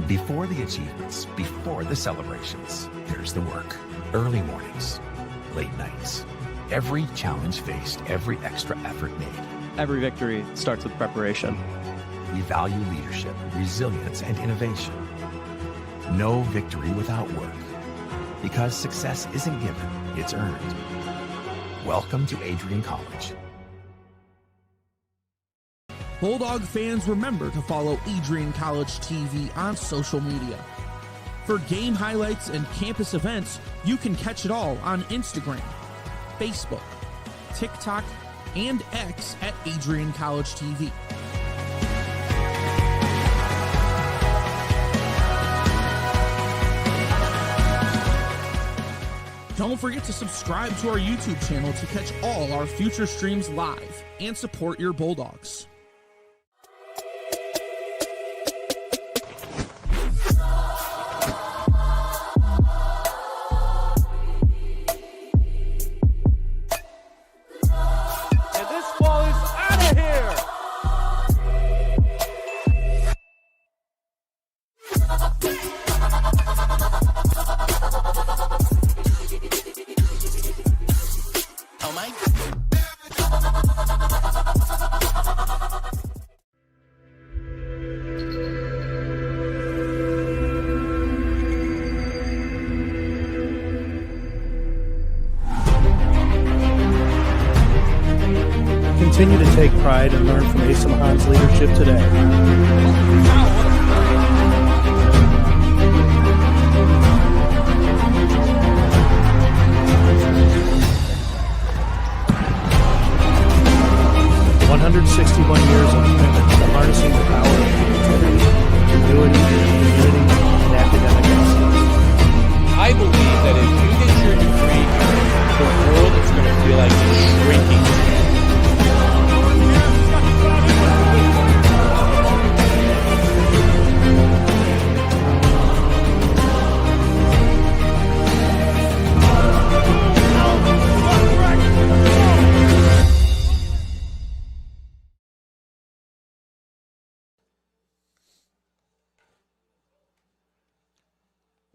Before the achievements, before the celebrations, there's the work. Early mornings, late nights. Every challenge faced, every extra effort made. Every victory starts with preparation. We value leadership, resilience, and innovation. No victory without work. Because success isn't given, it's earned. Welcome to Adrian College. Bulldog fans, remember to follow Adrian College TV on social media. For game highlights and campus events, you can catch it all on Instagram, Facebook, TikTok, and X at Adrian College TV. Don't forget to subscribe to our YouTube channel to catch all our future streams live and support your Bulldogs. Continue to take pride and learn from Asa Mahan's leadership today. Years of commitment to harnessing the power of creativity, ingenuity, community, and academic excellence. I believe that if you get your degree, the world is going to feel like it's shrinking.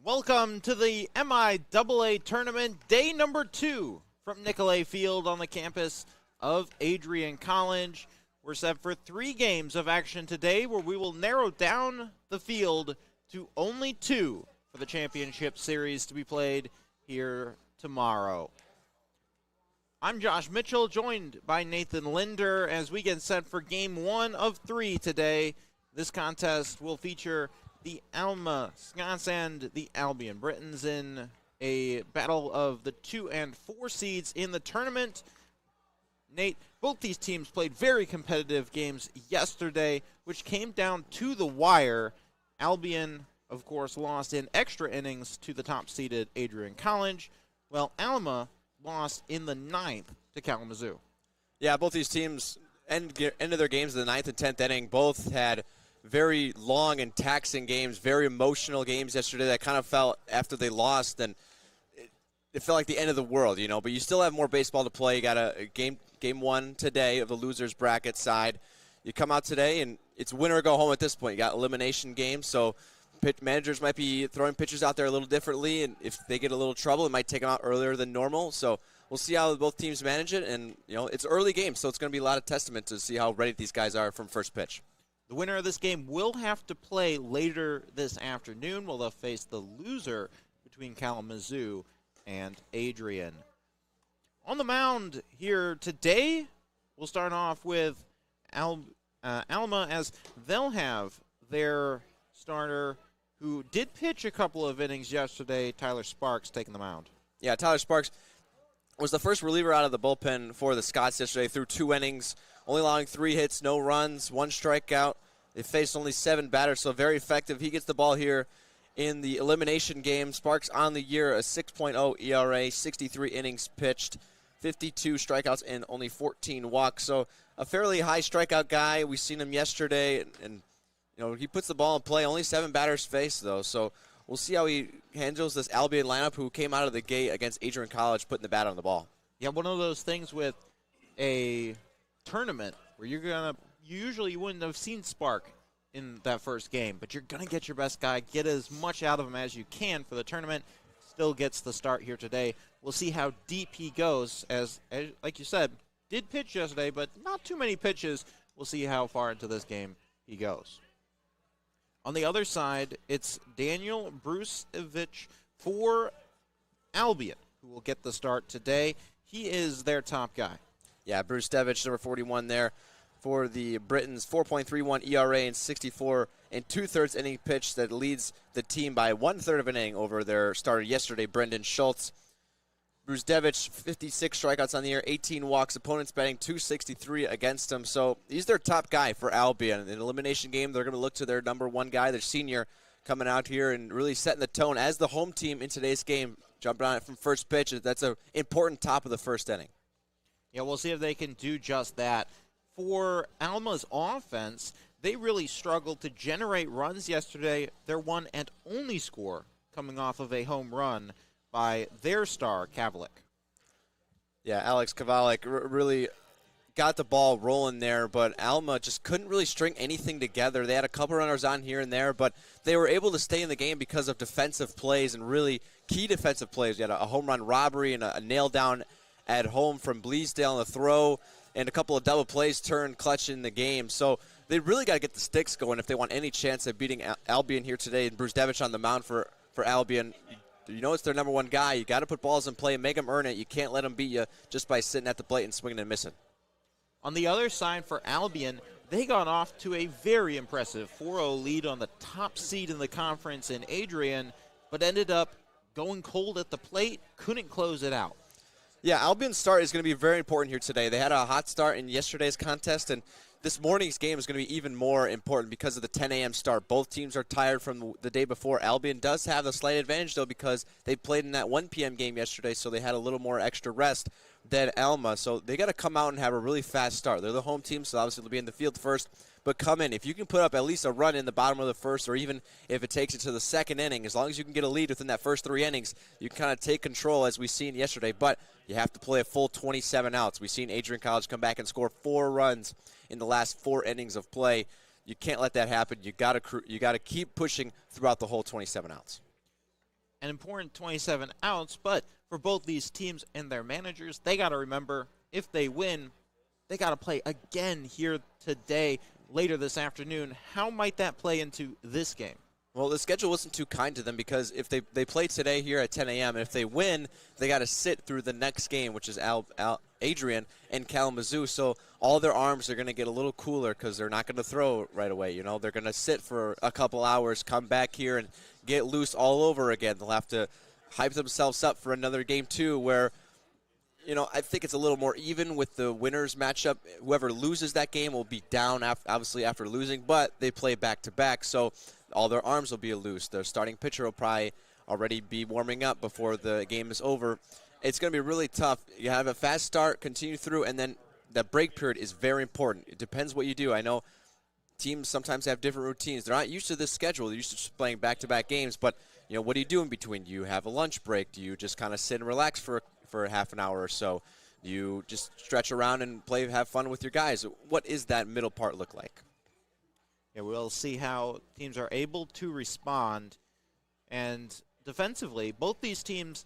Welcome to the MIAA tournament, day number 2 from Nicolay Field on the campus of Adrian College. We're set for 3 games of action today where we will narrow down the field to only 2 for the championship series to be played here tomorrow. I'm Josh Mitchell, joined by Nathan Linder as we get set for game 1 of 3 today. This contest will feature the Alma Scots and the Albion Britons in a battle of the 2 and 4 seeds in the tournament. Nate, both these teams played very competitive games yesterday, which came down to the wire. Albion, of course, lost in extra innings to the top-seeded Adrian College, while Alma lost in the 9th to Kalamazoo. Yeah, both these teams ended their games in the 9th and 10th inning. Both had very long and taxing games, very emotional games yesterday that kind of felt after they lost, and it felt like the end of the world, you know. But you still have more baseball to play. You got a game 1 today of the losers bracket side. You come out today, and it's win or go home at this point. You got elimination games, so managers might be throwing pitchers out there a little differently, and if they get a little trouble, it might take them out earlier than normal. So we'll see how both teams manage it, and you know, it's early games, so it's going to be a lot of testament to see how ready these guys are from first pitch. The winner of this game will have to play later this afternoon, while they'll face the loser between Kalamazoo and Adrian. On the mound here today, we'll start off with Alma, as they'll have their starter who did pitch a couple of innings yesterday, Tyler Sparks, taking the mound. Yeah, Tyler Sparks was the first reliever out of the bullpen for the Scots yesterday, through 2 innings, only allowing 3 hits, no runs, 1 strikeout. They faced only 7 batters, so very effective. He gets the ball here in the elimination game. Sparks on the year, a 6.0 ERA, 63 innings pitched, 52 strikeouts, and only 14 walks. So a fairly high strikeout guy. We've seen him yesterday, and you know, he puts the ball in play. Only 7 batters faced, though. So we'll see how he handles this Albion lineup, who came out of the gate against Adrian College putting the bat on the ball. Yeah, one of those things with a tournament where you usually wouldn't have seen Spark in that first game, but you're going to get your best guy, get as much out of him as you can for the tournament. Still gets the start here today. We'll see how deep he goes, as like you said, did pitch yesterday, but not too many pitches. We'll see how far into this game he goes. On the other side, it's Daniel Brucevic for Albion, who will get the start today. He is their top guy. Yeah, Bruce Devich, number 41 there for the Britons. 4.31 ERA and 64 and 2/3 inning pitch that leads the team by 1/3 of an inning over their starter yesterday, Brendan Schultz. Bruce Devich, 56 strikeouts on the year, 18 walks. Opponents batting .263 against him. So he's their top guy for Albion. In an elimination game, they're going to look to their number one guy, their senior, coming out here and really setting the tone as the home team in today's game. Jumping on it from first pitch. That's an important top of the first inning. Yeah, we'll see if they can do just that. For Alma's offense, they really struggled to generate runs yesterday. Their one and only score coming off of a home run by their star, Kavalik. Yeah, Alex Kavalik really got the ball rolling there, but Alma just couldn't really string anything together. They had a couple runners on here and there, but they were able to stay in the game because of defensive plays and really key defensive plays. You had a home run robbery and a nail down at home from Bleasdale on the throw, and a couple of double plays turned clutch in the game. So they really got to get the sticks going if they want any chance of beating Albion here today. And Bruce Devich on the mound for Albion. You know it's their number one guy. You got to put balls in play and make them earn it. You can't let them beat you just by sitting at the plate and swinging and missing. On the other side for Albion, they got off to a very impressive 4-0 lead on the top seed in the conference in Adrian, but ended up going cold at the plate, couldn't close it out. Yeah, Albion's start is going to be very important here today. They had a hot start in yesterday's contest, and this morning's game is going to be even more important because of the 10 a.m. start. Both teams are tired from the day before. Albion does have a slight advantage, though, because they played in that 1 p.m. game yesterday, so they had a little more extra rest than Alma. So they got to come out and have a really fast start. They're the home team, so obviously they'll be in the field first. But come in. If you can put up at least a run in the bottom of the first, or even if it takes it to the second inning, as long as you can get a lead within that first 3 innings, you can kind of take control as we've seen yesterday. But you have to play a full 27 outs. We've seen Adrian College come back and score 4 runs in the last 4 innings of play. You can't let that happen. You got to keep pushing throughout the whole 27 outs. An important 27 outs, but for both these teams and their managers, they got to remember, if they win, they got to play again here today, later this afternoon. How might that play into this game? Well, the schedule wasn't too kind to them because if they play today here at 10 a.m., and if they win, they got to sit through the next game, which is Adrian and Kalamazoo. So all their arms are going to get a little cooler because they're not going to throw right away. You know, they're going to sit for a couple hours, come back here, and get loose all over again. They'll have to hype themselves up for another game, too, where, you know, I think it's a little more even with the winners matchup. Whoever loses that game will be down, obviously, after losing, but they play back-to-back, so all their arms will be loose. Their starting pitcher will probably already be warming up before the game is over. It's going to be really tough. You have a fast start, continue through, and then the break period is very important. It depends what you do. I know teams sometimes have different routines. They're not used to this schedule. They're used to playing back-to-back games, but, you know, what do you do in between? Do you have a lunch break? Do you just kind of sit and relax for half an hour or so? You just stretch around and play, have fun with your guys. What is that middle part look like? Yeah, we'll see how teams are able to respond. And defensively, both these teams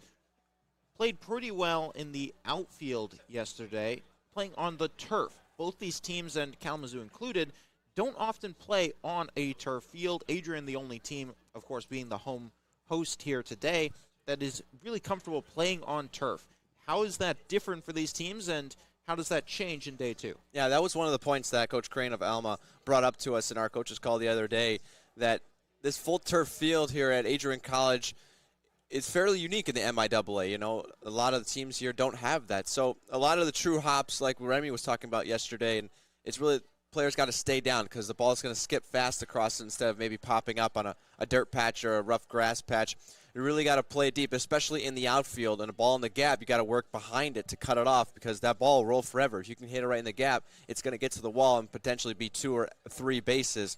played pretty well in the outfield yesterday, playing on the turf. Both these teams, and Kalamazoo included, don't often play on a turf field. Adrian, the only team, of course, being the home host here today, that is really comfortable playing on turf. How is that different for these teams, and how does that change in day 2? Yeah, that was one of the points that Coach Crane of Alma brought up to us in our coaches call the other day, that this full turf field here at Adrian College is fairly unique in the MIAA. You know, a lot of the teams here don't have that. So a lot of the true hops, like Remy was talking about yesterday, and it's really players got to stay down because the ball is going to skip fast across it instead of maybe popping up on a dirt patch or a rough grass patch. You really got to play deep, especially in the outfield. And a ball in the gap, you got to work behind it to cut it off because that ball will roll forever. If you can hit it right in the gap, it's going to get to the wall and potentially be 2 or 3 bases.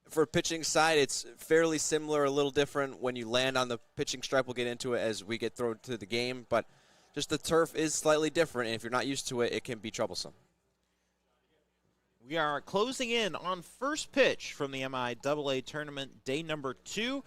For pitching side, it's fairly similar, a little different. When you land on the pitching stripe, we'll get into it as we get thrown to the game. But just the turf is slightly different, and if you're not used to it, it can be troublesome. We are closing in on first pitch from the MIAA tournament, day number 2.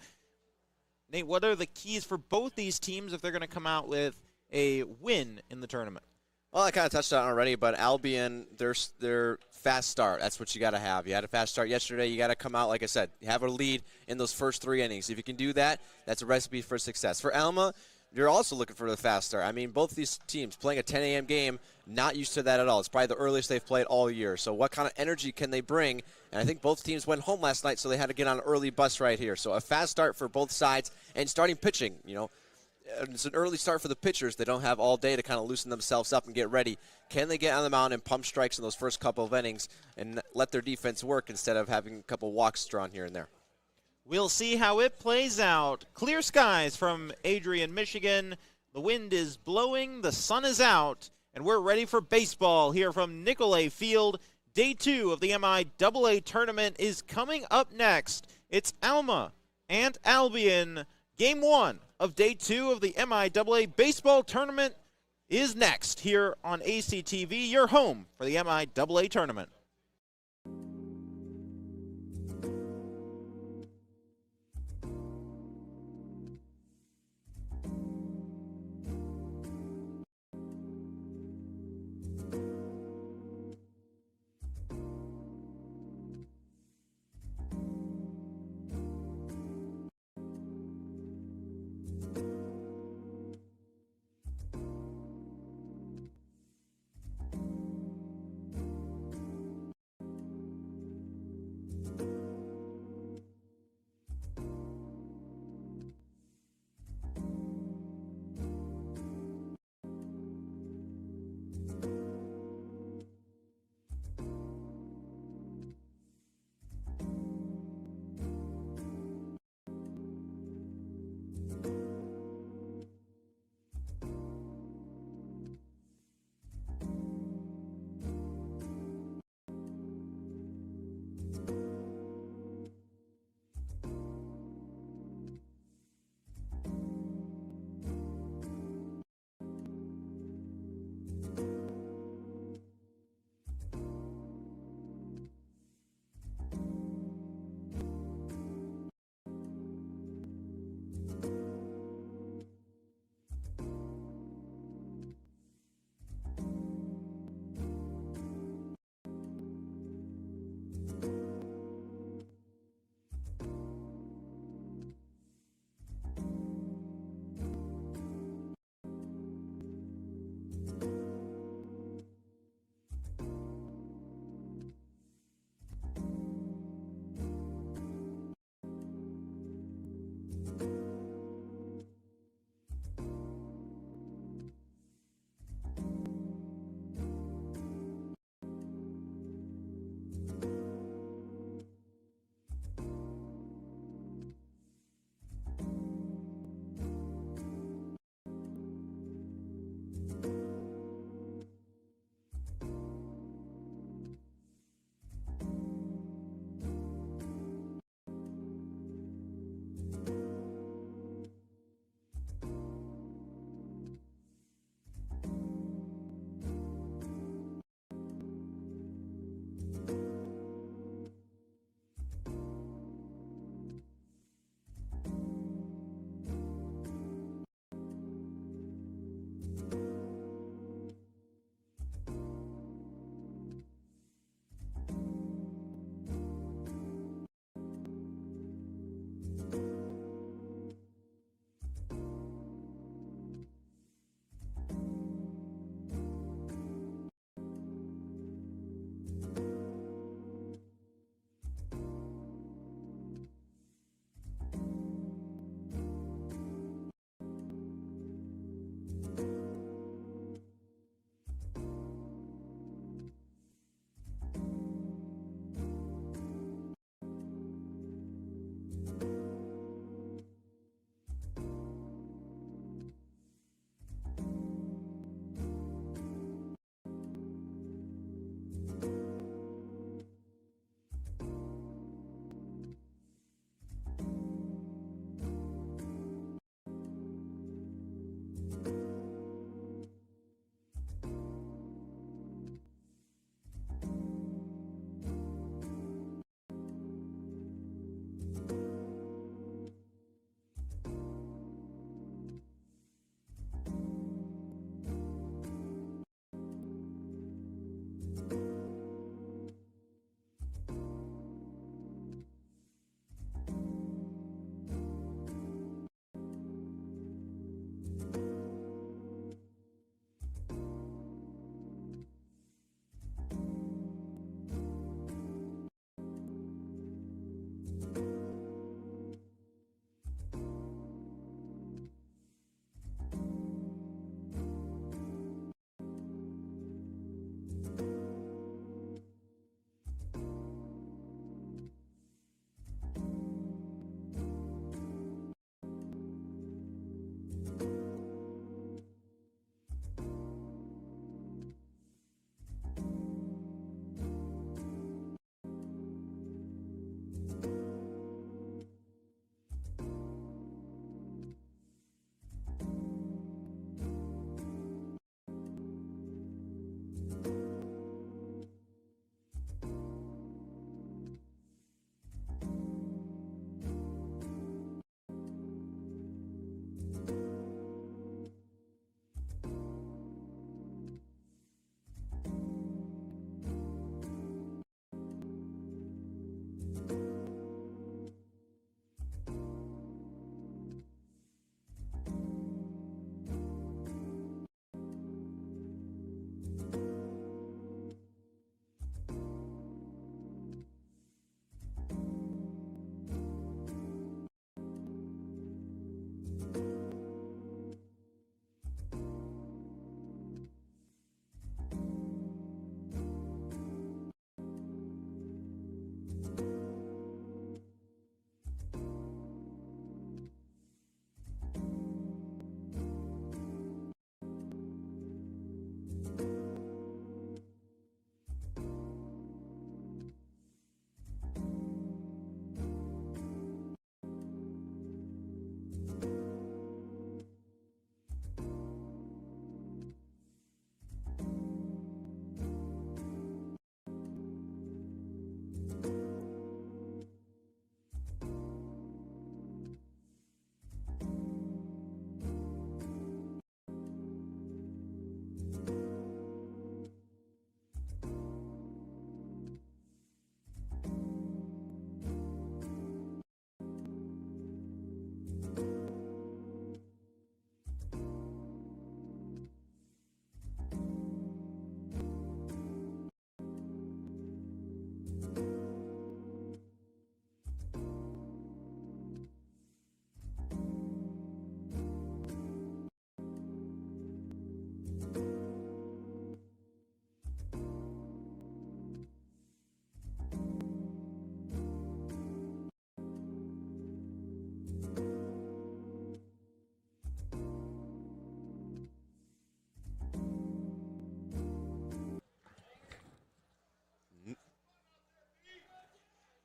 Nate, what are the keys for both these teams if they're going to come out with a win in the tournament? Well, I kind of touched on it already, but Albion, their fast start, that's what you got to have. You had a fast start yesterday. You got to come out, like I said, have a lead in those first 3 innings. If you can do that, that's a recipe for success. For Alma, you're also looking for the fast start. I mean, both these teams playing a 10 a.m. game, not used to that at all. It's probably the earliest they've played all year. So what kind of energy can they bring? And I think both teams went home last night, so they had to get on an early bus right here. So a fast start for both sides and starting pitching, it's an early start for the pitchers. They don't have all day to kind of loosen themselves up and get ready. Can they get on the mound and pump strikes in those first couple of innings and let their defense work instead of having a couple walks drawn here and there? We'll see how it plays out. Clear skies from Adrian, Michigan. The wind is blowing, the sun is out, and we're ready for baseball here from Nicolay Field. Day 2 of the MIAA tournament is coming up next. It's Alma and Albion. Game 1 of Day 2 of the MIAA baseball tournament is next here on ACTV, your home for the MIAA tournament.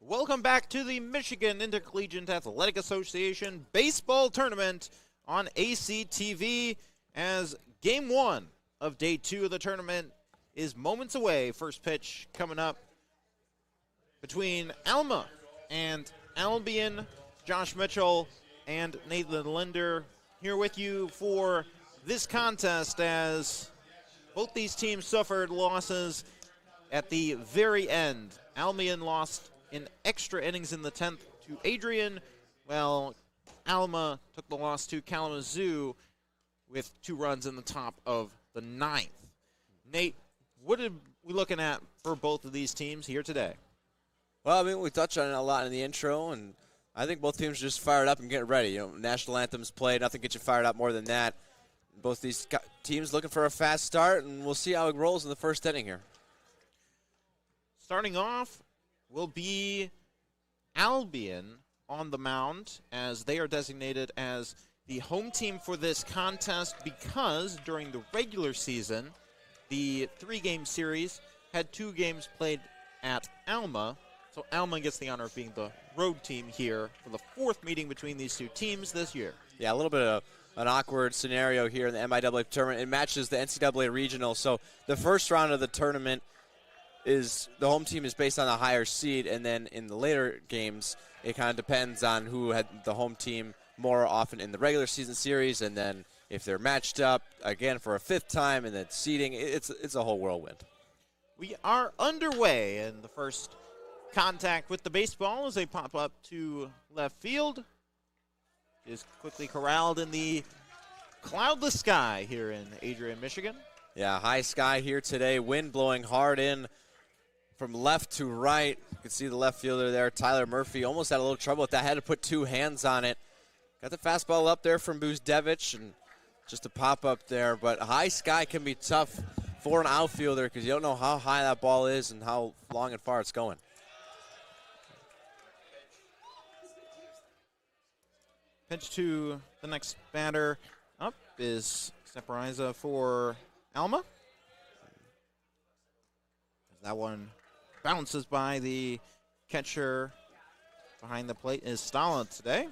Welcome back to the Michigan Intercollegiate Athletic Association Baseball Tournament on ACTV as Game 1 of Day 2 of the tournament is moments away. First pitch coming up between Alma and Albion. Josh Mitchell and Nathan Linder here with you for this contest as both these teams suffered losses at the very end. Albion lost in extra innings in the 10th to Adrian, while Alma took the loss to Kalamazoo with 2 runs in the top of the 9th. Nate, what are we looking at for both of these teams here today? Well, I mean, we touched on it a lot in the intro, and I think both teams are just fired up and getting ready. You know, national anthems played, nothing gets you fired up more than that. Both these teams looking for a fast start, and we'll see how it rolls in the first inning here. Starting off will be Albion on the mound, as they are designated as the home team for this contest because during the regular season, the 3-game series had 2 games played at Alma. So Alma gets the honor of being the road team here for the 4th meeting between these 2 teams this year. Yeah, a little bit of an awkward scenario here in the MIAA tournament. It matches the NCAA regional. So the first round of the tournament is the home team is based on a higher seed, and then in the later games, it kind of depends on who had the home team more often in the regular season series, and then if they're matched up again for a 5th time, and then seeding, it's a whole whirlwind. We are underway, and the first contact with the baseball as they pop up to left field is quickly corralled in the cloudless sky here in Adrian, Michigan. Yeah, high sky here today, wind blowing hard in from left to right. You can see the left fielder there, Tyler Murphy, almost had a little trouble with that. Had to put 2 hands on it. Got the fastball up there from Buzdevich, and just a pop up there. But high sky can be tough for an outfielder because you don't know how high that ball is and how long and far it's going. Pitch to the next batter up is Separiza for Alma. That one bounces by the catcher behind the plate is Stala today.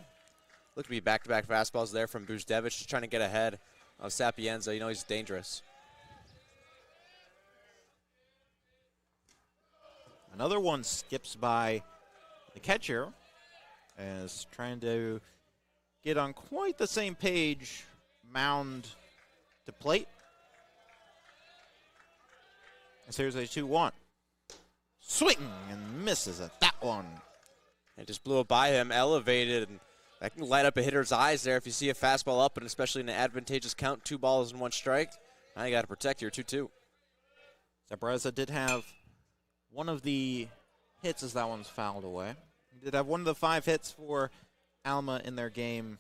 Looked to be back-to-back fastballs there from Buzdevich, just trying to get ahead of Sapienza. You know he's dangerous. Another one skips by the catcher as trying to get on quite the same page, mound to plate. As here's a 2-1. Swing and misses at that one. It just blew it by him, elevated, and that can light up a hitter's eyes there if you see a fastball up, and especially in an advantageous count, 2 balls and 1 strike. Now you got to protect your 2-2. Zabreza did have one of the hits as that one's fouled away. He did have one of the 5 hits for Alma in their game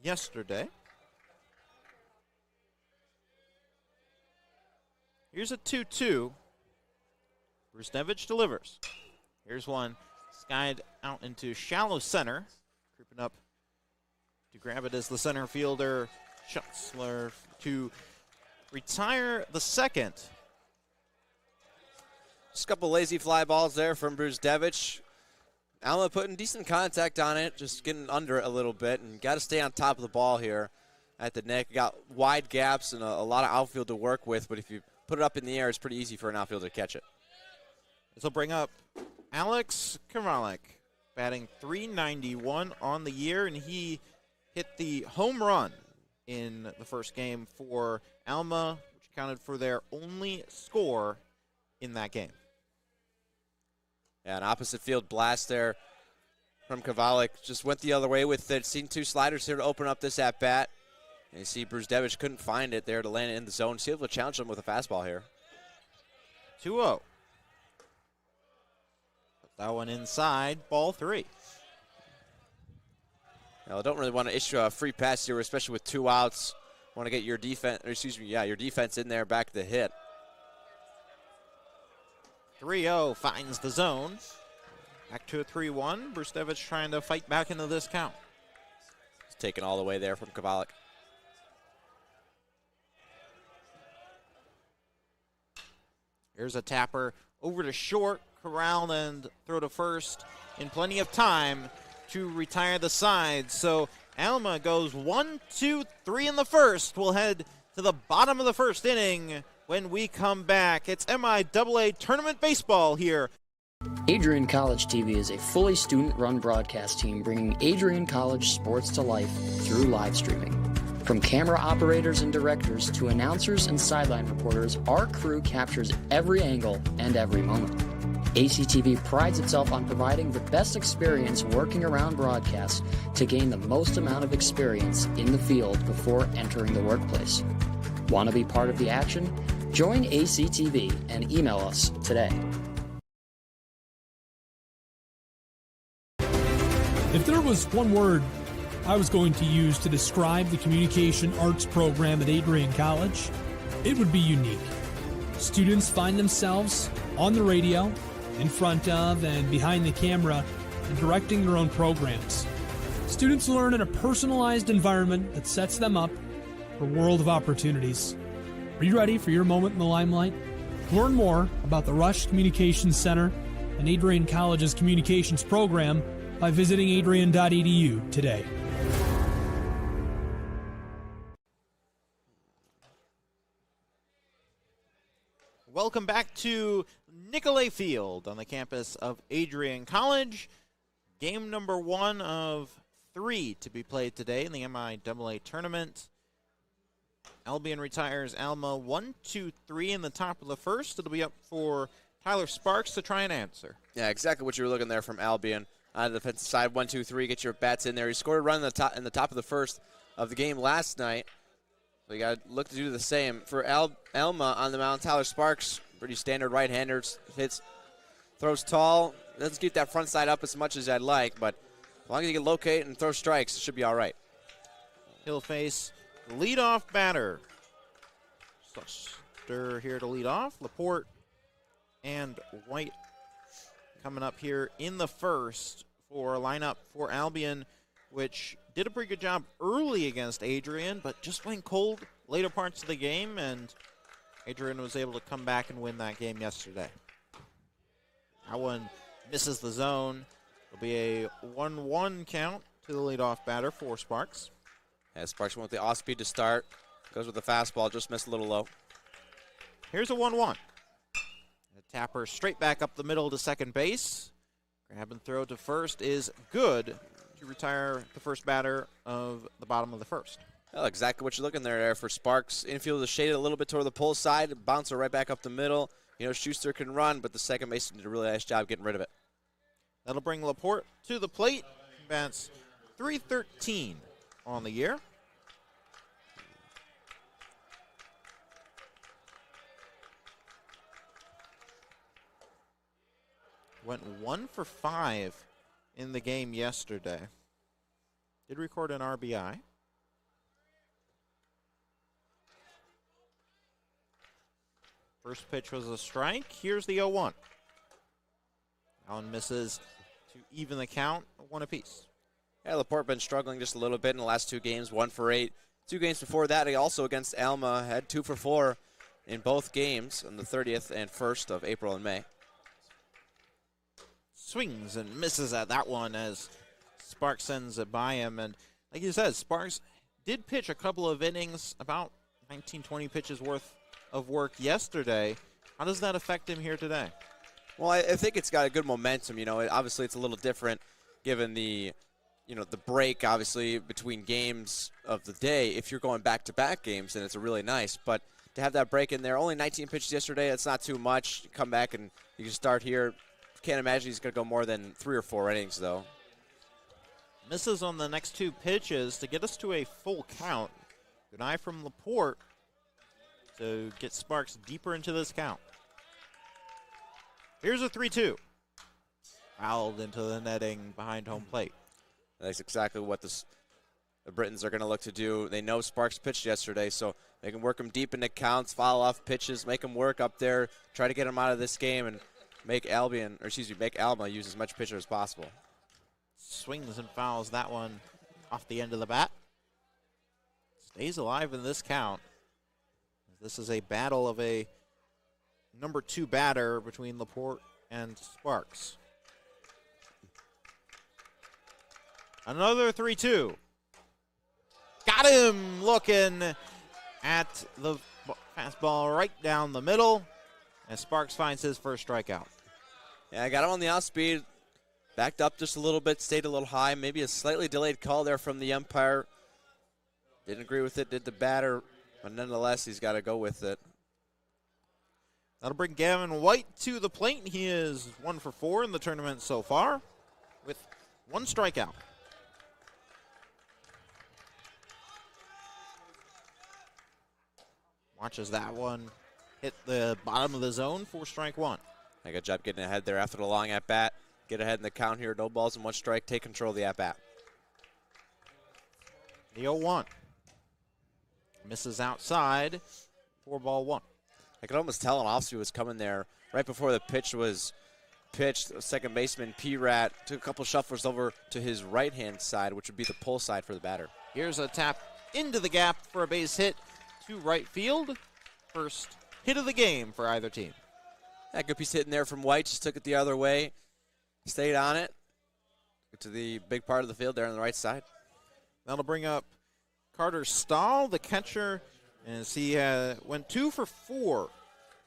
yesterday. Here's a 2-2. Brusnevich delivers. Here's one skied out into shallow center. Creeping up to grab it as the center fielder Schutzler to retire the second. Just a couple lazy fly balls there from Brusnevich. Alma putting decent contact on it, just getting under it a little bit, and got to stay on top of the ball here at the neck. Got wide gaps and a lot of outfield to work with, but if you put it up in the air, it's pretty easy for an outfielder to catch it. This will bring up Alex Karalik, batting .391 on the year, and he hit the home run in the first game for Alma, which accounted for their only score in that game. Yeah, an opposite field blast there from Kavalik. Just went the other way with it. Seen 2 sliders here to open up this at-bat. And you see Brusnevich couldn't find it there to land it in the zone. See able to challenge him with a fastball here. 2-0. That one inside, ball 3. Now, I don't really want to issue a free pass here, especially with 2 outs. Want to get your defense, your defense in there back to hit. 3-0 finds the zone. Back to a 3-1. Brusnevich trying to fight back into this count. It's taken all the way there from Kavalik. Here's a tapper over to short. corral and throw to first in plenty of time to retire the side. So Alma goes 1, 2, 3 in the first. We'll head to the bottom of the first inning when we come back. It's MIAA Tournament Baseball here. Adrian College TV is a fully student-run broadcast team bringing Adrian College sports to life through live streaming. From camera operators and directors to announcers and sideline reporters, our crew captures every angle and every moment. ACTV prides itself on providing the best experience working around broadcasts to gain the most amount of experience in the field before entering the workplace. Want to be part of the action? Join ACTV and email us today. If there was one word I was going to use to describe the communication arts program at Adrian College, it would be unique. Students find themselves on the radio, in front of and behind the camera, and directing their own programs. Students learn in a personalized environment that sets them up for a world of opportunities. Are you ready for your moment in the limelight? Learn more about the Rush Communications Center and Adrian College's communications program by visiting adrian.edu today. Welcome back to MIAA Field on the campus of Adrian College. Game number 1 of 3 to be played today in the MIAA tournament. Albion retires Alma 1, 2, 3 in the top of the first. It'll be up for Tyler Sparks to try and answer. Yeah, exactly what you were looking there from Albion. On the defensive side, 1, 2, 3, get your bats in there. He scored a run in the top of the first of the game last night. So you got to look to do the same. For Alma on the mound, Tyler Sparks, pretty standard right-hander, hits, throws tall. Doesn't get that front side up as much as I'd like, but as long as he can locate and throw strikes, it should be all right. He'll face leadoff batter. Stir here to lead off. Laporte and White coming up here in the first for a lineup for Albion, which did a pretty good job early against Adrian, but just went cold later parts of the game, and Adrian was able to come back and win that game yesterday. That one misses the zone. It'll be a 1-1 count to the leadoff batter for Sparks. Yeah, Sparks went with the off-speed to start. Goes with the fastball, just missed a little low. Here's a 1-1. The tapper straight back up the middle to second base. Grab and throw to first is good to retire the first batter of the bottom of the first. Well, exactly what you're looking there for Sparks. Infield is shaded a little bit toward the pull side. Bouncer right back up the middle. You know, Schuster can run, but the second baseman did a really nice job getting rid of it. That'll bring Laporte to the plate. Bats .313 on the year. Went 1 for 5 in the game yesterday. Did record an RBI. First pitch was a strike. Here's the 0-1. Allen misses to even the count, 1 apiece. Yeah, Laporte been struggling just a little bit in the last 2 games, 1 for 8. 2 games before that, he also against Alma had 2 for 4 in both games on the 30th and 1st of April and May. Swings and misses at that one as Sparks sends it by him. And like you said, Sparks did pitch a couple of innings, about 19, 20 pitches worth of work yesterday. How does that affect him here today? Well, I think it's got a good momentum. You know, obviously it's a little different given the, you know, the break, obviously, between games of the day. If you're going back-to-back games, then it's really nice. But to have that break in there, only 19 pitches yesterday, that's not too much. You come back and you can start here. Can't imagine he's going to go more than 3 or 4 innings, though. Misses on the next 2 pitches to get us to a full count. Good eye from Laporte to get Sparks deeper into this count. Here's a 3-2. Fouled into the netting behind home plate. That's exactly what the Britons are going to look to do. They know Sparks pitched yesterday, so they can work him deep into counts, foul off pitches, make him work up there, try to get him out of this game, and make Alma use as much pitcher as possible. Swings and fouls that one off the end of the bat. Stays alive in this count. This is a battle of a number 2 batter between Laporte and Sparks. Another 3-2. Got him looking at the fastball right down the middle as Sparks finds his first strikeout. Yeah, I got him on the outspeed. Backed up just a little bit, stayed a little high. Maybe a slightly delayed call there from the umpire. Didn't agree with it, did the batter. But nonetheless, he's got to go with it. That'll bring Gavin White to the plate. He is 1 for 4 in the tournament so far with 1 strikeout. Watches that one hit the bottom of the zone for strike 1. A good job getting ahead there after the long at-bat. Get ahead in the count here. No balls and 1 strike. Take control of the at-bat. The 0-1. Misses outside. 4-1. I could almost tell an off-speed was coming there right before the pitch was pitched. Second baseman P-Rat took a couple shuffles over to his right-hand side, which would be the pull side for the batter. Here's a tap into the gap for a base hit to right field. First hit of the game for either team. Yeah, good piece hitting there from White. Just took it the other way. Stayed on it. Get to the big part of the field there on the right side. That'll bring up Carter Stahl, the catcher, as he went 2 for 4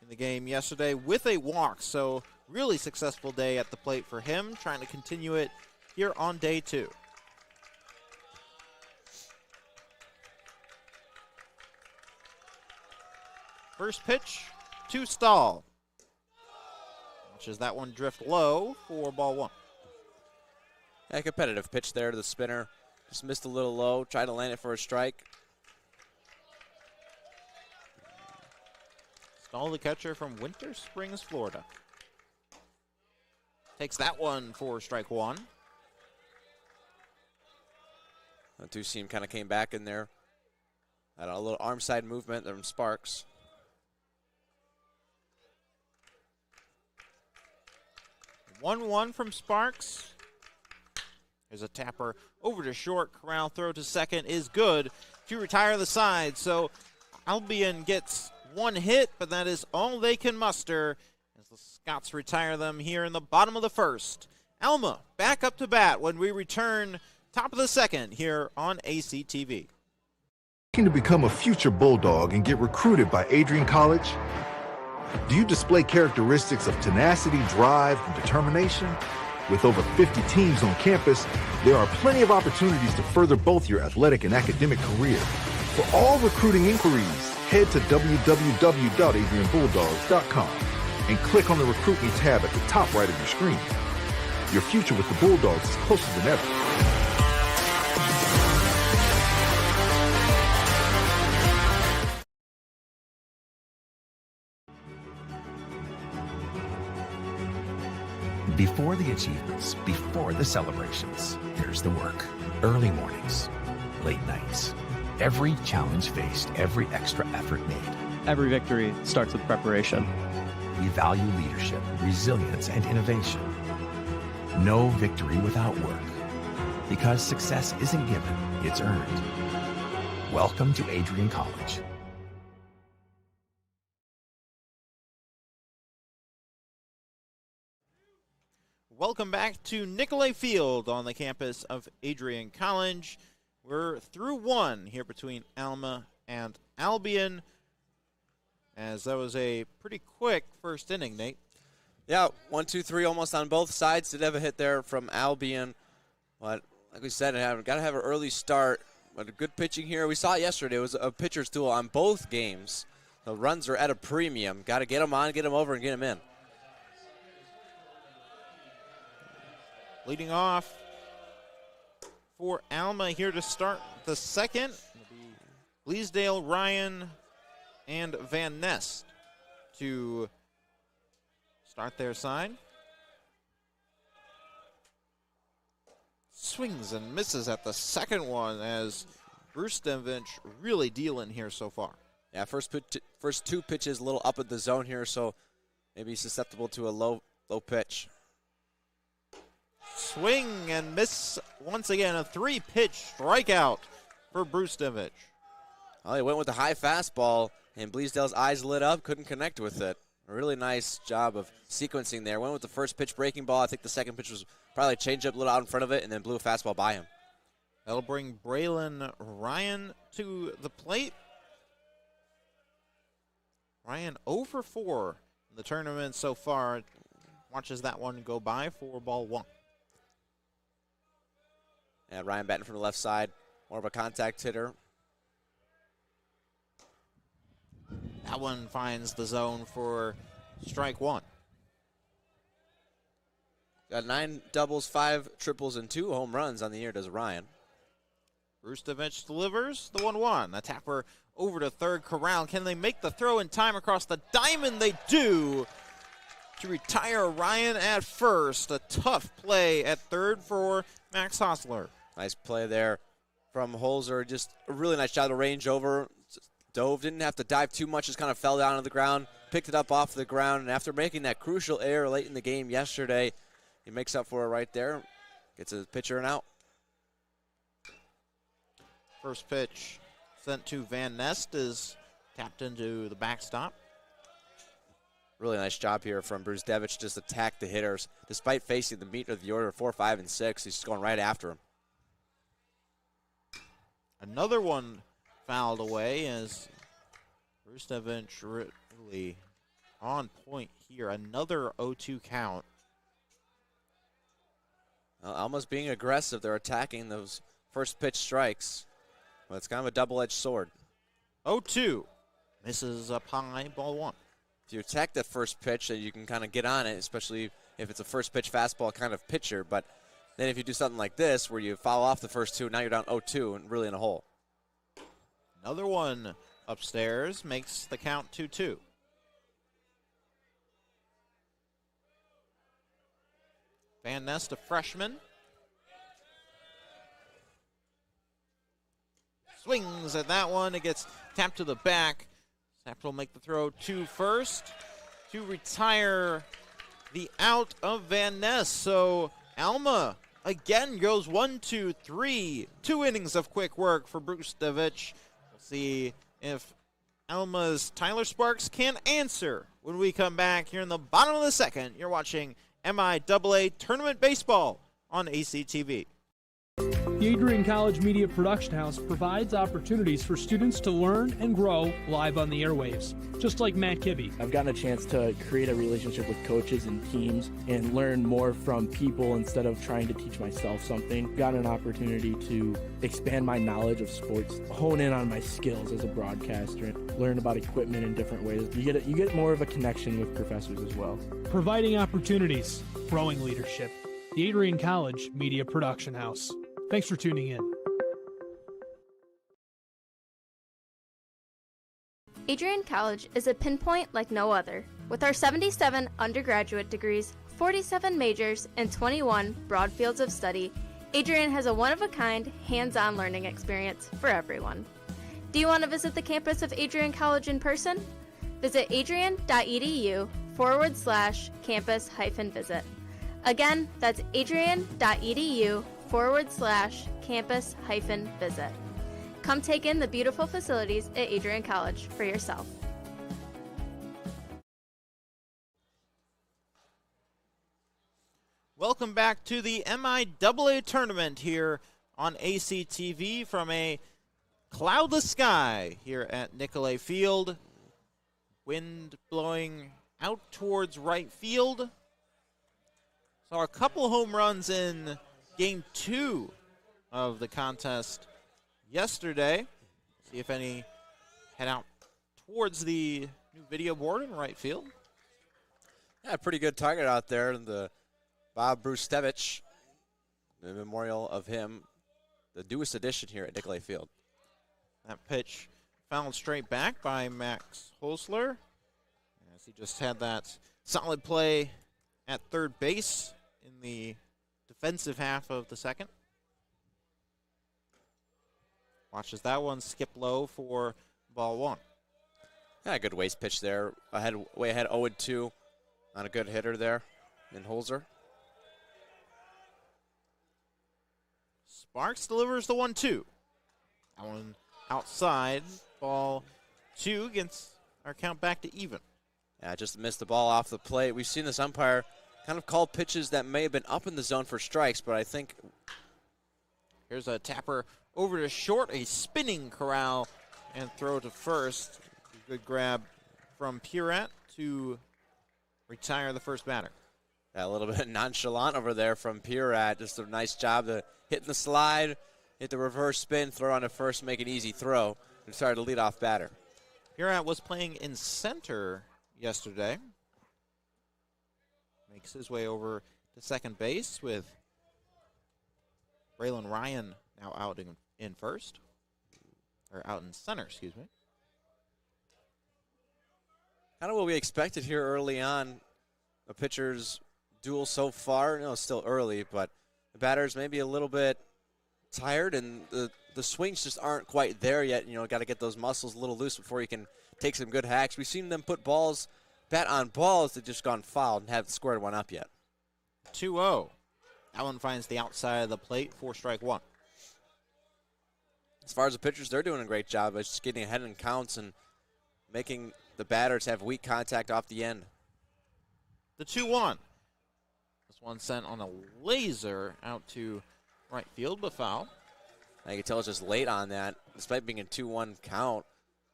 in the game yesterday with a walk. So really successful day at the plate for him, trying to continue it here on day 2. First pitch to Stahl. Watches that one drift low for ball 1. Yeah, competitive pitch there to the spinner. Just missed a little low. Tried to land it for a strike. Stahl, the catcher from Winter Springs, Florida. Takes that one for strike 1. The two-seam kind of came back in there. Had a little arm side movement from Sparks. One from Sparks. There's a tapper over to short. Corral throw to second is good to retire the side. So Albion gets 1 hit, but that is all they can muster as the Scots retire them here in the bottom of the first. Alma back up to bat when we return top of the second here on ACTV. Looking to become a future Bulldog and get recruited by Adrian College? Do you display characteristics of tenacity, drive, and determination? With over 50 teams on campus, there are plenty of opportunities to further both your athletic and academic career. For all recruiting inquiries, head to www.adrianbulldogs.com and click on the Recruit Me tab at the top right of your screen. Your future with the Bulldogs is closer than ever. Before the achievements, before the celebrations, there's the work. Early mornings, late nights. Every challenge faced, every extra effort made. Every victory starts with preparation. We value leadership, resilience, and innovation. No victory without work. Because success isn't given, it's earned. Welcome to Adrian College. Welcome back to Nicolay Field on the campus of Adrian College. We're through 1 here between Alma and Albion, as that was a pretty quick first inning, Nate. Yeah, 1, 2, 3 almost on both sides. Did have a hit there from Albion. But like we said, got to have an early start. But a good pitching here. We saw it yesterday. It was a pitcher's duel on both games. The runs are at a premium. Got to get them on, get them over, and get them in. Leading off for Alma here to start the second. Bleasdale, Ryan, and Van Nest to start their side. Swings and misses at the second one as Bruce Denvich really dealing here so far. Yeah, first 2 pitches a little up at the zone here, so maybe susceptible to a low pitch. Swing and miss once again. A 3-pitch strikeout for Bruce Denvich. Well, he went with the high fastball, and Bleasdale's eyes lit up, couldn't connect with it. A really nice job of sequencing there. Went with the first pitch breaking ball. I think the second pitch was probably a changeup a little out in front of it, and then blew a fastball by him. That'll bring Braylon Ryan to the plate. Ryan 0 for 4 in the tournament so far. Watches that one go by for ball 1. And Ryan batting from the left side, more of a contact hitter. That one finds the zone for strike 1. Got 9 doubles, 5 triples, and 2 home runs on the year, does Ryan. Rustovich delivers the 1-1. The tapper over to third corral. Can they make the throw in time across the diamond? They do, to retire Ryan at first. A tough play at third for Max Hostler. Nice play there from Holzer. Just a really nice job to range over. Dove, didn't have to dive too much, just kind of fell down to the ground, picked it up off the ground, and after making that crucial error late in the game yesterday, he makes up for it right there. Gets a pitcher and out. First pitch sent to Van Nest is tapped into the backstop. Really nice job here from Bruce Devich. Just attack the hitters. Despite facing the meat of the order 4, 5, and 6, he's just going right after him. Another one fouled away as Bruce Devich really on point here. Another 0-2 count. Alma's being aggressive. They're attacking those first pitch strikes. Well, it's kind of a double-edged sword. 0-2. Misses up high, ball 1. If you attack that first pitch, then you can kind of get on it, especially if it's a first pitch fastball kind of pitcher. But then if you do something like this, where you foul off the first 2, now you're down 0-2 and really in a hole. Another one upstairs makes the count 2-2. Van Nest, a freshman. Swings at that one. It gets tapped to the back. Sapp will make the throw to first to retire the out of Van Ness. So Alma again goes 1-2-3. 2 innings of quick work for Bruce Devich. We'll see if Alma's Tyler Sparks can answer when we come back here in the bottom of the second. You're watching MIAA Tournament Baseball on ACTV. The Adrian College Media Production House provides opportunities for students to learn and grow live on the airwaves, just like Matt Kibbe. I've gotten a chance to create a relationship with coaches and teams and learn more from people instead of trying to teach myself something. Gotten an opportunity to expand my knowledge of sports, hone in on my skills as a broadcaster, learn about equipment in different ways. You get more of a connection with professors as well. Providing opportunities, growing leadership. The Adrian College Media Production House. Thanks for tuning in. Adrian College is a pinpoint like no other. With our 77 undergraduate degrees, 47 majors, and 21 broad fields of study, Adrian has a one-of-a-kind, hands-on learning experience for everyone. Do you want to visit the campus of Adrian College in person? Visit adrian.edu/campus-visit. Again, that's adrian.edu/campus-visit. Come take in the beautiful facilities at Adrian College for yourself. Welcome back to the MIAA tournament here on ACTV from a cloudless sky here at Nicolay Field. Wind blowing out towards right field. Saw a couple home runs in Game 2 of the contest yesterday. See if any head out towards the new video board in right field. Yeah, pretty good target out there. The Bob Brustevich, the memorial of him, the newest addition here at Nicolay Field. That pitch fouled straight back by Max Holzler, as he just had that solid play at third base in the defensive half of the second. Watches that one skip low for ball 1. Yeah, good waste pitch there. Way ahead 0-2 on a good hitter there in Holzer. Sparks delivers the 1-2. That one outside. Ball 2 gets our count back to even. Yeah, just missed the ball off the plate. We've seen this umpire kind of call pitches that may have been up in the zone for strikes, but I think. Here's a tapper over to short, a spinning corral, and throw to first. Good grab from Purat to retire the first batter. Yeah, a little bit nonchalant over there from Purat. Just a nice job to hitting the slide, hit the reverse spin, throw on to first, make an easy throw, and started the leadoff batter. Purat was playing in center yesterday. Makes his way over to second base with Braylon Ryan now out in first, or out in center, excuse me. Kind of what we expected here early on. The pitcher's duel so far, it's still early, but the batter's maybe a little bit tired, and the swings just aren't quite there yet. Got to get those muscles a little loose before you can take some good hacks. We've seen them put bat on balls that just gone fouled and haven't squared one up yet. 2-0. That one finds the outside of the plate for strike one. As far as the pitchers, they're doing a great job of just getting ahead in counts and making the batters have weak contact off the end. The 2-1. This one sent on a laser out to right field, but foul. I can tell it's just late on that. Despite being a 2-1 count,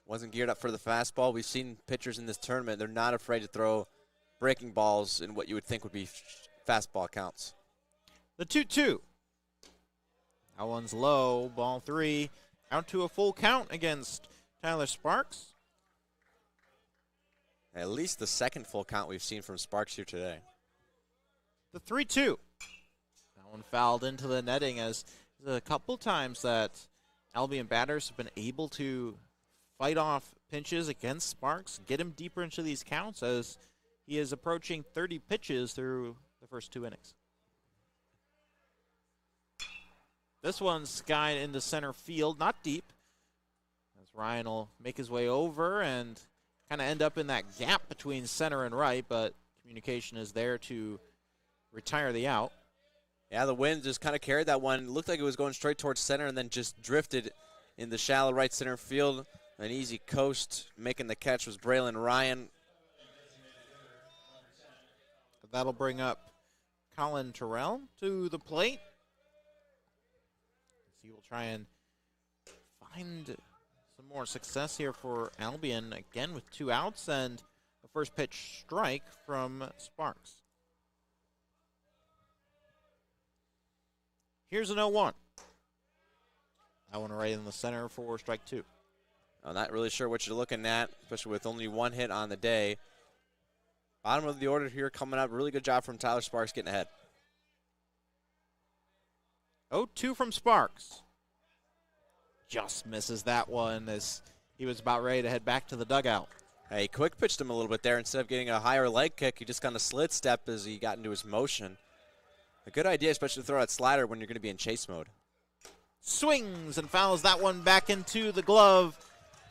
wasn't geared up for the fastball. We've seen pitchers in this tournament, they're not afraid to throw breaking balls in what you would think would be fastball counts. The 2-2. That one's low, ball three. Out to a full count against Tyler Sparks. At least the second full count we've seen from Sparks here today. The 3-2. That one fouled into the netting, as a couple times that Albion batters have been able to fight off pitches against Sparks, get him deeper into these counts, as he is approaching 30 pitches through the first two innings. This one's skied into center field, not deep, as Ryan will make his way over and kind of end up in that gap between center and right, but communication is there to retire the out. Yeah, the wind just kind of carried that one. It looked like it was going straight towards center and then just drifted in the shallow right center field. An easy coast. Making the catch was Braylon Ryan. That'll bring up Colin Terrell to the plate. He will try and find some more success here for Albion, again with two outs and a first pitch strike from Sparks. Here's an 0-1. That one right in the center for strike two. I'm not really sure what you're looking at, especially with only one hit on the day. Bottom of the order here coming up. Really good job from Tyler Sparks getting ahead. 0-2 from Sparks. Just misses that one as he was about ready to head back to the dugout. Hey, quick pitched him a little bit there. Instead of getting a higher leg kick, he just kind of slid step as he got into his motion. A good idea, especially to throw that slider when you're going to be in chase mode. Swings and fouls that one back into the glove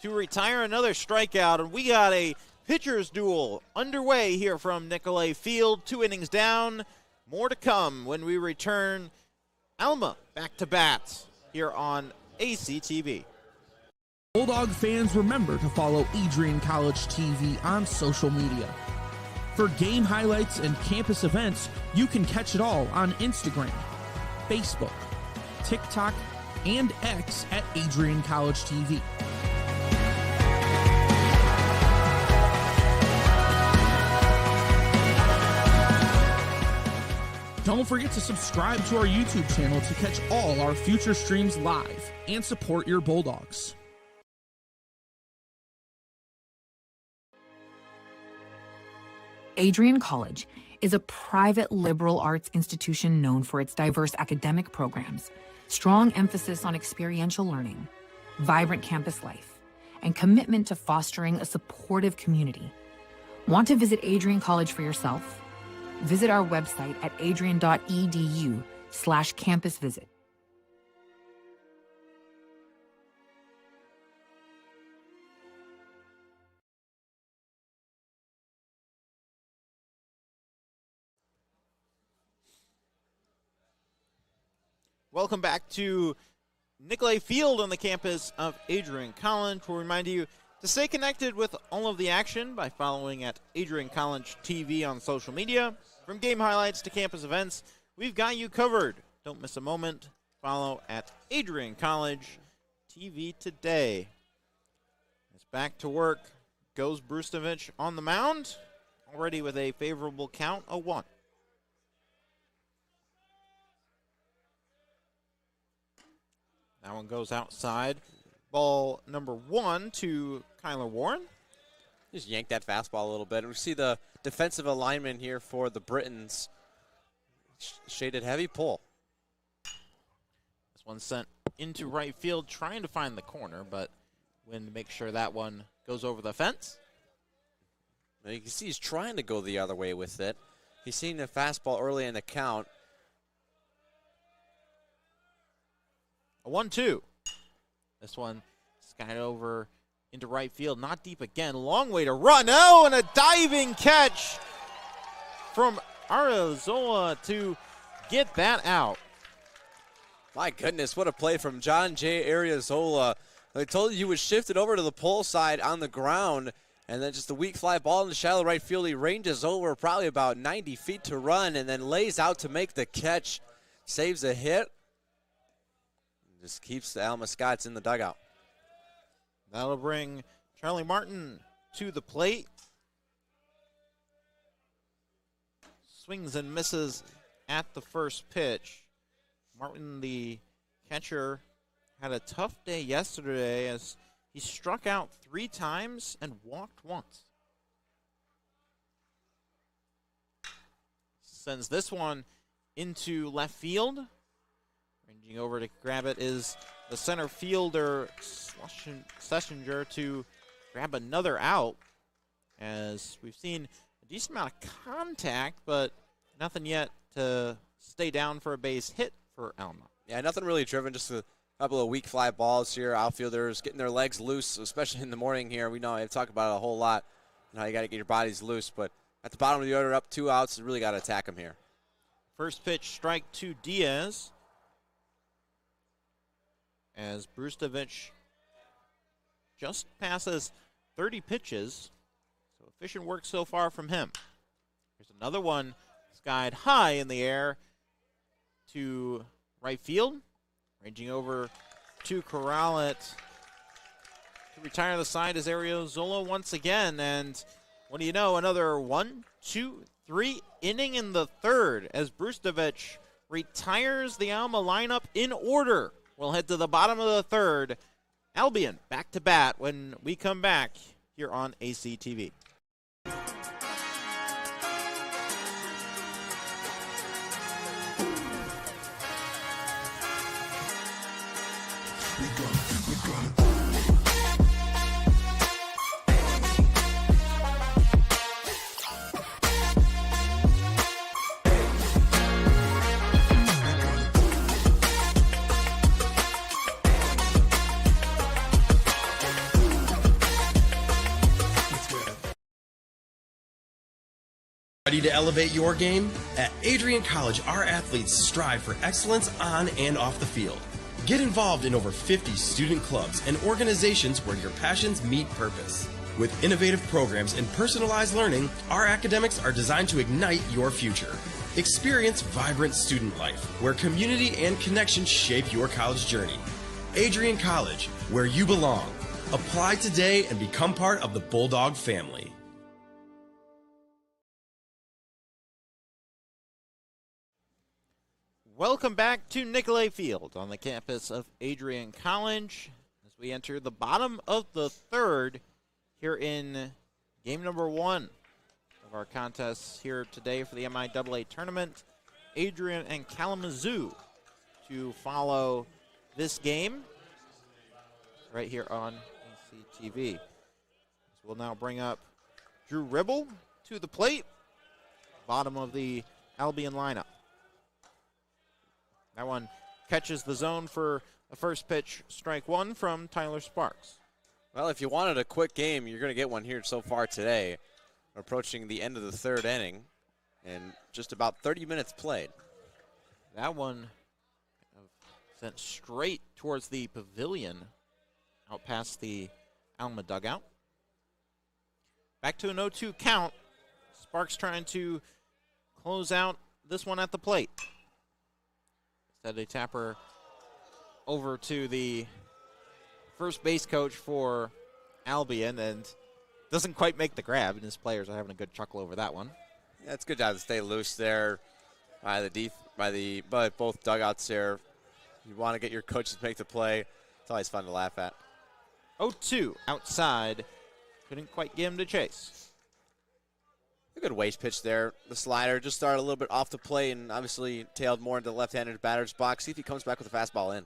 to retire another strikeout. And we got a pitcher's duel underway here from Nicolay Field. 2 innings down. More to come when we return. Alma back to bat here on ACTV. Bulldog fans, remember to follow Adrian College TV on social media. For game highlights and campus events, you can catch it all on Instagram, Facebook, TikTok, and X at AdrianCollegeTV. Don't forget to subscribe to our YouTube channel to catch all our future streams live and support your Bulldogs. Adrian College is a private liberal arts institution known for its diverse academic programs, strong emphasis on experiential learning, vibrant campus life, and commitment to fostering a supportive community. Want to visit Adrian College for yourself? Visit our website at adrian.edu/campus visit. Welcome back to Nicolay Field on the campus of Adrian College. We'll remind you, To stay connected with all of the action by following at AdrianCollegeTV on social media, from game highlights to campus events, we've got you covered. Don't miss a moment. Follow at AdrianCollegeTV today. It's back to work. Goes Brustovich on the mound, already with a favorable count, a 1. That one goes outside. Ball number 1 to Kyler Warren. Just yank that fastball a little bit. And we see the defensive alignment here for the Britons. Shaded heavy pull. This one sent into right field, trying to find the corner, but Wynn to make sure that one goes over the fence. Now you can see he's trying to go the other way with it. He's seeing the fastball early in the count. A 1-2. This one skied over into right field, not deep again. Long way to run. Oh, and a diving catch from Ariozola to get that out. My goodness, what a play from John J. Ariozola. I told you he was shifted over to the pole side on the ground, and then just a weak fly ball in the shallow right field. He ranges over probably about 90 feet to run and then lays out to make the catch. Saves a hit. Just keeps the Alma Scots in the dugout. That'll bring Charlie Martin to the plate. Swings and misses at the first pitch. Martin, the catcher, had a tough day yesterday as he struck out 3 times and walked once. Sends this one into left field. Ranging over to grab it is the center fielder, Schlesinger, to grab another out. As we've seen a decent amount of contact, but nothing yet to stay down for a base hit for Alma. Yeah, nothing really driven, just a couple of weak fly balls here. Outfielders getting their legs loose, especially in the morning here. We know I talk about it a whole lot and how you got to get your bodies loose, but at the bottom of the order, up 2 outs, you really got to attack them here. First pitch, strike to Diaz. As Brustovich just passes 30 pitches. So efficient work so far from him. Here's another one skied high in the air to right field. Ranging over to corral it. To retire the side is Ariozola once again. And what do you know? Another 1, 2, 3 inning in the third as Brustovich retires the Alma lineup in order. We'll head to the bottom of the third. Albion back to bat when we come back here on ACTV. Ready to elevate your game? At Adrian College, our athletes strive for excellence on and off the field. Get involved in over 50 student clubs and organizations where your passions meet purpose. With innovative programs and personalized learning, our academics are designed to ignite your future. Experience vibrant student life, where community and connection shape your college journey. Adrian College, where you belong. Apply today and become part of the Bulldog family. Welcome back to Nicolay Field on the campus of Adrian College as we enter the bottom of the third here in game number 1 of our contests here today for the MIAA tournament. Adrian and Kalamazoo to follow this game right here on ACTV. So we'll now bring up Drew Ribble to the plate, bottom of the Albion lineup. That one catches the zone for a first pitch, strike 1 from Tyler Sparks. Well, if you wanted a quick game, you're going to get one here so far today. We're approaching the end of the third inning and just about 30 minutes played. That one sent straight towards the pavilion, out past the Alma dugout. Back to an 0-2 count. Sparks trying to close out this one at the plate. Instead, they tap her over to the first base coach for Albion, and doesn't quite make the grab, and his players are having a good chuckle over that one. Yeah, it's a good job to stay loose there by both dugouts there. You want to get your coaches to make the play. It's always fun to laugh at. 0-2 outside. Couldn't quite get him to chase. A good waste pitch there. The slider just started a little bit off the plate and obviously tailed more into the left-handed batter's box. See if he comes back with a fastball in.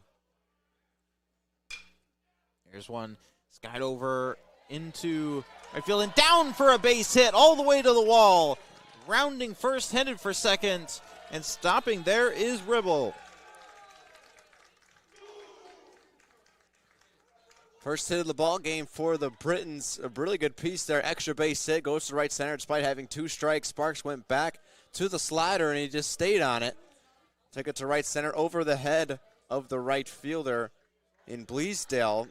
Here's one skied over into right field and down for a base hit all the way to the wall. Rounding first, headed for second, and stopping there is Ribble. First hit of the ball game for the Britons. A really good piece there. Extra base hit, goes to right center despite having 2 strikes. Sparks went back to the slider, and he just stayed on it. Took it to right center over the head of the right fielder in Bleasdale.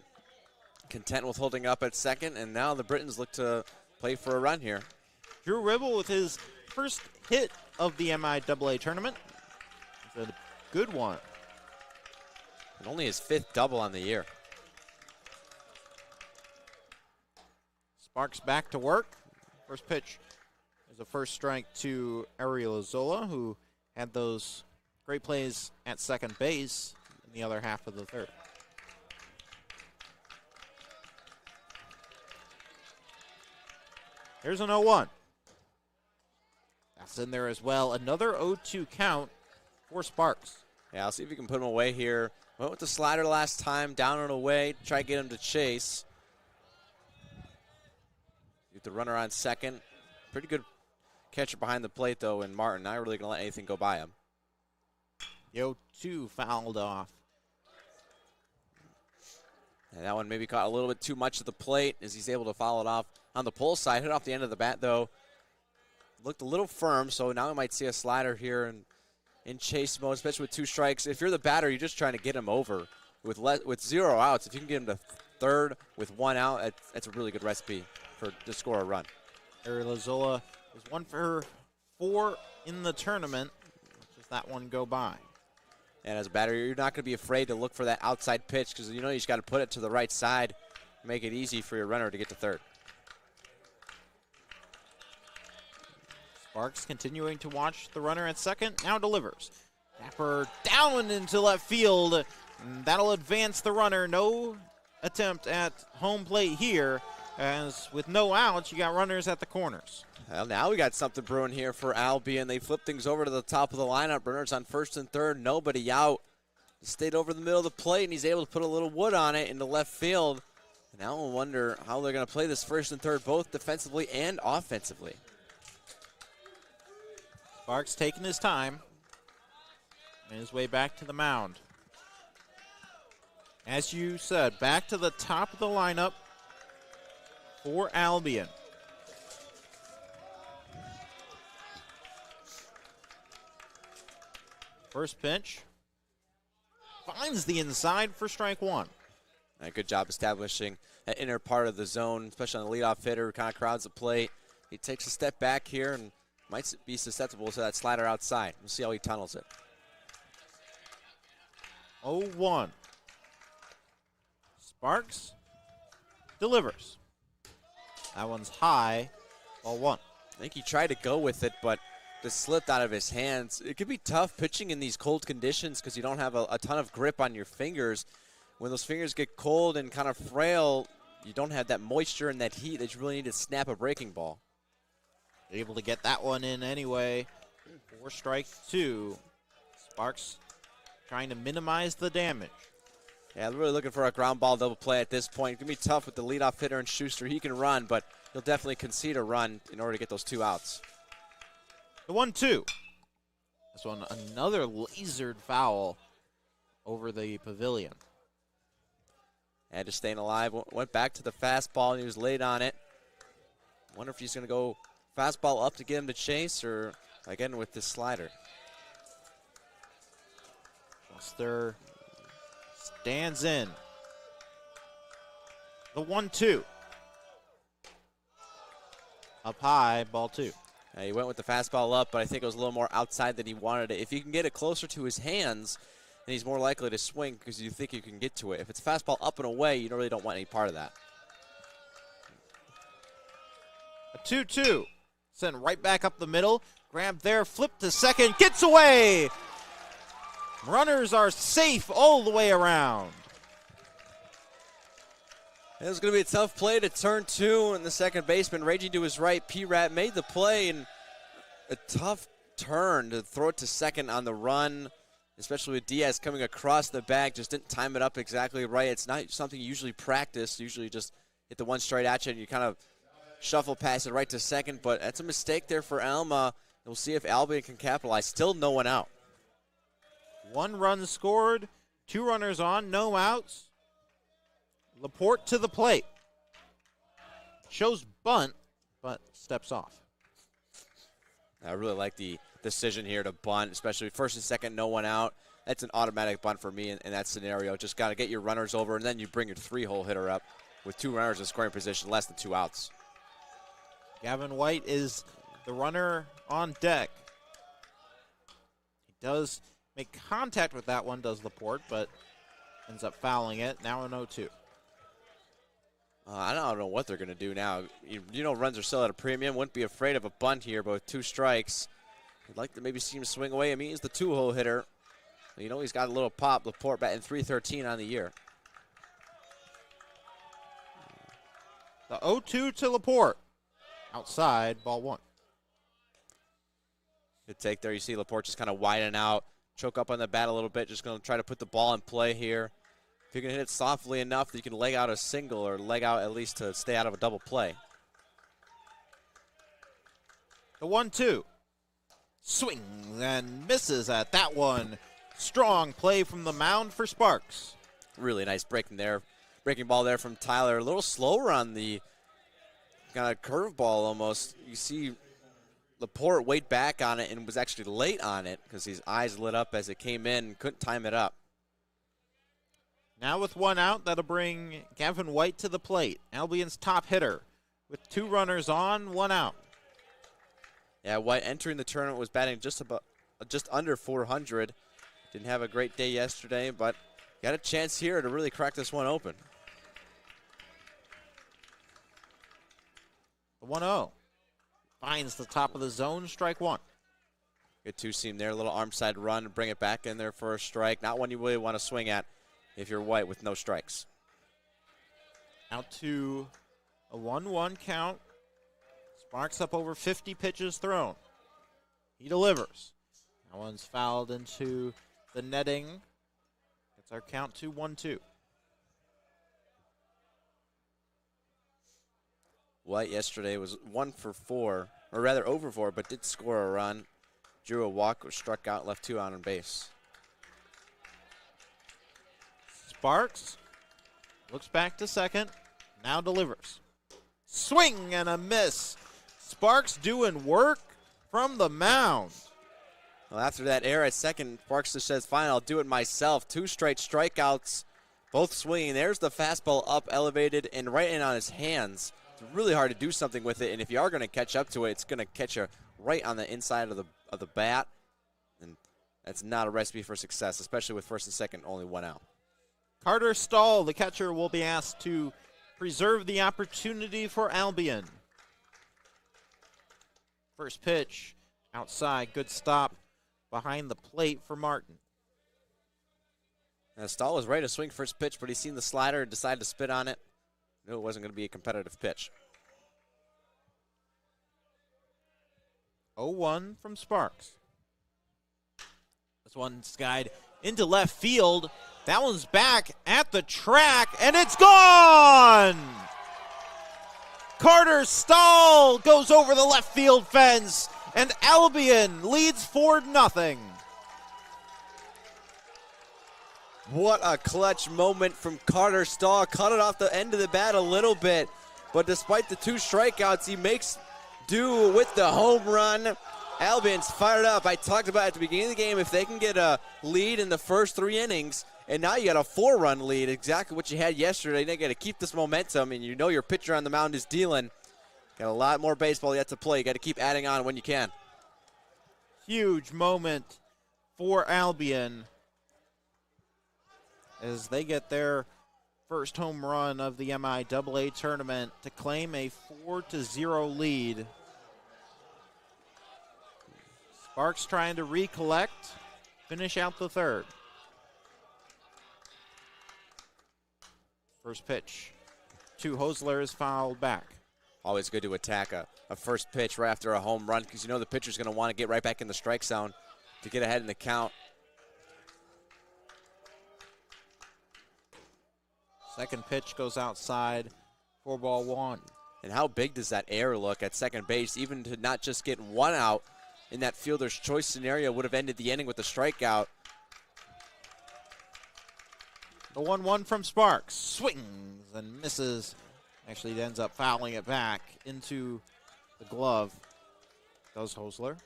Content with holding up at second, and now the Britons look to play for a run here. Drew Ribble with his first hit of the MIAA tournament. It's a good one. And only his 5th double on the year. Sparks back to work. First pitch is a first strike to Ariel Zola, who had those great plays at second base in the other half of the third. Here's an 0-1. That's in there as well. Another 0-2 count for Sparks. Yeah, I'll see if we can put him away here. Went with the slider last time, down and away. Try to get him to chase. Get the runner on second. Pretty good catcher behind the plate, though, in Martin. Not really going to let anything go by him. The 0-2 fouled off. And that one maybe caught a little bit too much of the plate as he's able to foul it off on the pull side. Hit off the end of the bat, though. Looked a little firm, so now we might see a slider here in chase mode, especially with 2 strikes. If you're the batter, you're just trying to get him over with 0 outs. If you can get him to third with 1 out, that's a really good recipe to score a run. Ariel Zola is 1 for 4 in the tournament. Just that one go by. And as a batter, you're not going to be afraid to look for that outside pitch because you know you just got to put it to the right side, make it easy for your runner to get to third. Sparks continuing to watch the runner at second, now delivers. Tapper down into left field. That'll advance the runner. No attempt at home plate here, as with no outs, you got runners at the corners. Well, now we got something brewing here for Albion. They flip things over to the top of the lineup. Runners on first and third, nobody out. Stayed over the middle of the plate, and he's able to put a little wood on it into left field. And now we'll wonder how they're going to play this first and third, both defensively and offensively. Sparks taking his time on his way back to the mound. As you said, back to the top of the lineup for Albion. First pitch finds the inside for strike 1. Good job establishing that inner part of the zone, especially on the leadoff hitter who kind of crowds the plate. He takes a step back here and might be susceptible to that slider outside. We'll see how he tunnels it. 0-1. Sparks delivers. That one's high, ball 1. I think he tried to go with it, but just slipped out of his hands. It could be tough pitching in these cold conditions because you don't have a ton of grip on your fingers. When those fingers get cold and kind of frail, you don't have that moisture and that heat that you really need to snap a breaking ball. Able to get that one in anyway for strike 2. Sparks trying to minimize the damage. Yeah, they're really looking for a ground ball double play at this point. It's going to be tough with the leadoff hitter and Schuster. He can run, but he'll definitely concede a run in order to get those 2 outs. The 1-2. This one, another lasered foul over the pavilion. And just staying alive. Went back to the fastball, and he was late on it. Wonder if he's going to go fastball up to get him to chase, or again with this slider. Schuster stands in. The 1-2. up high, ball 2. He went with the fastball up, but I think it was a little more outside than he wanted it. If you can get it closer to his hands, then he's more likely to swing because you think you can get to it. If it's fastball up and away, you really don't want any part of that. A 2-2. Sent right back up the middle. Grabbed there, flipped to second, gets away. Runners are safe all the way around. It was going to be a tough play to turn 2, and the second baseman raging to his right. P-Rat made the play, and a tough turn to throw it to second on the run, especially with Diaz coming across the bag. Just didn't time it up exactly right. It's not something you usually practice. Usually just hit the one straight at you, and you kind of shuffle past it right to second, but that's a mistake there for Alma. We'll see if Albion can capitalize. Still no one out. 1 run scored, 2 runners on, no outs. Laporte to the plate. Shows bunt, but steps off. I really like the decision here to bunt, especially first and second, no one out. That's an automatic bunt for me in that scenario. Just got to get your runners over, and then you bring your 3-hole hitter up with 2 runners in scoring position, less than 2 outs. Gavin White is the runner on deck. He does make contact with that one, does Laporte, but ends up fouling it. Now an 0-2. I don't know what they're going to do now. You know runs are still at a premium. Wouldn't be afraid of a bunt here, but with 2 strikes. I'd like to maybe see him swing away. I mean, he's the 2-hole hitter. You know he's got a little pop. Laporte batting .313 on the year. The 0-2 to Laporte. Outside, ball 1. Good take there. You see Laporte just kind of widen out, choke up on the bat a little bit. Just going to try to put the ball in play here. If you can hit it softly enough that you can leg out a single or leg out at least to stay out of a double play. The 1-2. Swing and misses at that one. Strong play from the mound for Sparks. Really nice breaking ball there from Tyler. A little slower on the kind of curveball almost. You see Laporte weighed back on it and was actually late on it because his eyes lit up as it came in and couldn't time it up. Now with 1 out, that'll bring Gavin White to the plate. Albion's top hitter with 2 runners on, 1 out. Yeah, White entering the tournament was batting just under 400. Didn't have a great day yesterday, but got a chance here to really crack this one open. The 1-0 finds the top of the zone, strike 1. Good 2-seam there, a little arm side run to bring it back in there for a strike. Not one you really want to swing at if you're White with no strikes. Out to a 1-1 count. Sparks up over 50 pitches thrown. He delivers. That one's fouled into the netting. That's our count to 1-2. White yesterday was 1 for 4, or rather over 4, but did score a run. Drew a walk, was struck out, left 2 out on base. Sparks looks back to second, now delivers. Swing and a miss. Sparks doing work from the mound. Well, after that error at second, Sparks just says, fine, I'll do it myself. 2 straight strikeouts, both swinging. There's the fastball up, elevated, and right in on his hands. It's really hard to do something with it, and if you are going to catch up to it, it's going to catch you right on the inside of the bat, and that's not a recipe for success, especially with first and second, only 1 out. Carter Stahl, the catcher, will be asked to preserve the opportunity for Albion. First pitch, outside, good stop behind the plate for Martin. Now, Stahl was ready to swing first pitch, but he seen the slider and decided to spit on it. Knew it wasn't going to be a competitive pitch. 0-1 from Sparks. This one skied into left field. That one's back at the track, and it's gone! Carter Stahl goes over the left field fence, and Albion leads 4-0. What a clutch moment from Carter Stahl. Cut it off the end of the bat a little bit, but despite the 2 strikeouts, he makes do with the home run. Albion's fired up. I talked about at the beginning of the game, if they can get a lead in the first 3 innings, and now you got a 4-run lead, exactly what you had yesterday. They got to keep this momentum, and you know your pitcher on the mound is dealing. Got a lot more baseball yet to play. You got to keep adding on when you can. Huge moment for Albion as they get their first home run of the MIAA tournament to claim a 4-0 lead. Sparks trying to recollect, finish out the third. First pitch to Hosler is fouled back. Always good to attack a first pitch right after a home run because you know the pitcher's going to want to get right back in the strike zone to get ahead in the count. Second pitch goes outside for ball one. And how big does that error look at second base? Even to not just get one out in that fielder's choice scenario would have ended the inning with a strikeout. The 1-1 from Sparks. Swings and misses. Actually, it ends up fouling it back into the glove. Does Hosler.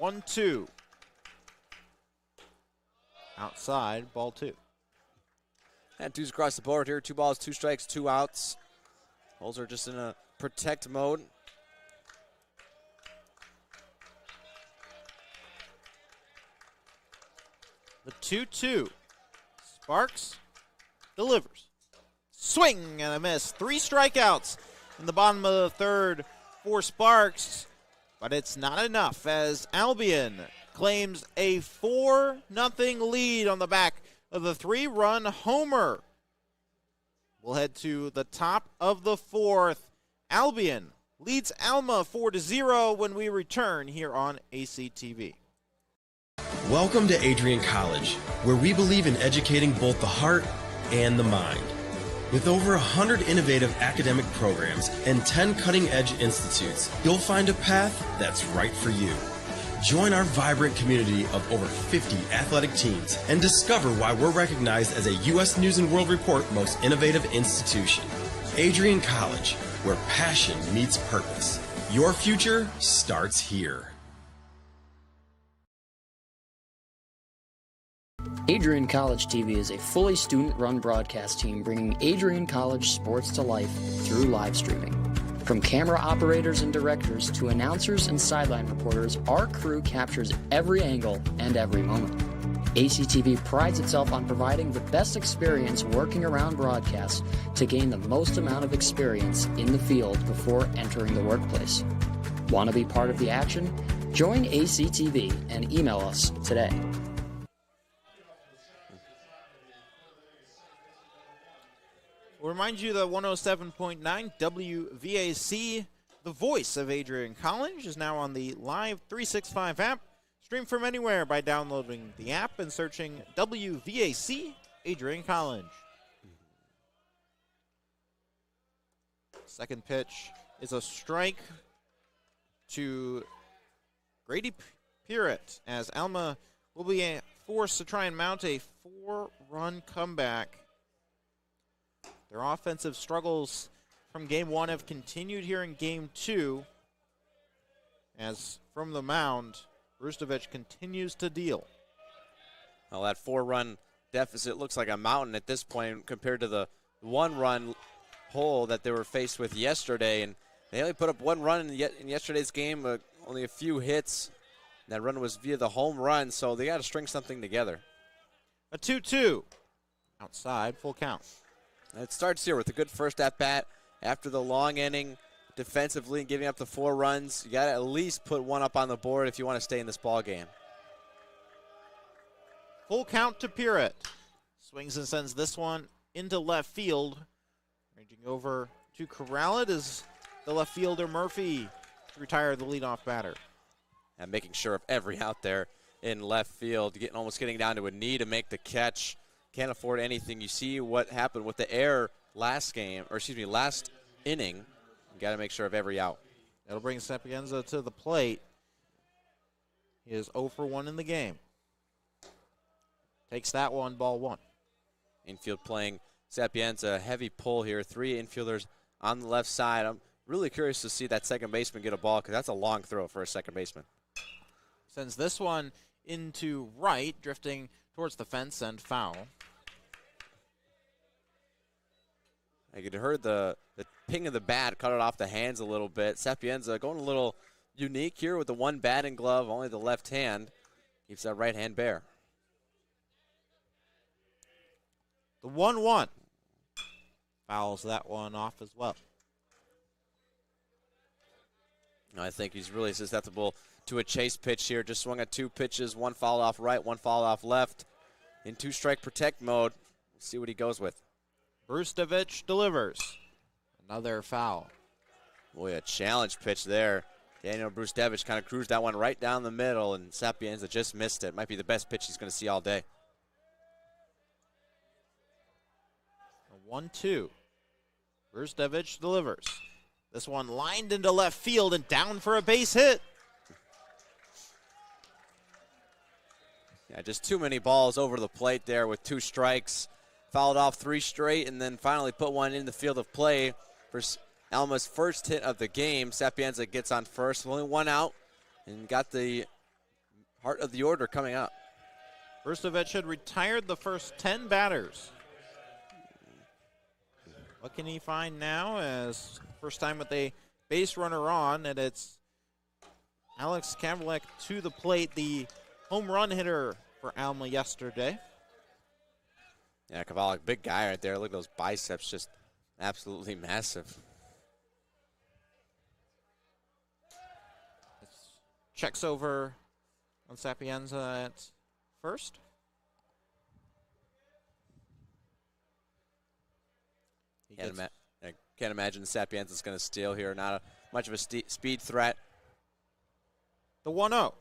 1-2. Outside, ball two. And twos across the board here. 2 balls, 2 strikes, 2 outs. Hosler just in a protect mode. The 2-2. Sparks delivers. Swing and a miss. 3 strikeouts in the bottom of the third for Sparks. But it's not enough as Albion claims a 4-0 lead on the back of the 3-run homer. We'll head to the top of the fourth. Albion leads Alma 4-0 when we return here on ACTV. Welcome to Adrian College, where we believe in educating both the heart and the mind. With over 100 innovative academic programs and 10 cutting-edge institutes, you'll find a path that's right for you. Join our vibrant community of over 50 athletic teams and discover why we're recognized as a U.S. News & World Report Most Innovative Institution. Adrian College, where passion meets purpose. Your future starts here. Adrian College TV is a fully student-run broadcast team bringing Adrian College sports to life through live streaming. From camera operators and directors to announcers and sideline reporters, our crew captures every angle and every moment. ACTV prides itself on providing the best experience working around broadcasts to gain the most amount of experience in the field before entering the workplace. Want to be part of the action? Join ACTV and email us today. We'll remind you that 107.9 WVAC, the voice of Adrian College, is now on the Live 365 app. Stream from anywhere by downloading the app and searching WVAC Adrian College. Second pitch is a strike to Grady Pirrett as Alma will be forced to try and mount a 4-run comeback. Their offensive struggles from Game 1 have continued here in Game 2 as from the mound, Rustovich continues to deal. Well, that 4-run deficit looks like a mountain at this point compared to the 1-run hole that they were faced with yesterday. And they only put up 1 run in yesterday's game, only a few hits. That run was via the home run, so they got to string something together. A 2-2. Outside, full count. And it starts here with a good first at-bat after the long inning defensively and giving up the 4 runs. You got to at least put 1 up on the board if you want to stay in this ball game. Full count to Pirrett. Swings and sends this one into left field. Ranging over to corral it is the left fielder Murphy to retire the leadoff batter. And making sure of every out there in left field, almost getting down to a knee to make the catch. Can't afford anything. You see what happened with the error last inning. You got to make sure of every out. That'll bring Sapienza to the plate. He is 0 for 1 in the game. Takes that one, ball 1. Infield playing Sapienza, heavy pull here. 3 infielders on the left side. I'm really curious to see that second baseman get a ball because that's a long throw for a second baseman. Sends this one into right, drifting towards the fence and foul. You could heard the ping of the bat, cut it off the hands a little bit. Sapienza going a little unique here with the one batting glove, only the left hand. Keeps that right hand bare. The 1-1. Fouls that one off as well. I think he's really susceptible to a chase pitch here. Just swung at 2 pitches, 1 foul off right, 1 foul off left. In 2-strike protect mode. Let's see what he goes with. Brustevich delivers. Another foul. Boy, a challenge pitch there. Daniel Brustevich kind of cruised that one right down the middle, and Sapienza just missed it. Might be the best pitch he's going to see all day. 1-2. Brustevich delivers. This one lined into left field and down for a base hit. Yeah, just too many balls over the plate there with 2 strikes. Fouled off 3 straight and then finally put one in the field of play for Alma's first hit of the game. Sapienza gets on first, only 1 out, and got the heart of the order coming up. Brustevich had retired the first 10 batters. What can he find now as first time with a base runner on, and it's Alex Kavlik to the plate, the home run hitter for Alma yesterday. Yeah, Kavalik, big guy right there. Look at those biceps, just absolutely massive. Checks over on Sapienza at first. I can't imagine Sapienza's going to steal here. Not much of a speed threat. The 1-0.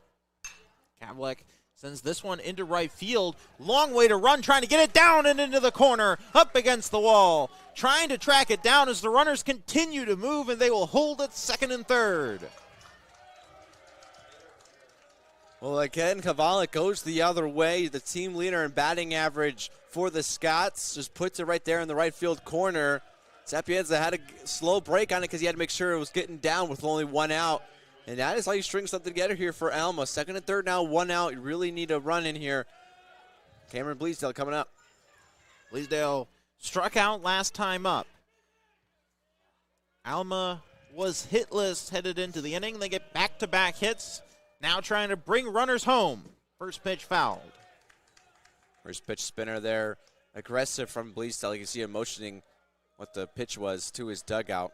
Kavlik sends this one into right field. Long way to run, trying to get it down and into the corner, up against the wall. Trying to track it down as the runners continue to move, and they will hold it second and third. Well, again, Kavalik goes the other way. The team leader in batting average for the Scots just puts it right there in the right field corner. Sapienza had a slow break on it because he had to make sure it was getting down with only 1 out. And that is how you string something together here for Alma. Second and third now, 1 out. You really need a run in here. Cameron Bleasdale coming up. Bleasdale struck out last time up. Alma was hitless headed into the inning. They get back-to-back hits. Now trying to bring runners home. First pitch fouled. First pitch spinner there. Aggressive from Bleasdale. You can see him motioning what the pitch was to his dugout.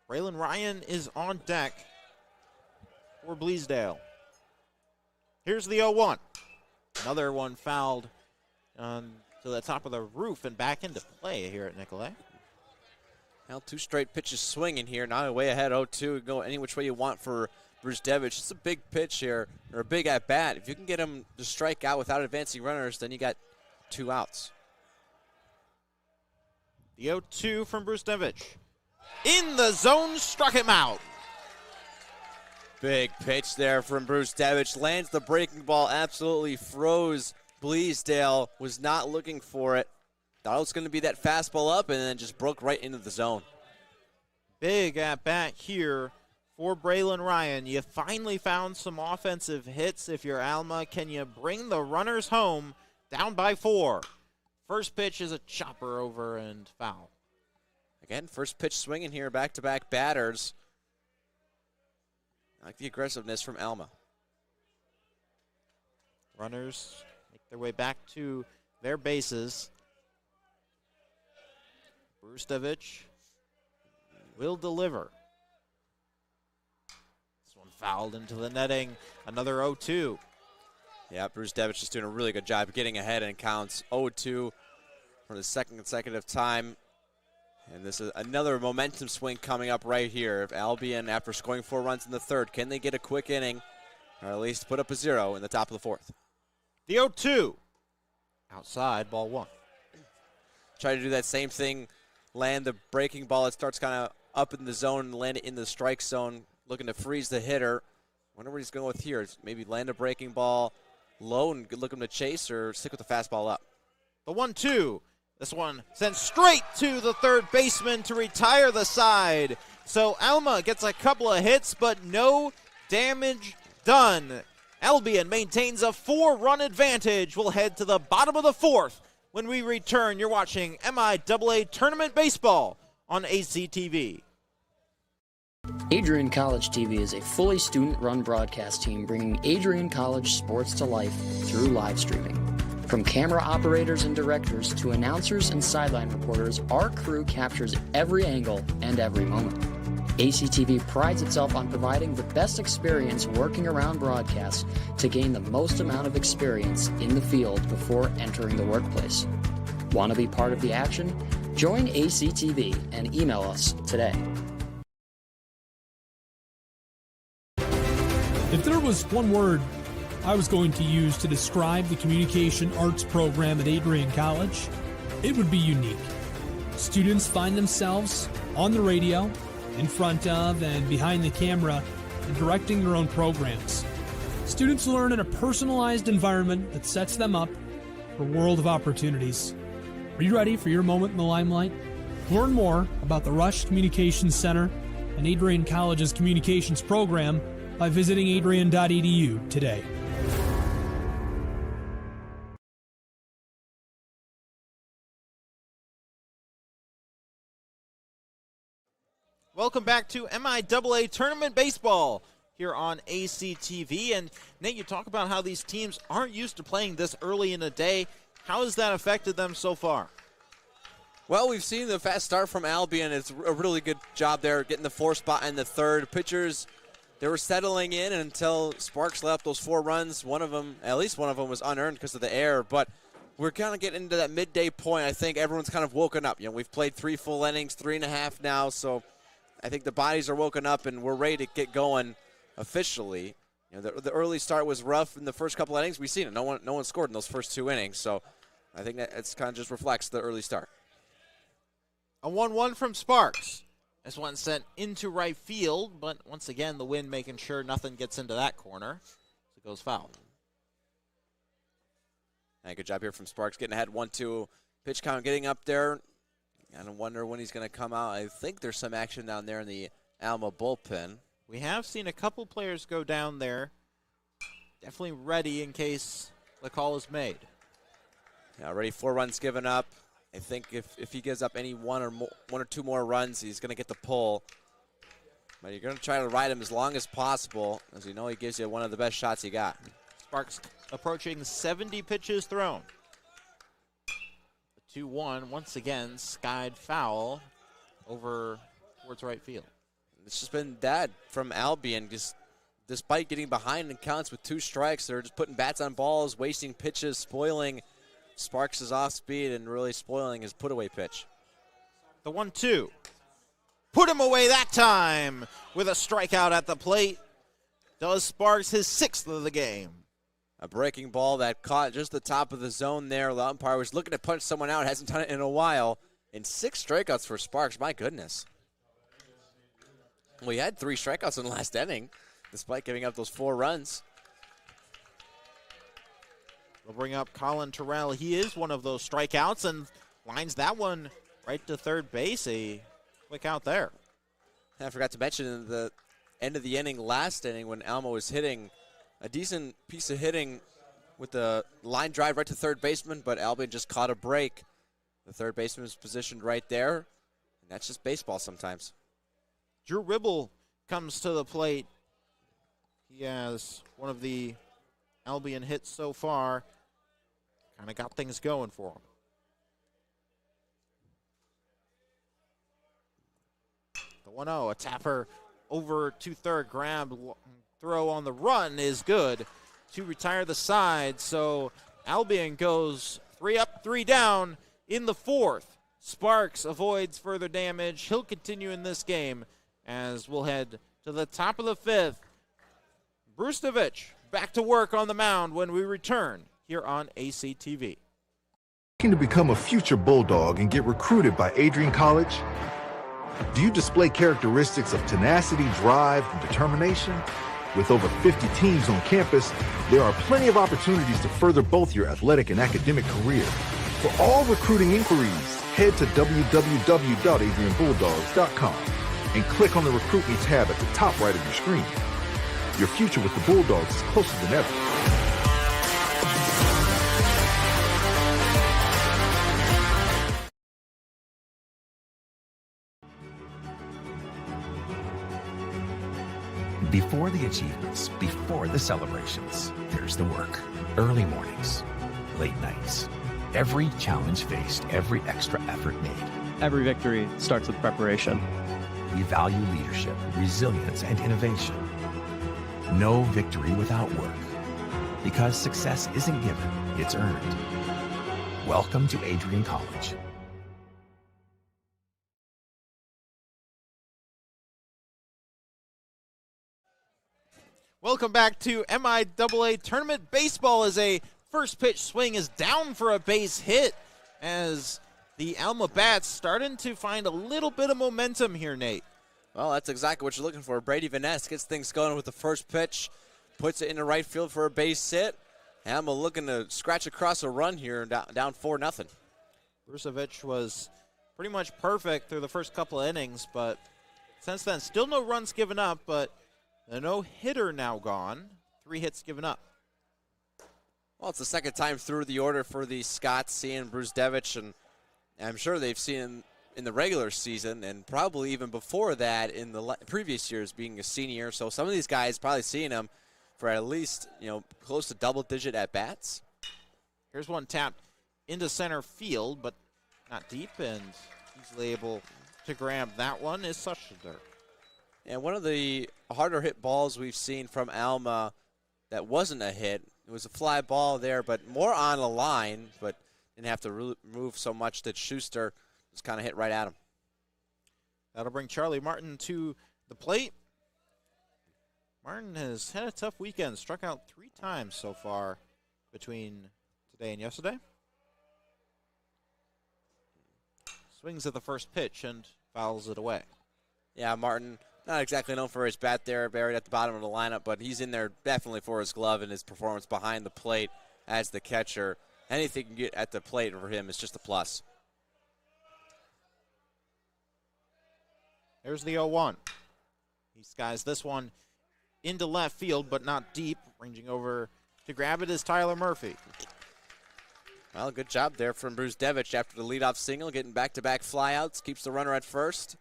Braylon Ryan is on deck for Bleasdale. Here's the 0-1. Another one fouled to the top of the roof and back into play here at Nicolay. Now 2 straight pitches swinging here. Now way ahead 0-2. Go any which way you want for Brustevich. It's a big pitch here, or a big at bat. If you can get him to strike out without advancing runners, then you got 2 outs. The 0-2 from Brustevich. In the zone, struck him out. Big pitch there from Brustevich. Lands the breaking ball, absolutely froze. Bleasdale was not looking for it. Thought it was going to be that fastball up and then just broke right into the zone. Big at bat here for Braylon Ryan. You finally found some offensive hits. If you're Alma, can you bring the runners home down by 4? First pitch is a chopper over and foul. Again, first pitch swinging here, back-to-back batters. I like the aggressiveness from Alma. Runners make their way back to their bases. Brustevich will deliver. This one fouled into the netting. Another 0-2. Yeah, Brustevich just doing a really good job getting ahead and counts 0-2 for the second consecutive time. And this is another momentum swing coming up right here. If Albion, after scoring 4 runs in the third, can they get a quick inning or at least put up a 0 in the top of the 4th? The 0-2. Outside, ball 1. Try to do that same thing. Land the breaking ball. It starts kind of up in the zone and land it in the strike zone. Looking to freeze the hitter. Wonder what he's going with here. Maybe land a breaking ball low and look him to chase or stick with the fastball up. The 1-2. This one sent straight to the third baseman to retire the side. So Alma gets a couple of hits, but no damage done. Albion maintains a 4-run advantage. We'll head to the bottom of the 4th When we return, you're watching MIAA Tournament Baseball on ACTV. Adrian College TV is a fully student-run broadcast team bringing Adrian College sports to life through live streaming. From camera operators and directors to announcers and sideline reporters, our crew captures every angle and every moment. ACTV prides itself on providing the best experience working around broadcasts to gain the most amount of experience in the field before entering the workplace. Want to be part of the action? Join ACTV and email us today. If there was one word I was going to use to describe the communication arts program at Adrian College, it would be unique. Students find themselves on the radio, in front of and behind the camera, and directing their own programs. Students learn in a personalized environment that sets them up for a world of opportunities. Are you ready for your moment in the limelight? Learn more about the Rush Communications Center and Adrian College's communications program by visiting adrian.edu today. Welcome back to MIAA Tournament Baseball here on ACTV. And Nate, you talk about how these teams aren't used to playing this early in the day. How has that affected them so far? Well, we've seen the fast start from Albion. It's a really good job there, getting the 4th spot in the 3rd. Pitchers, they were settling in until Sparks left those 4 runs. One of them, at least one of them, was unearned because of the air. But we're kind of getting into that midday point. I think everyone's kind of woken up. You know, we've played 3 full innings, 3.5 now, so I think the bodies are woken up and we're ready to get going officially. You know, the early start was rough in the first couple innings. We've seen it. No one scored in those first 2 innings, so I think that it's kind of just reflects the early start. A 1-1 from Sparks. This one sent into right field, but once again, the wind making sure nothing gets into that corner. So it goes foul. Yeah, good job here from Sparks, getting ahead 1-2. Pitch count getting up there. I wonder when he's going to come out. I think there's some action down there in the Alma bullpen. We have seen a couple players go down there. Definitely ready in case the call is made. Yeah, already 4 runs given up. I think if he gives up any one or two more runs, he's going to get the pull. But you're going to try to ride him as long as possible, as you know he gives you one of the best shots you got. Sparks approaching 70 pitches thrown. 2-1, once again, skied foul over towards right field. It's just been that from Albion. Just despite getting behind in counts with 2 strikes, they're just putting bats on balls, wasting pitches, spoiling Sparks' off speed, and really spoiling his put-away pitch. The 1-2. Put him away that time with a strikeout at the plate. Does Sparks his 6th of the game. A breaking ball that caught just the top of the zone there. The umpire was looking to punch someone out. Hasn't done it in a while. And 6 strikeouts for Sparks. My goodness. We had 3 strikeouts in the last inning, despite giving up those 4 runs. We'll bring up Colin Terrell. He is one of those strikeouts and lines that one right to third base. A quick out there. I forgot to mention in the end of the inning, last inning, when Alma was hitting a decent piece of hitting with the line drive right to third baseman, but Albion just caught a break. The third baseman was positioned right there, and that's just baseball sometimes. Drew Ribble comes to the plate. He has one of the Albion hits so far. Kind of got things going for him. The 1-0, a tapper over to third, grab, throw on the run is good to retire the side. So Albion goes 3 up, 3 down in the 4th. Sparks avoids further damage. He'll continue in this game as we'll head to the top of the 5th. Brustovich back to work on the mound when we return here on ACTV. Looking to become a future Bulldog and get recruited by Adrian College? Do you display characteristics of tenacity, drive, and determination? With over 50 teams on campus, there are plenty of opportunities to further both your athletic and academic career. For all recruiting inquiries, head to www.adrianbulldogs.com and click on the Recruit Me tab at the top right of your screen. Your future with the Bulldogs is closer than ever. Before the achievements, before the celebrations, there's the work. Early mornings, late nights. Every challenge faced, every extra effort made. Every victory starts with preparation. We value leadership, resilience, and innovation. No victory without work. Because success isn't given, it's earned. Welcome to Adrian College. Welcome back to MIAA Tournament Baseball as a first pitch swing is down for a base hit as the Alma Bats starting to find a little bit of momentum here, Nate. Well, that's exactly what you're looking for. Brady Vaness gets things going with the first pitch, puts it into right field for a base hit. Alma looking to scratch across a run here, down 4-0. Brucevic was pretty much perfect through the first couple of innings, but since then, still no runs given up, but the no-hitter now gone. 3 hits given up. Well, it's the second time through the order for the Scots, seeing Brucevic, and I'm sure they've seen him in the regular season and probably even before that in the previous years being a senior. So some of these guys probably seeing him for at least, close to double-digit at-bats. Here's one tapped into center field, but not deep, and easily able to grab that one is Sushter. And one of the harder hit balls we've seen from Alma that wasn't a hit, it was a fly ball there, but more on the line, but didn't have to move so much that Schuster just kind of hit right at him. That'll bring Charlie Martin to the plate. Martin has had a tough weekend, struck out 3 times so far between today and yesterday. Swings at the first pitch and fouls it away. Yeah, Martin, not exactly known for his bat there, buried at the bottom of the lineup, but he's in there definitely for his glove and his performance behind the plate as the catcher. Anything you can get at the plate for him is just a plus. There's the 0-1. He skies this one into left field, but not deep. Ranging over to grab it is Tyler Murphy. Well, good job there from Bruce Devich after the leadoff single, getting back-to-back flyouts, keeps the runner at first.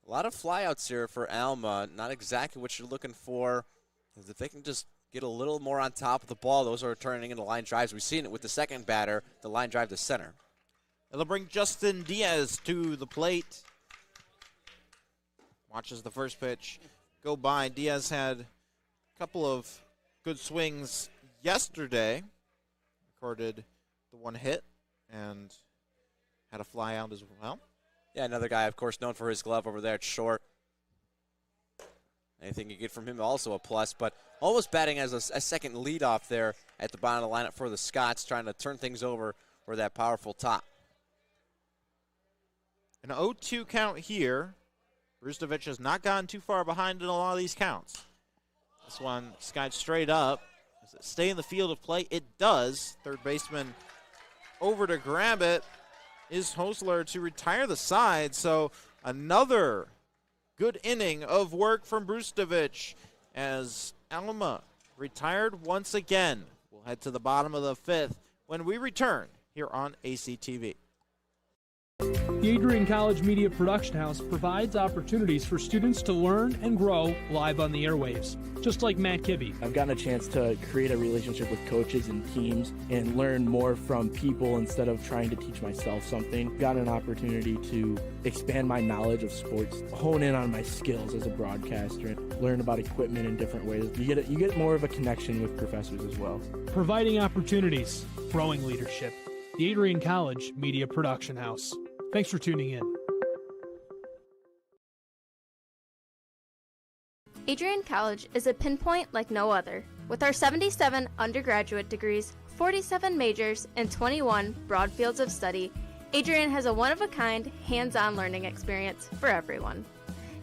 A lot of flyouts here for Alma. Not exactly what you're looking for. If they can just get a little more on top of the ball, those are turning into line drives. We've seen it with the second batter, the line drive to center. It'll bring Justin Diaz to the plate. Watches the first pitch go by. Diaz had a couple of good swings yesterday. Recorded the 1 hit and had a fly out as well. Yeah, another guy, of course, known for his glove over there at short. Anything you get from him also a plus, but almost batting as a second leadoff there at the bottom of the lineup for the Scots, trying to turn things over for that powerful top. An 0-2 count here. Brucevic has not gone too far behind in a lot of these counts. This one skied straight up. Does it stay in the field of play? It does. Third baseman over to grab it is Hosler to retire the side. So another good inning of work from Brucevic as Alma retired once again. We'll head to the bottom of the 5th when we return here on ACTV. The Adrian College Media Production House provides opportunities for students to learn and grow live on the airwaves, just like Matt Kibbe. I've gotten a chance to create a relationship with coaches and teams and learn more from people instead of trying to teach myself something. Got an opportunity to expand my knowledge of sports, hone in on my skills as a broadcaster, and learn about equipment in different ways. You get more of a connection with professors as well. Providing opportunities, growing leadership. The Adrian College Media Production House. Thanks for tuning in. Adrian College is a pinpoint like no other. With our 77 undergraduate degrees, 47 majors, and 21 broad fields of study, Adrian has a one-of-a-kind, hands-on learning experience for everyone.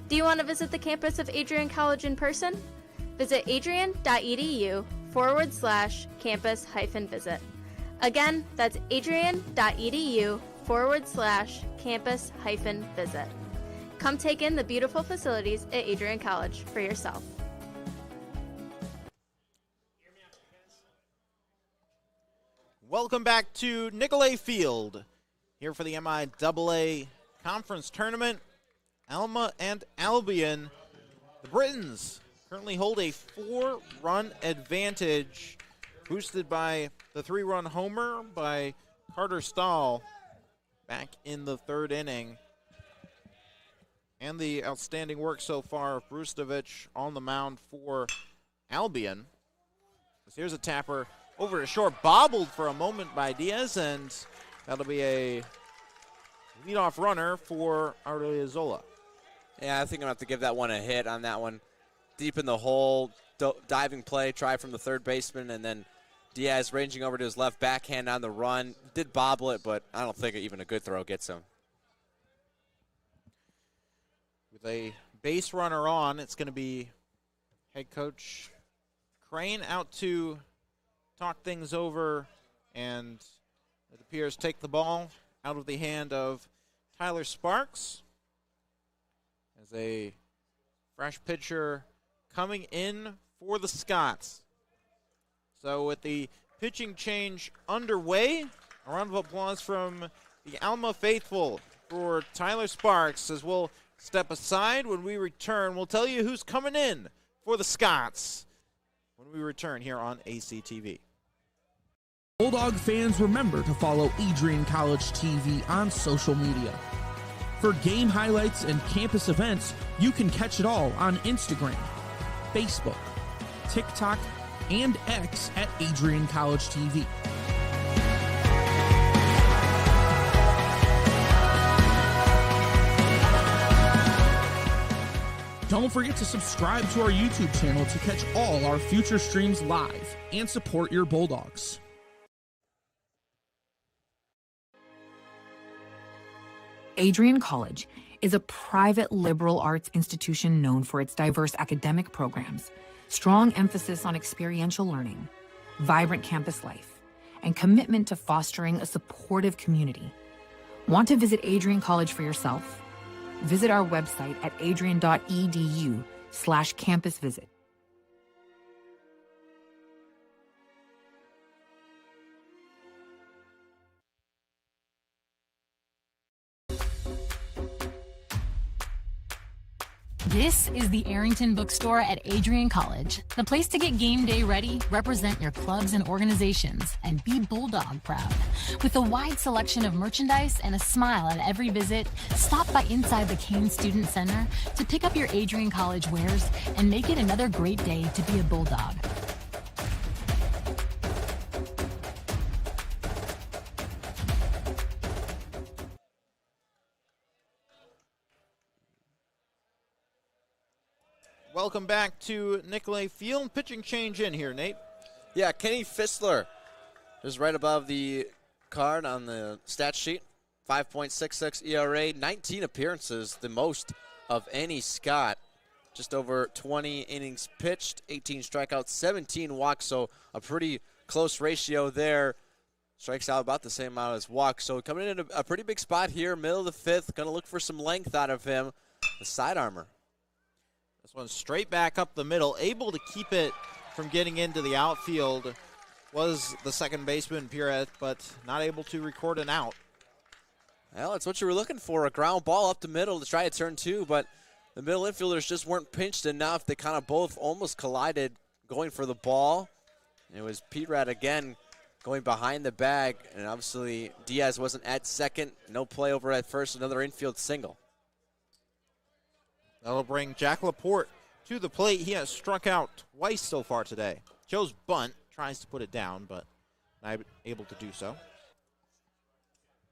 Do you want to visit the campus of Adrian College in person? Visit adrian.edu/campus-visit. Again, that's adrian.edu/campus-visit. Come take in the beautiful facilities at Adrian College for yourself. Welcome back to Nicolay Field. Here for the MIAA Conference Tournament, Alma and Albion. The Britons currently hold a 4-run advantage, boosted by the 3-run homer by Carter Stahl back in the 3rd inning. And the outstanding work so far of Brustovich on the mound for Albion. Here's a tapper over to short, bobbled for a moment by Diaz, and that'll be a leadoff runner for Arreola. Yeah, I think I'm going to have to give that one a hit on that one. Deep in the hole, diving play, try from the third baseman, and then Diaz ranging over to his left, backhand on the run. Did bobble it, but I don't think even a good throw gets him. With a base runner on, it's going to be head coach Crane out to talk things over, and it appears take the ball out of the hand of Tyler Sparks as a fresh pitcher coming in for the Scots. So with the pitching change underway, a round of applause from the Alma faithful for Tyler Sparks. As we'll step aside. When we return, we'll tell you who's coming in for the Scots when we return here on ACTV. Bulldog fans, remember to follow Adrian College TV on social media. For game highlights and campus events, you can catch it all on Instagram, Facebook, TikTok, and X at Adrian College TV. Don't forget to subscribe to our YouTube channel to catch all our future streams live and support your Bulldogs. Adrian College is a private liberal arts institution known for its diverse academic programs, strong emphasis on experiential learning, vibrant campus life, and commitment to fostering a supportive community. Want to visit Adrian College for yourself? Visit our website at adrian.edu/campus visit. This is the Arrington Bookstore at Adrian College, the place to get game day ready, represent your clubs and organizations, and be Bulldog proud. With a wide selection of merchandise and a smile at every visit, stop by inside the Kane Student Center to pick up your Adrian College wares and make it another great day to be a Bulldog. Welcome back to Nicolay Field. Pitching change in here, Nate. Yeah, Kenny Fissler is right above the card on the stat sheet. 5.66 ERA, 19 appearances, the most of any Scot. Just over 20 innings pitched, 18 strikeouts, 17 walks, so a pretty close ratio there. Strikes out about the same amount as walks. So coming in a pretty big spot here, middle of the 5th. Going to look for some length out of him. The side armor. This one's straight back up the middle, able to keep it from getting into the outfield. Was the second baseman, Pierrette, but not able to record an out. Well, it's what you were looking for, a ground ball up the middle to try to turn 2, but the middle infielders just weren't pinched enough. They kind of both almost collided going for the ball. It was Pierrette again going behind the bag, and obviously Diaz wasn't at second. No play over at first, another infield single. That'll bring Jack Laporte to the plate. He has struck out twice so far today. Chose bunt, tries to put it down, but not able to do so.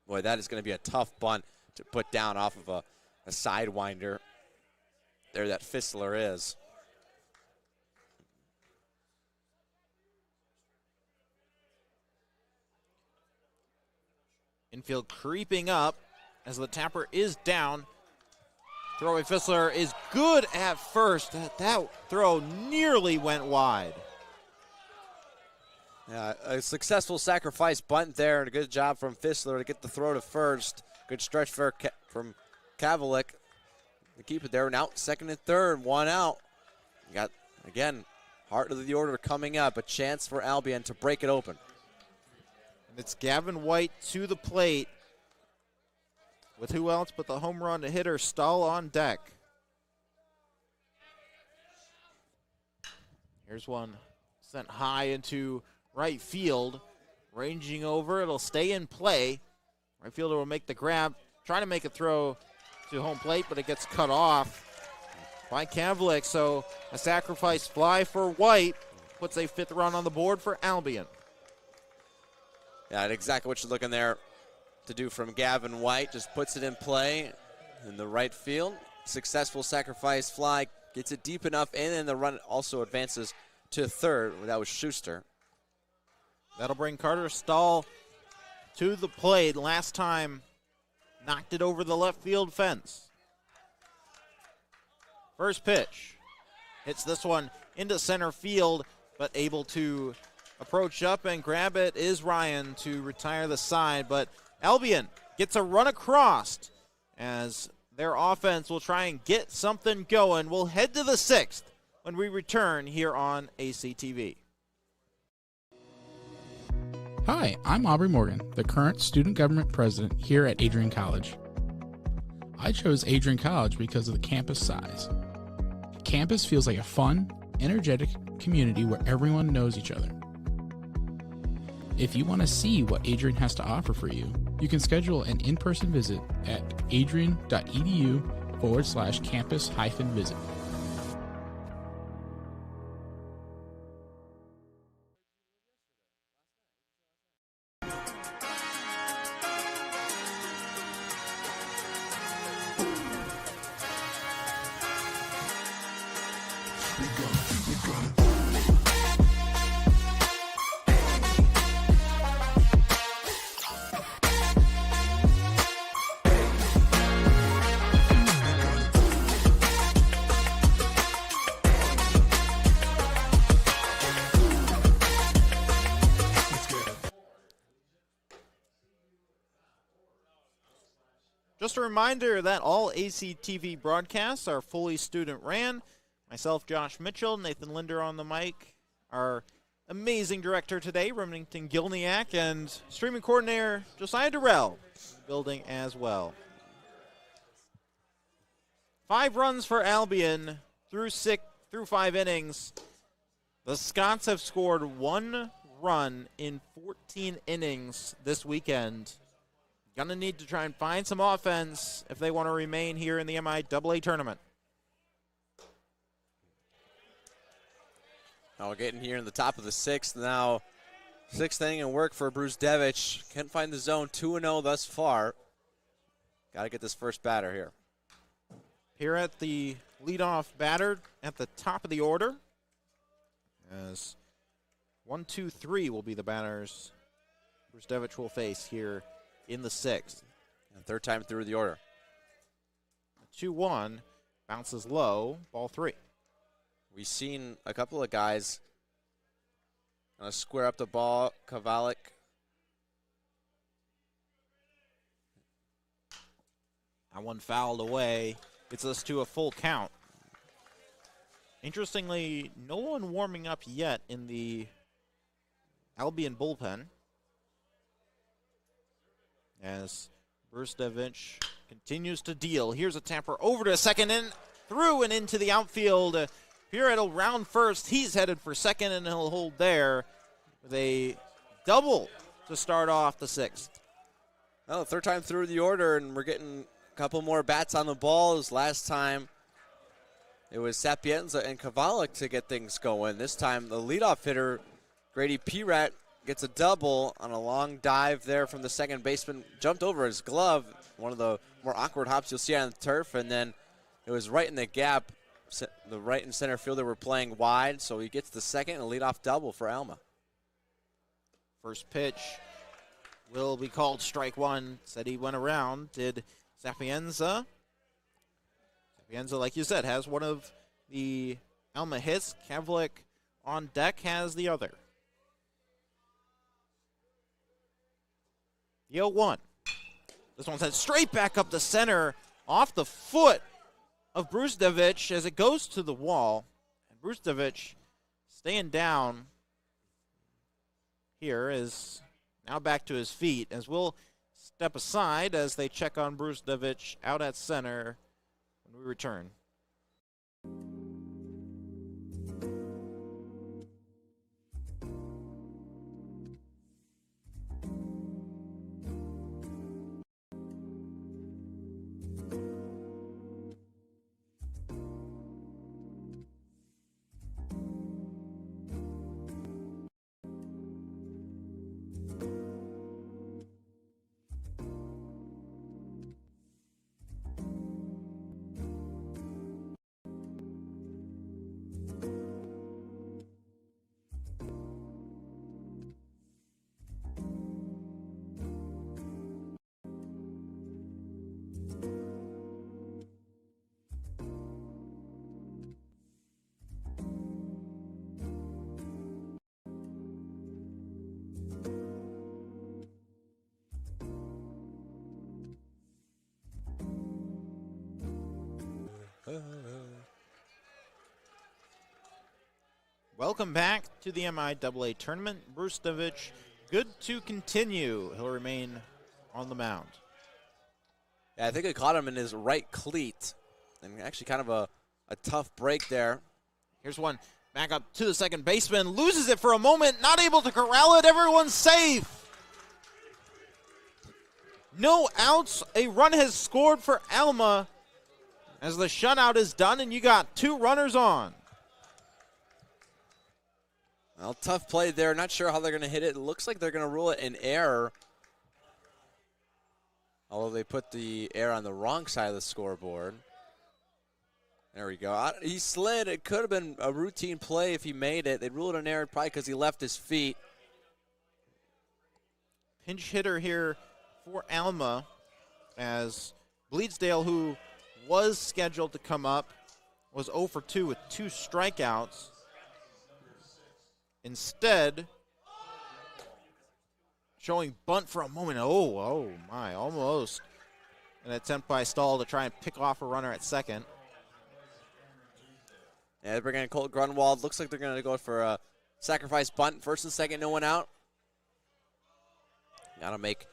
Boy, that is going to be a tough bunt to put down off of a sidewinder. There that Fissler is. Infield creeping up as the tapper is down. Throw by Fissler is good at first. That throw nearly went wide. Yeah, a successful sacrifice bunt there, and a good job from Fissler to get the throw to first. Good stretch from Kavalik to keep it there. Now second and third, one out. You got, again, heart of the order coming up. A chance for Albion to break it open. And it's Gavin White to the plate. With who else but the home run hitter Stahl on deck. Here's one sent high into right field. Ranging over, it'll stay in play. Right fielder will make the grab, try to make a throw to home plate, but it gets cut off by Kavlik. So a sacrifice fly for White puts a 5th run on the board for Albion. Yeah, exactly what you're looking there to do from Gavin White. Just puts it in play in the right field. Successful sacrifice fly, gets it deep enough, and then the run also advances to third. That was Schuster. That'll bring Carter Stahl to the plate. Last time, knocked it over the left field fence. First pitch. Hits this one into center field, but able to approach up and grab it is Ryan to retire the side. But Albion gets a run across as their offense will try and get something going. We'll head to the 6th when we return here on ACTV. Hi, I'm Aubrey Morgan, the current student government president here at Adrian College. I chose Adrian College because of the campus size. Campus feels like a fun, energetic community where everyone knows each other. If you want to see what Adrian has to offer for you, you can schedule an in-person visit at adrian.edu/campus-visit. Just a reminder that all ACTV broadcasts are fully student-ran. Myself, Josh Mitchell, Nathan Linder on the mic, our amazing director today, Remington Gilniak, and streaming coordinator Josiah Durrell, building as well. 5 runs for Albion through 5 innings. The Scots have scored 1 run in 14 innings this weekend. Gonna need to try and find some offense if they want to remain here in the MIAA tournament. Now we're getting here in the top of the 6th now. 6th inning and work for Bruce Devich. Can't find the zone. 2-0 thus far. Got to get this first batter here. Here at the leadoff batter at the top of the order. As 1, 2, 3 will be the batters Bruce Devich will face here in the 6th. And 3rd time through the order. 2-1, bounces low, ball 3. We've seen a couple of guys square up the ball. Kavalik. That one fouled away. Gets us to a full count. Interestingly, no one warming up yet in the Albion bullpen, as Bruce Devich continues to deal. Here's a tapper over to second and through and into the outfield. Pierrett will round first. He's headed for second, and he'll hold there with a double to start off the 6th. Well, 3rd time through the order, and we're getting a couple more bats on the balls. Last time it was Sapienza and Kavalik to get things going. This time the leadoff hitter, Grady Pierrett, gets a double on a long dive there from the second baseman. Jumped over his glove, one of the more awkward hops you'll see on the turf, and then it was right in the gap. The right and center fielder were playing wide, so he gets the second and a leadoff double for Alma. First pitch will be called strike 1. Said he went around. Did Sapienza. Sapienza, like you said, has one of the Alma hits. Kavlik on deck has the other. The 0-1. This one's head straight back up the center off the foot of Bruce Devich as it goes to the wall. And Bruce Devich staying down here is now back to his feet, as we'll step aside as they check on Bruce Devich out at center when we return. Welcome back to the MIAA tournament. Brustovich, good to continue. He'll remain on the mound. Yeah, I think it caught him in his right cleat. And actually kind of a tough break there. Here's one. Back up to the second baseman. Loses it for a moment. Not able to corral it. Everyone's safe. No outs. A run has scored for Alma as the shutout is done, and you got 2 runners on. Well, tough play there. Not sure how they're going to hit it. It looks like they're going to rule it an error. Although they put the error on the wrong side of the scoreboard. There we go. He slid. It could have been a routine play if he made it. They ruled it an error probably because he left his feet. Pinch hitter here for Alma as Bleedsdale, who was scheduled to come up, was 0 for 2 with 2 strikeouts. Instead, showing bunt for a moment. Oh my, almost an attempt by Stahl to try and pick off a runner at second. Yeah, they bring in Colt Grunwald. Looks like they're going to go for a sacrifice bunt. First and second, no one out. Got to make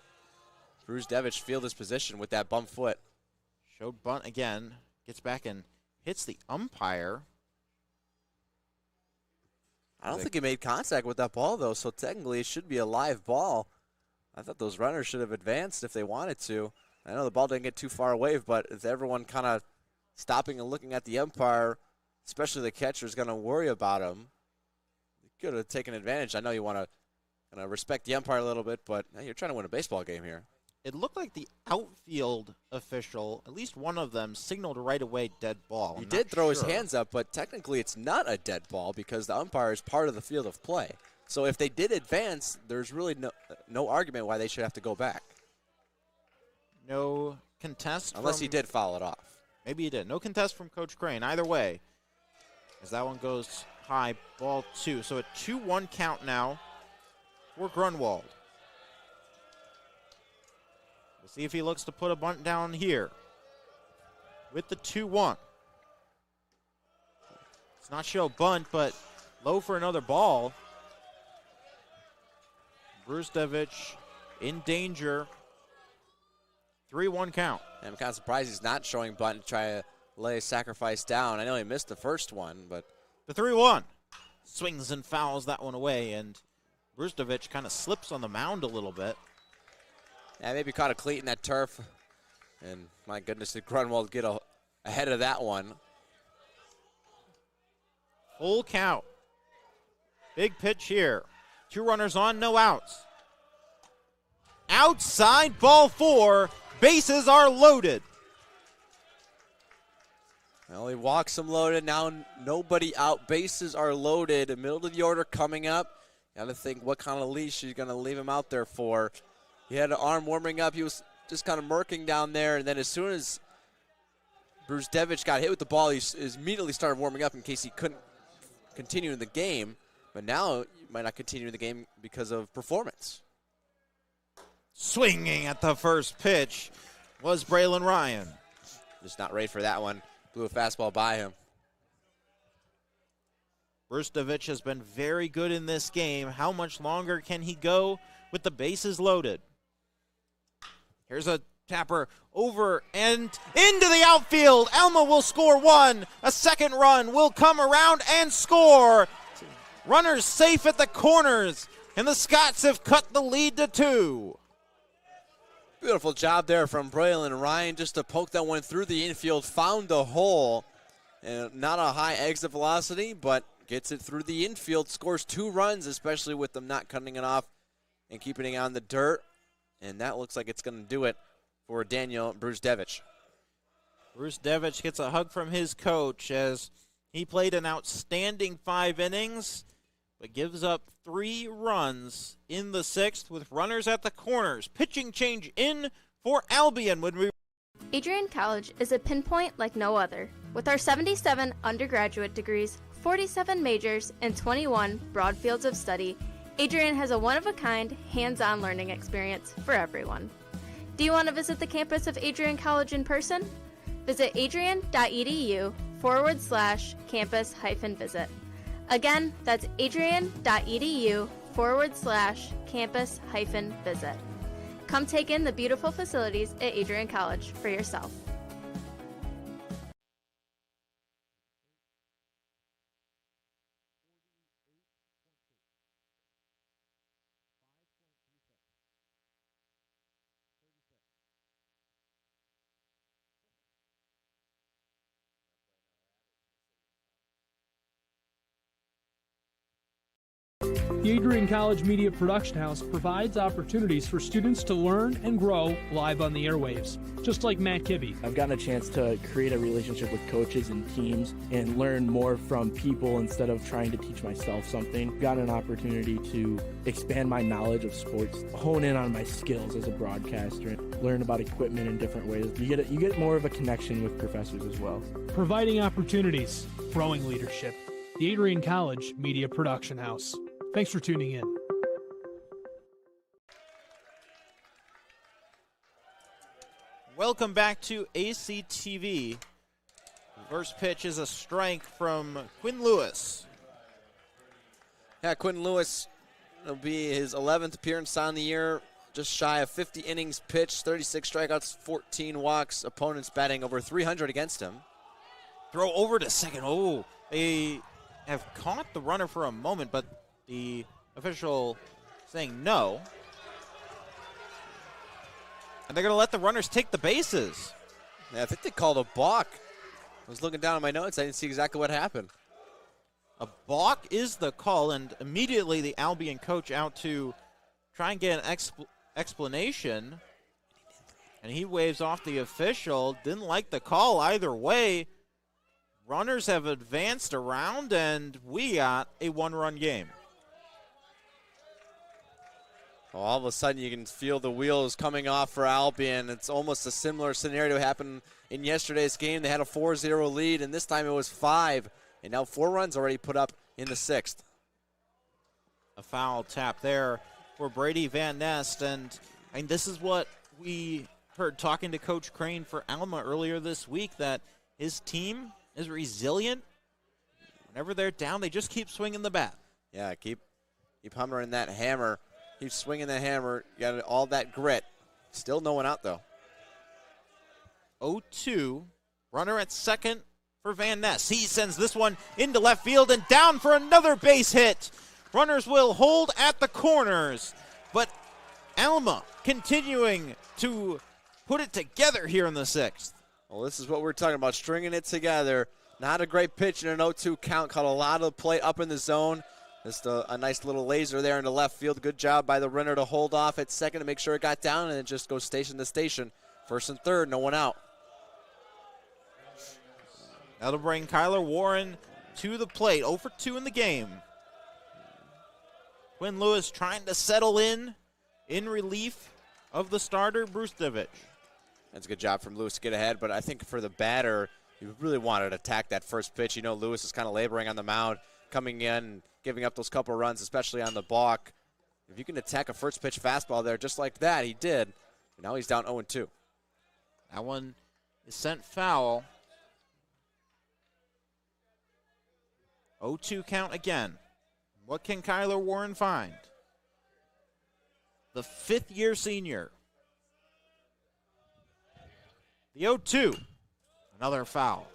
Brustovich feel this position with that bump foot. Showed bunt again. Gets back and hits the umpire. I don't think he made contact with that ball, though, so technically it should be a live ball. I thought those runners should have advanced if they wanted to. I know the ball didn't get too far away, but with everyone kind of stopping and looking at the umpire, especially the catcher, is going to worry about him. You could have taken advantage. I know you want to respect the umpire a little bit, but hey, you're trying to win a baseball game here. It looked like the outfield official, at least one of them, signaled right away dead ball. He did throw his hands up, but technically it's not a dead ball because the umpire is part of the field of play. So if they did advance, there's really no argument why they should have to go back. No contest. Unless he did foul it off. Maybe he did. No contest from Coach Crane. Either way, as that one goes high, ball 2. So a 2-1 count now for Grunwald. We'll see if he looks to put a bunt down here with the 2-1. It's not show bunt, but low for another ball. Brustovich in danger. 3-1 count. I'm kind of surprised he's not showing bunt to try to lay a sacrifice down. I know he missed the first one, but the 3-1 swings and fouls that one away, and Brustovich kind of slips on the mound a little bit. Yeah, maybe caught a cleat in that turf, and my goodness, did Grunwald get ahead of that one. Full count. Big pitch here. 2 runners on, no outs. Outside, ball 4. Bases are loaded. Well, he walks them loaded. Now nobody out. Bases are loaded. The middle of the order coming up. Got to think what kind of leash he's going to leave him out there for. He had an arm warming up. He was just kind of murking down there. And then as soon as Brustovich got hit with the ball, he immediately started warming up in case he couldn't continue in the game. But now he might not continue in the game because of performance. Swinging at the first pitch was Braylon Ryan. Just not ready for that one. Blew a fastball by him. Brustovich has been very good in this game. How much longer can he go with the bases loaded? Here's a tapper over and into the outfield. Alma will score 1. A second run will come around and score. Runners safe at the corners, and the Scots have cut the lead to 2. Beautiful job there from Braylon Ryan just to poke that one through the infield, found the hole, and not a high exit velocity, but gets it through the infield, scores 2 runs, especially with them not cutting it off and keeping it on the dirt, and that looks like it's going to do it for Daniel Brustovich. Brustovich gets a hug from his coach as he played an outstanding 5 innings, but gives up 3 runs in the 6th with runners at the corners. Pitching change in for Albion. Adrian College is a pinpoint like no other. With our 77 undergraduate degrees, 47 majors, and 21 broad fields of study, Adrian has a one-of-a-kind, hands-on learning experience for everyone. Do you want to visit the campus of Adrian College in person? visit adrian.edu/campus-visit. Again, that's adrian.edu/campus-visit. Come take in the beautiful facilities at Adrian College for yourself. The Adrian College Media Production House provides opportunities for students to learn and grow live on the airwaves, just like Matt Kibbe. I've gotten a chance to create a relationship with coaches and teams and learn more from people instead of trying to teach myself something. Gotten an opportunity to expand my knowledge of sports, hone in on my skills as a broadcaster, and learn about equipment in different ways. You get more of a connection with professors as well. Providing opportunities, growing leadership. The Adrian College Media Production House. Thanks for tuning in. Welcome back to ACTV. First pitch is a strike from Quinn Lewis. Yeah, Quinn Lewis will be his 11th appearance on the year. Just shy of 50 innings pitched, 36 strikeouts, 14 walks. Opponents batting over 300 against him. Throw over to second. Oh, they have caught the runner for a moment, but the official saying no. And they're going to let the runners take the bases. Yeah, I think they called a balk. I was looking down at my notes. I didn't see exactly what happened. A balk is the call, and immediately the Albion coach out to try and get an explanation. And he waves off the official. Didn't like the call either way. Runners have advanced around, and we got a one-run game. Well, all of a sudden, you can feel the wheels coming off for Albion. It's almost a similar scenario happened in yesterday's game. They had a 4-0 lead, and this time it was 5. And now 4 runs already put up in the 6th. A foul tap there for Brady Van Nest. And this is what we heard talking to Coach Crane for Alma earlier this week, that his team is resilient. Whenever they're down, they just keep swinging the bat. Yeah, keep hammering that hammer. Keep swinging the hammer. You got all that grit. Still no one out, though. 0-2. Runner at second for Van Ness. He sends this one into left field and down for another base hit. Runners will hold at the corners, but Alma continuing to put it together here in the 6th. Well, this is what we're talking about, stringing it together. Not a great pitch in an 0-2 count. Caught a lot of the play up in the zone. Just a nice little laser there into left field. Good job by the runner to hold off at second to make sure it got down, and it just goes station to station. First and third, no one out. That'll bring Kyler Warren to the plate. 0 for 2 in the game. Quinn Lewis trying to settle in relief of the starter, Bruce Divich. That's a good job from Lewis to get ahead, but I think for the batter, you really wanted to attack that first pitch. You know, Lewis is kind of laboring on the mound, coming in and giving up those couple of runs, especially on the balk. If you can attack a first pitch fastball there just like that, he did. Now he's down 0-2. That one is sent foul. 0-2 count again. What can Kyler Warren find? The 5th-year senior. The 0-2. Another foul.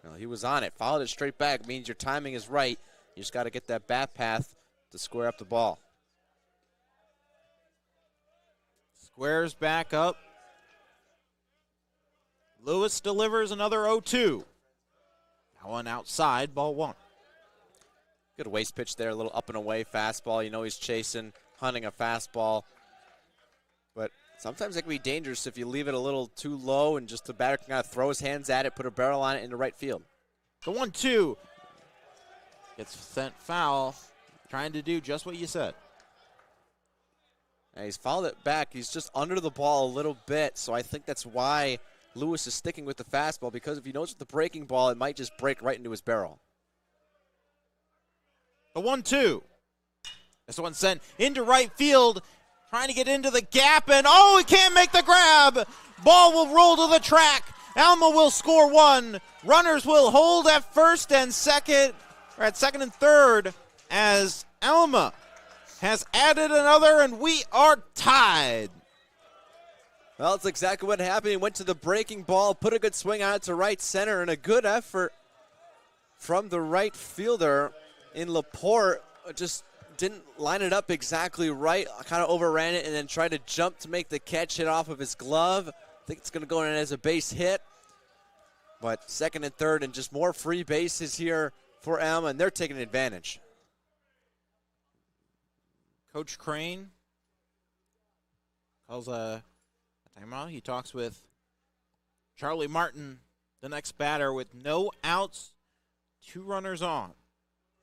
Well, he was on it. Followed it straight back. Means your timing is right. You just got to get that bat path to square up the ball. Squares back up. Lewis delivers another 0-2. That one outside, ball 1. Good waist pitch there, a little up and away fastball. You know he's chasing, hunting a fastball. But sometimes it can be dangerous if you leave it a little too low and just the batter can kind of throw his hands at it, put a barrel on it into right field. The 1-2 gets sent foul, trying to do just what you said. And he's fouled it back. He's just under the ball a little bit, so I think that's why Lewis is sticking with the fastball, because if he knows with the breaking ball, it might just break right into his barrel. The 1-2. This one sent into right field, trying to get into the gap, and he can't make the grab. Ball will roll to the track. Alma will score one. Runners will hold at first and second, or at second and third, as Alma has added another, and we are tied. Well, that's exactly what happened. He went to the breaking ball, put a good swing on it to right center, and a good effort from the right fielder in Laporte. Just didn't line it up exactly right, kind of overran it, and then tried to jump to make the catch, hit off of his glove. I think it's going to go in as a base hit. But second and third, and just more free bases here for Alma, and they're taking advantage. Coach Crane calls a timeout. He talks with Charlie Martin, the next batter, with no outs, 2 runners on.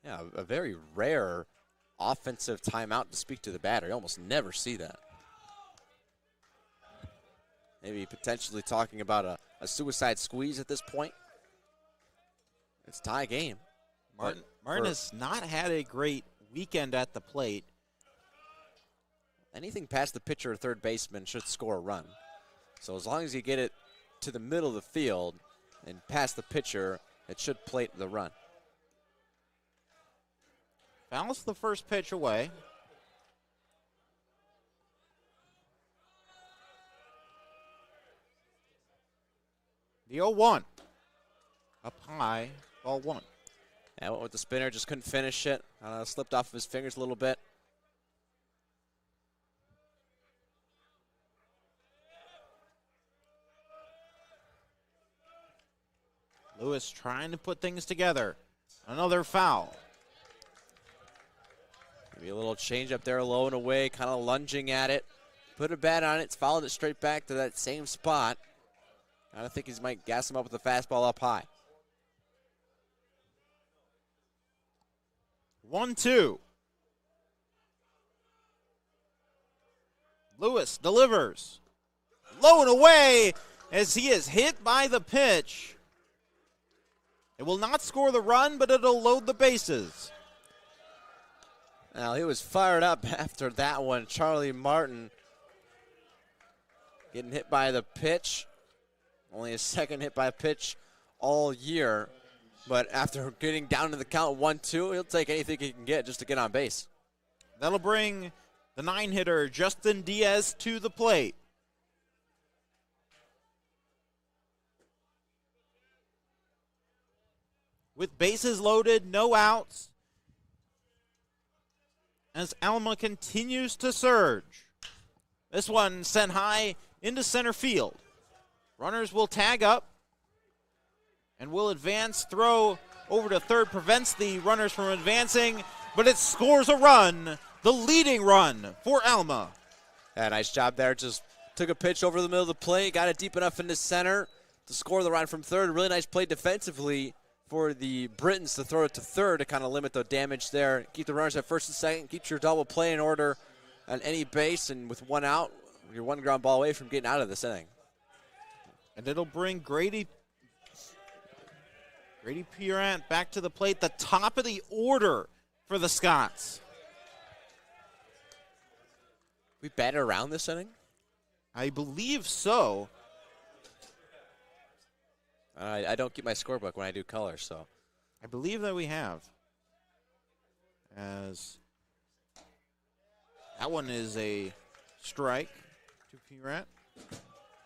Yeah, a very rare offensive timeout to speak to the batter. You almost never see that. Maybe potentially talking about a suicide squeeze at this point. It's tie game. Martin has not had a great weekend at the plate. Anything past the pitcher or third baseman should score a run. So as long as you get it to the middle of the field and past the pitcher, it should plate the run. Fouls the first pitch away. The 0-1. Up high, ball 1. Yeah, went with the spinner, just couldn't finish it. Slipped off of his fingers a little bit. Lewis trying to put things together. Another foul. Maybe a little change up there, low and away, kind of lunging at it. Put a bat on it, followed it straight back to that same spot. I think he might gas him up with the fastball up high. 1-2. Lewis delivers. Low and away as he is hit by the pitch. It will not score the run, but it'll load the bases. Now, he was fired up after that one. Charlie Martin getting hit by the pitch. Only his second hit by a pitch all year. But after getting down to the count 1-2, he'll take anything he can get just to get on base. That'll bring the 9-hitter Justin Diaz to the plate. With bases loaded, no outs, as Alma continues to surge. This one sent high into center field. Runners will tag up and will advance. Throw over to third prevents the runners from advancing, but it scores a run, the leading run for Alma. Yeah, nice job there. Just took a pitch over the middle of the plate, got it deep enough into center to score the run from third. Really nice play defensively for the Britons to throw it to third to kind of limit the damage there. Keep the runners at first and second. Keep your double play in order on any base, and with one out, you're one ground ball away from getting out of this inning. And it'll bring Grady Pierant back to the plate, the top of the order for the Scots. We batted around this inning? I believe so. I don't keep my scorebook when I do color, so. I believe that we have. As that one is a strike to Pierant,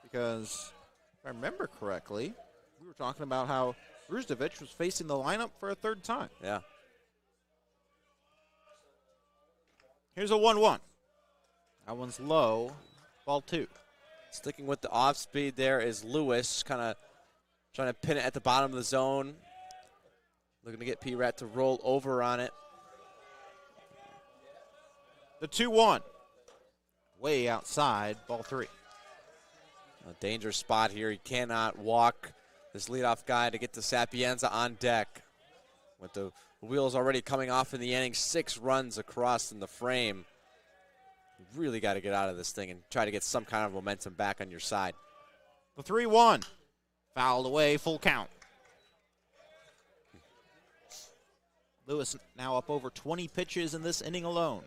because if I remember correctly, we were talking about how Ruzdovich was facing the lineup for a third time. Yeah. Here's a 1-1. That one's low, ball 2. Sticking with the off speed there is Lewis, kind of trying to pin it at the bottom of the zone. Looking to get P-Rat to roll over on it. The 2-1. Way outside, ball 3. A dangerous spot here. He cannot walk this leadoff guy to get to Sapienza on deck. With the wheels already coming off in the inning, 6 runs across in the frame. You really got to get out of this thing and try to get some kind of momentum back on your side. The 3-1. Fouled away, full count. Lewis now up over 20 pitches in this inning alone.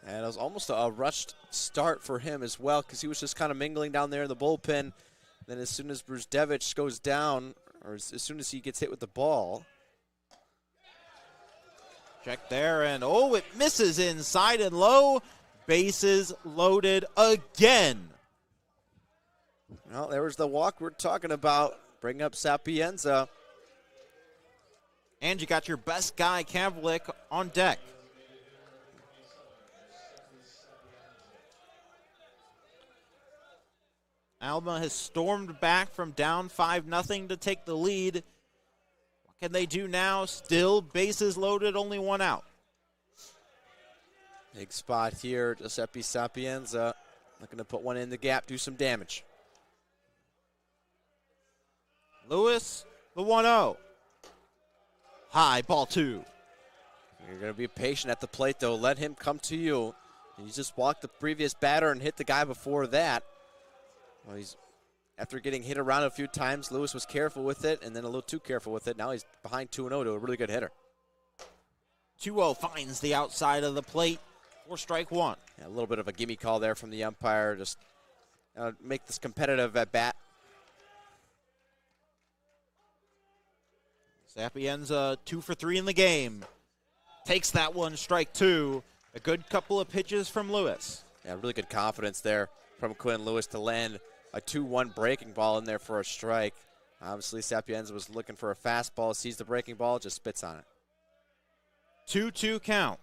And it was almost a rushed start for him as well because he was just kind of mingling down there in the bullpen. Then as soon as Brzdevich goes down, or as soon as he gets hit with the ball. Check there, and oh, it misses inside and low. Bases loaded again. Well, there was the walk we're talking about. Bring up Sapienza. And you got your best guy, Kavlik, on deck. Alma has stormed back from down 5-0 to take the lead. What can they do now? Still bases loaded, only one out. Big spot here, Giuseppe Sapienza. Looking to put one in the gap, do some damage. Lewis, the 1-0. High, ball 2. You're going to be patient at the plate, though. Let him come to you. You just walked the previous batter and hit the guy before that. Well, after getting hit around a few times, Lewis was careful with it and then a little too careful with it. Now he's behind 2-0 to a really good hitter. 2-0 finds the outside of the plate for strike one. Yeah, a little bit of a gimme call there from the umpire. Just make this competitive at bat. Sapienza 2 for 3 in the game. Takes that one, strike 2. A good couple of pitches from Lewis. Yeah, really good confidence there from Quinn Lewis to land a 2-1 breaking ball in there for a strike. Obviously, Sapienza was looking for a fastball, sees the breaking ball, just spits on it. 2-2 count.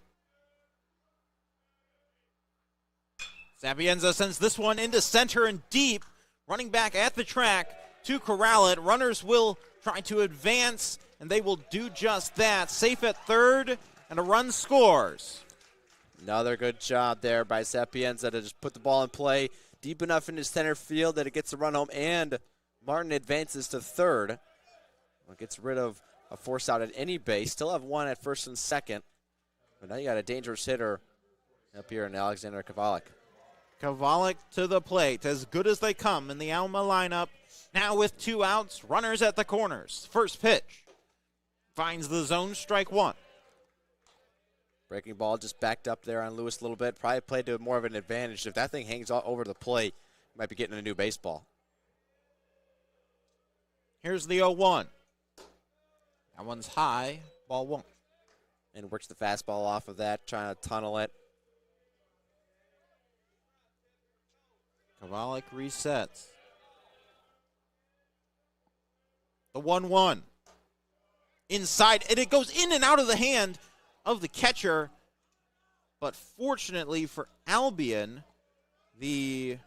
Sapienza sends this one into center and deep. Running back at the track to corral it. Runners will try to advance, and they will do just that. Safe at third, and a run scores. Another good job there by Sapienza to just put the ball in play deep enough into center field that it gets a run home, and Martin advances to third. Well, gets rid of a force out at any base. Still have one at first and second, but now you got a dangerous hitter up here in Alexander Kavalik. Kavalik to the plate, as good as they come in the Alma lineup. Now with 2 outs, runners at the corners. First pitch finds the zone, strike 1. Breaking ball just backed up there on Lewis a little bit. Probably played to more of an advantage. If that thing hangs all over the plate, might be getting a new baseball. Here's the 0-1. That one's high, ball 1. And works the fastball off of that, trying to tunnel it. Kavalik resets. The 1-1. Inside, and it goes in and out of the hand of the catcher. But fortunately for Albion, the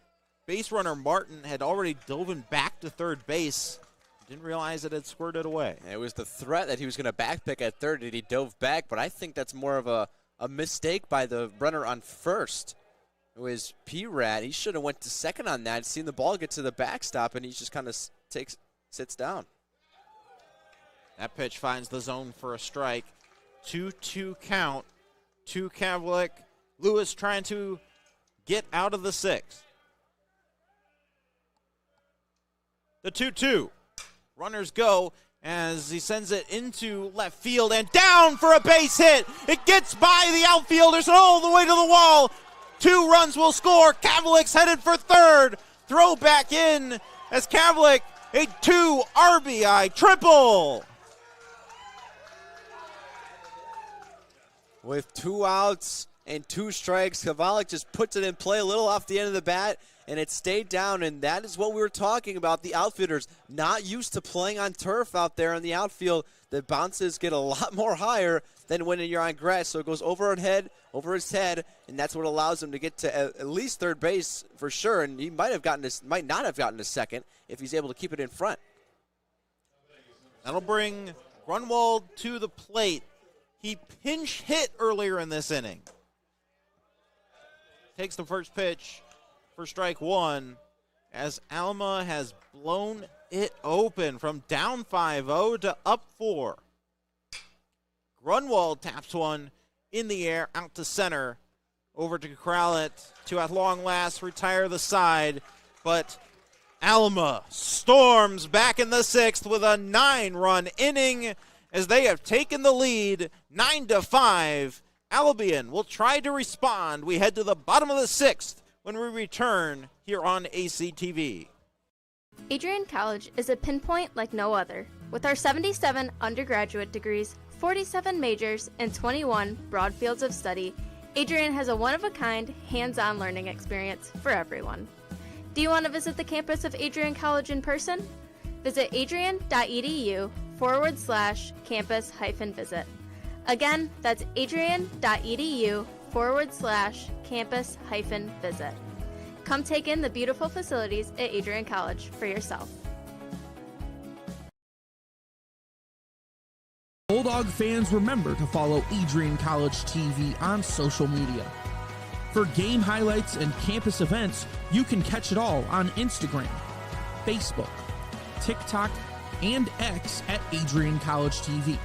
base runner Martin had already dove back to third base. Didn't realize it had squirted away. It was the threat that he was going to backpick at third, and he dove back. But I think that's more of a mistake by the runner on first. It was P-Rat. He should have went to second on that, seen the ball get to the backstop, and he just kind of sits down. That pitch finds the zone for a strike. 2-2 count to Kavlik. Lewis trying to get out of the 6th. The 2-2. Runners go as he sends it into left field and down for a base hit. It gets by the outfielders and all the way to the wall. 2 runs will score. Kavlik's headed for third. Throw back in as Kavlik, a 2 RBI triple. With 2 outs and 2 strikes, Kavalik just puts it in play a little off the end of the bat, and it stayed down, and that is what we were talking about. The outfielders not used to playing on turf out there in the outfield. The bounces get a lot more higher than when you're on grass, so it goes over his head, and that's what allows him to get to at least third base for sure, and he might not have gotten to second if he's able to keep it in front. That'll bring Grunwald to the plate. He pinch hit earlier in this inning. Takes the first pitch for strike 1 as Alma has blown it open from down 5-0 to up 4. Grunwald taps one in the air out to center. Over to corral it to at long last retire the side. But Alma storms back in the 6th with a 9-run inning as they have taken the lead 9-5 Albion will try to respond. We head to the bottom of the 6th when we return here on ACTV. Adrian College is a pinpoint like no other. With our 77 undergraduate degrees, 47 majors, and 21 broad fields of study, Adrian has a one-of-a-kind, hands-on learning experience for everyone. Do you want to visit the campus of Adrian College in person? Visit adrian.edu/campus-visit. Again, that's adrian.edu/campus-visit. Come take in the beautiful facilities at Adrian College for yourself. Bulldog fans, remember to follow Adrian College TV on social media. For game highlights and campus events, you can catch it all on Instagram, Facebook, TikTok, and X at Adrian College TV.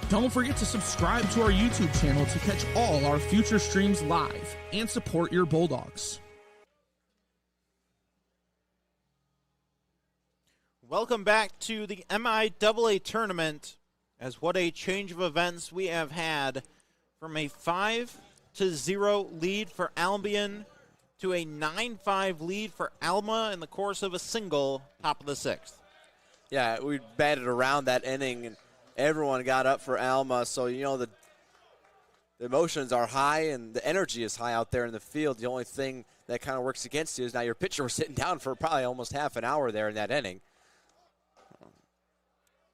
Don't forget to subscribe to our YouTube channel to catch all our future streams live and support your Bulldogs. Welcome back to the MIAA tournament, as what a change of events we have had from a 5-0 lead for Albion to a 9-5 lead for Alma in the course of a single, top of the 6th. Yeah, we batted around that inning, and everyone got up for Alma, so you know the emotions are high and the energy is high out there in the field. The only thing that kind of works against you is now your pitcher was sitting down for probably almost half an hour there in that inning.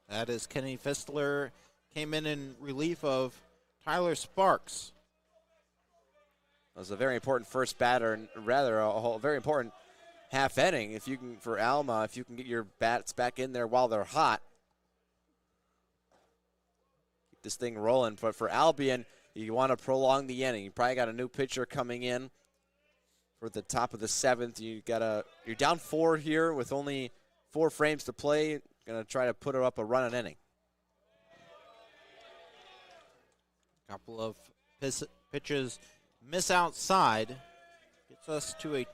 That is Kenny Fistler, came in relief of Tyler Sparks. That was a very important first batter, and rather a very important half inning. If you can, for Alma, if you can get your bats back in there while they're hot, keep this thing rolling. But for Albion, you want to prolong the inning. You probably got a new pitcher coming in for the top of the 7th. You're down 4 here with only 4 frames to play. Going to try to put her up a run an inning. Couple of pitches miss outside. Gets us to a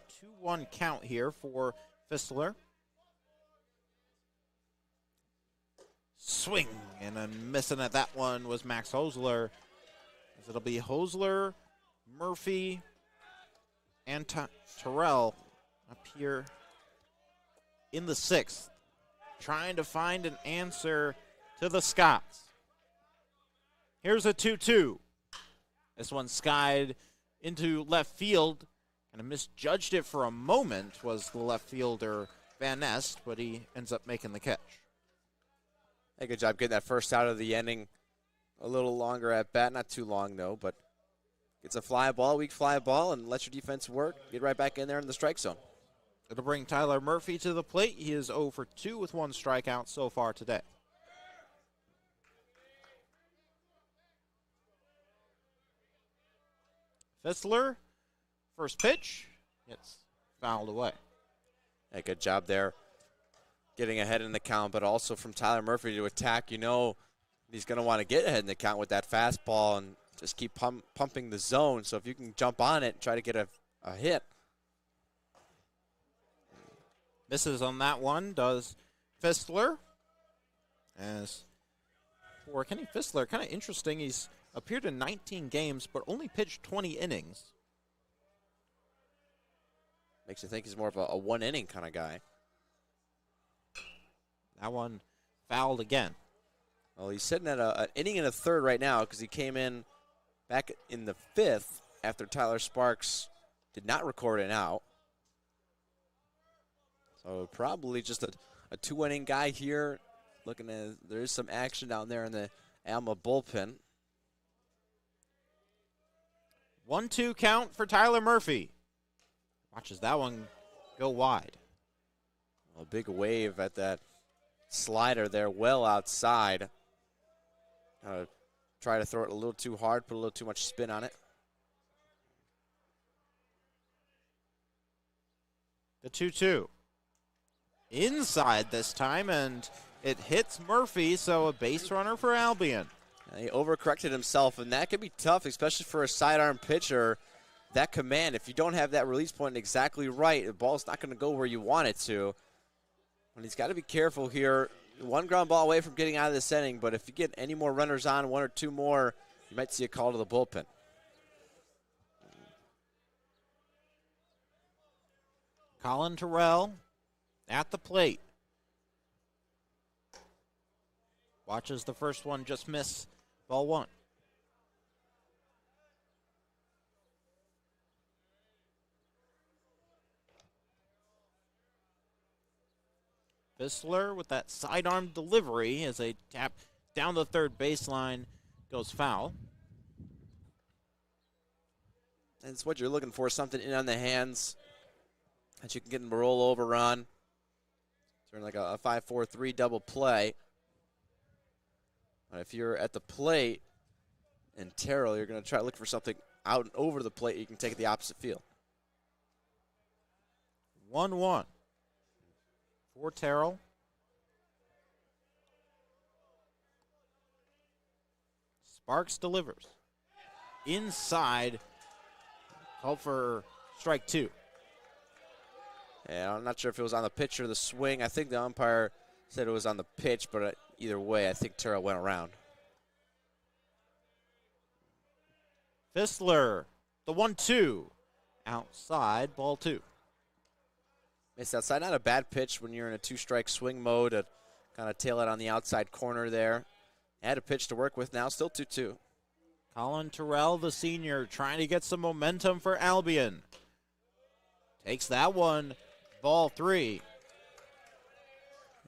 2-1 count here for Fistler. Swing, and then missing at that one was Max Hosler. As it'll be Hosler, Murphy, and Terrell up here in the 6th, trying to find an answer to the Scots. Here's a 2-2. This one skied into left field. Kind of misjudged it for a moment, was the left fielder Van Nest, but he ends up making the catch. Hey, good job getting that first out of the inning. A little longer at bat, not too long though, but gets a fly ball, weak fly ball, and lets your defense work. Get right back in there in the strike zone. It'll bring Tyler Murphy to the plate. He is 0 for 2 with 1 strikeout so far today. Fistler, first pitch, gets fouled away. Hey, good job there getting ahead in the count, but also from Tyler Murphy to attack. You know he's going to want to get ahead in the count with that fastball and just keep pumping the zone. So if you can jump on it and try to get a hit. Misses on that one, does Fistler. As for Kenny Fistler, kind of interesting. He's appeared in 19 games, but only pitched 20 innings. Makes you think he's more of a one-inning kind of guy. That one fouled again. Well, he's sitting at an inning and a third right now because he came in back in the 5th after Tyler Sparks did not record an out. So probably just a 2-inning guy here. Looking at, there is some action down there in the Alma bullpen. 1-2 count for Tyler Murphy. Watches that one go wide. A big wave at that slider there, well outside. Try to throw it a little too hard, put a little too much spin on it. The 2-2. Inside this time, and it hits Murphy, so a base runner for Albion. He overcorrected himself, and that can be tough, especially for a sidearm pitcher. That command, if you don't have that release point exactly right, the ball's not going to go where you want it to. And he's got to be careful here. One ground ball away from getting out of this inning, but if you get any more runners on, one or two more, you might see a call to the bullpen. Colin Terrell at the plate. Watches the first one just miss, ball one. Fissler with that sidearm delivery as a tap down the third baseline goes foul. That's what you're looking for, something in on the hands that you can get him a rollover on. Turn like a 5-4-3 double play. But if you're at the plate and Terrell, you're going to try to look for something out and over the plate. You can take it the opposite field. 1-1 for Terrell. Sparks delivers. Inside. Called for strike two. Yeah, I'm not sure if it was on the pitch or the swing. I think the umpire said it was on the pitch, but either way, I think Terrell went around. Fissler, the 1-2. Outside, ball two. Missed outside. Not a bad pitch when you're in a two-strike swing mode to kind of tail it on the outside corner there. Had a pitch to work with now, still 2-2. Colin Terrell, the senior, trying to get some momentum for Albion. Takes that one, ball three.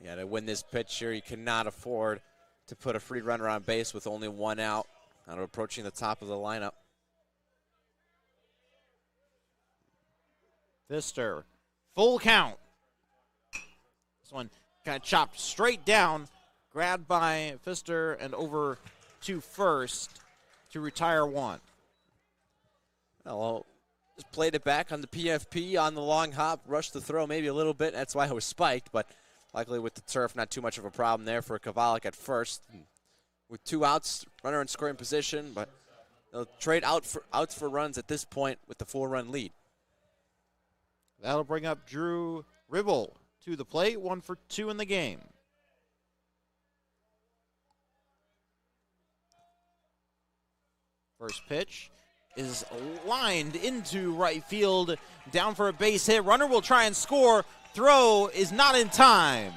Yeah, to win this pitch here, you cannot afford to put a free runner on base with only one out. Now approaching the top of the lineup. Pfister, full count. This one kind of chopped straight down, grabbed by Pfister and over to first to retire one. Well, just played it back on the PFP on the long hop, rushed the throw maybe a little bit. That's why it was spiked, but luckily with the turf, not too much of a problem there for Kovalik at first. With two outs, runner in scoring position, but they'll trade outs for runs at this point with the 4-run lead. That'll bring up Drew Ribble to the plate, 1 for 2 in the game. First pitch is lined into right field, down for a base hit. Runner will try and score. Throw is not in time.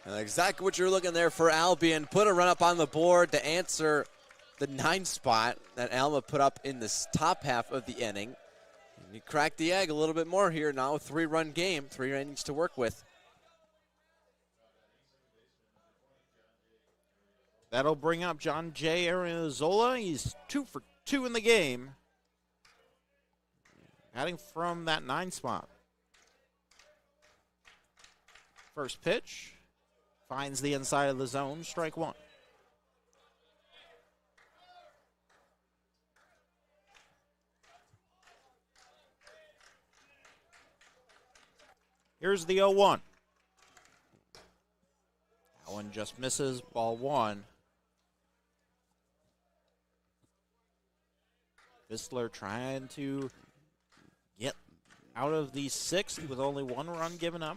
And exactly what you're looking there for Albion. Put a run up on the board to answer the 9 spot that Alma put up in this top half of the inning. And you cracked the egg a little bit more here. Now a 3-run game, 3 innings to work with. That'll bring up John J. Arizola. He's 2 for 2 in the game. Batting from that 9 spot. First pitch. Finds the inside of the zone. Strike one. Here's the 0-1. That one just misses, ball one. Fissler trying to get out of the 6th with only 1 run given up.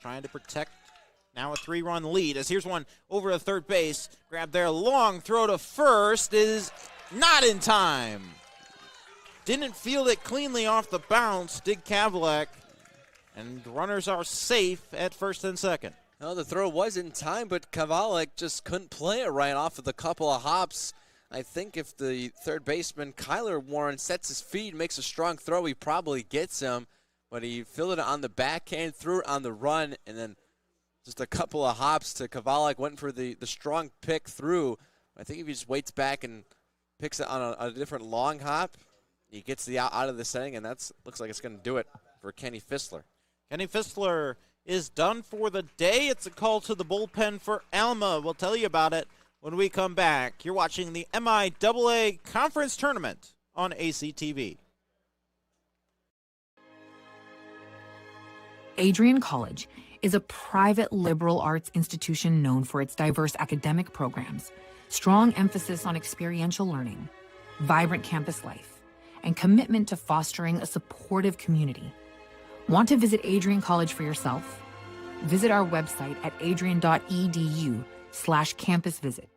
Trying to protect now a 3-run lead as here's one over to third base. Grab there, long throw to first is not in time. Didn't field it cleanly off the bounce, did Kavalek. And runners are safe at first and second. No, the throw was in time, but Kavalek just couldn't play it right off of a couple of hops. I think if the third baseman, Kyler Warren, sets his feet, makes a strong throw, he probably gets him. But he fielded it on the backhand, threw it on the run, and then just a couple of hops to Kavalek, went for the strong pick through. I think if he just waits back and picks it on a different long hop, he gets the out of this inning, and that looks like it's going to do it for Kenny Fissler. Kenny Fissler is done for the day. It's a call to the bullpen for Alma. We'll tell you about it when we come back. You're watching the MIAA Conference Tournament on ACTV. Adrian College is a private liberal arts institution known for its diverse academic programs, strong emphasis on experiential learning, vibrant campus life, and commitment to fostering a supportive community. Want to visit Adrian College for yourself? Visit our website at adrian.edu/campus visit.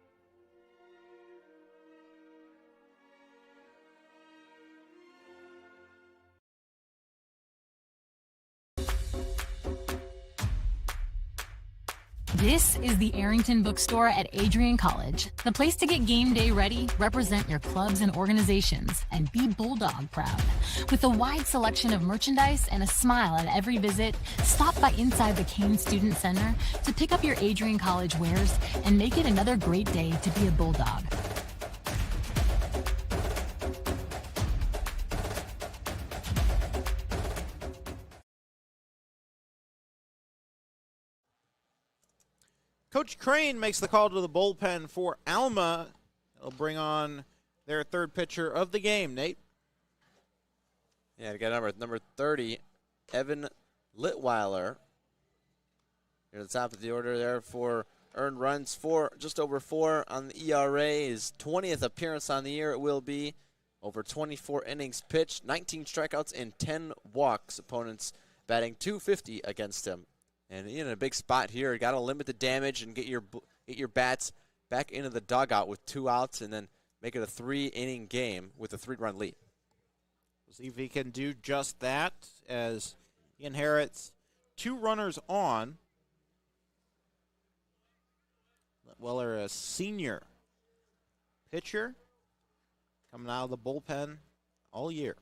This is the Arrington Bookstore at Adrian College, the place to get game day ready, represent your clubs and organizations, and be Bulldog proud. With a wide selection of merchandise and a smile at every visit, stop by inside the Kane Student Center to pick up your Adrian College wares and make it another great day to be a Bulldog. Coach Crane makes the call to the bullpen for Alma. They'll bring on their third pitcher of the game, Nate. Yeah, to get number 30, Evan Litweiler. Here at the top of the order there for earned runs, just over 4 on the ERA. His 20th appearance on the year it will be. Over 24 innings pitched, 19 strikeouts and 10 walks. Opponents batting .250 against him. And in a big spot here, got to limit the damage and get your bats back into the dugout with 2 outs, and then make it a 3-inning game with a 3-run lead. We'll see if he can do just that as he inherits 2 runners on. Weller, a senior pitcher, coming out of the bullpen all year.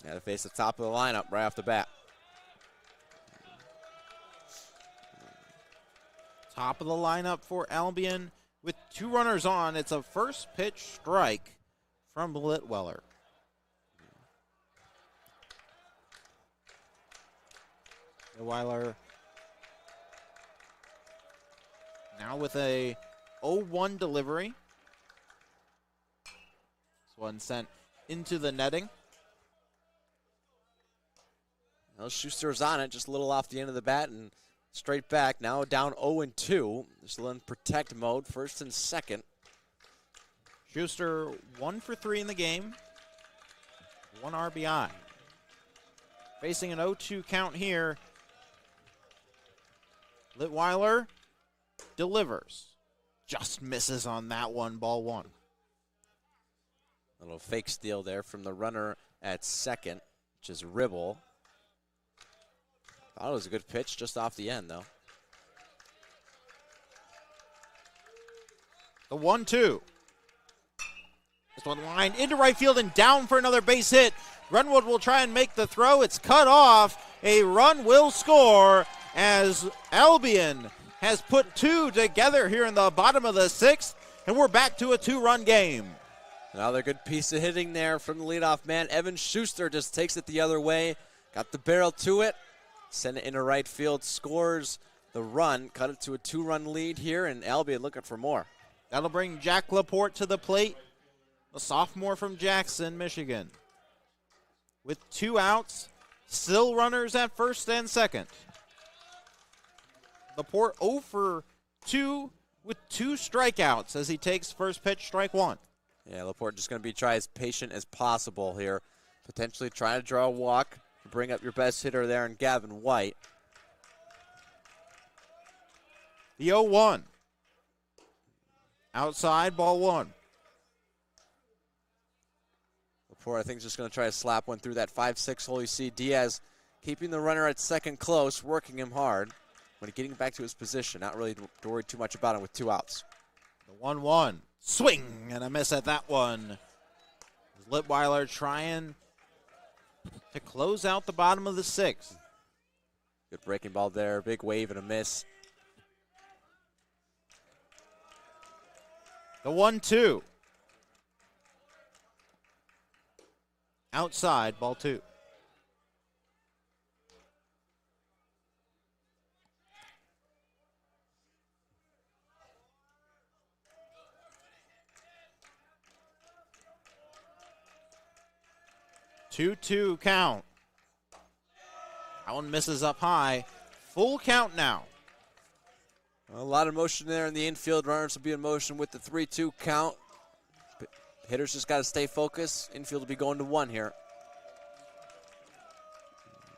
Got to face the top of the lineup right off the bat. Top of the lineup for Albion with 2 runners on. It's a first pitch strike from Litweller. Litweller now with a 0-1 delivery. This one sent into the netting. Well, Schuster's on it, just a little off the end of the bat and straight back. Now down 0-2. They're still in protect mode, first and second. Schuster 1 for 3 in the game. 1 RBI. Facing an 0-2 count here. Litweiler delivers. Just misses on that one, ball 1. A little fake steal there from the runner at second, which is Ribble. Thought it was a good pitch just off the end, though. The 1-2. This one lined into right field and down for another base hit. Runwood will try and make the throw. It's cut off. A run will score as Albion has put 2 together here in the bottom of the 6th, and we're back to a 2-run game. Another good piece of hitting there from the leadoff man. Evan Schuster just takes it the other way. Got the barrel to it. Send it into right field, scores the run, cut it to a 2-run lead here, and Albion looking for more. That'll bring Jack Laporte to the plate, a sophomore from Jackson, Michigan. With 2 outs, still runners at first and second. Laporte 0 for 2 with 2 strikeouts as he takes first pitch, strike 1. Yeah, Laporte just going to try as patient as possible here, potentially trying to draw a walk. Bring up your best hitter there in Gavin White. The 0-1. Outside, ball 1. Laporte, I think, is just going to try to slap one through that 5-6 hole. You see Diaz keeping the runner at second close, working him hard, but getting back to his position. Not really worried too much about him with 2 outs. The 1-1. Swing and a miss at that one. Litweiler trying to close out the bottom of the 6th. Good breaking ball there. Big wave and a miss. The 1-2. Outside, ball 2. Two count. That one misses up high. Full count now. A lot of motion there in the infield. Runners will be in motion with the 3-2 count. hitters just got to stay focused. Infield will be going to 1 here.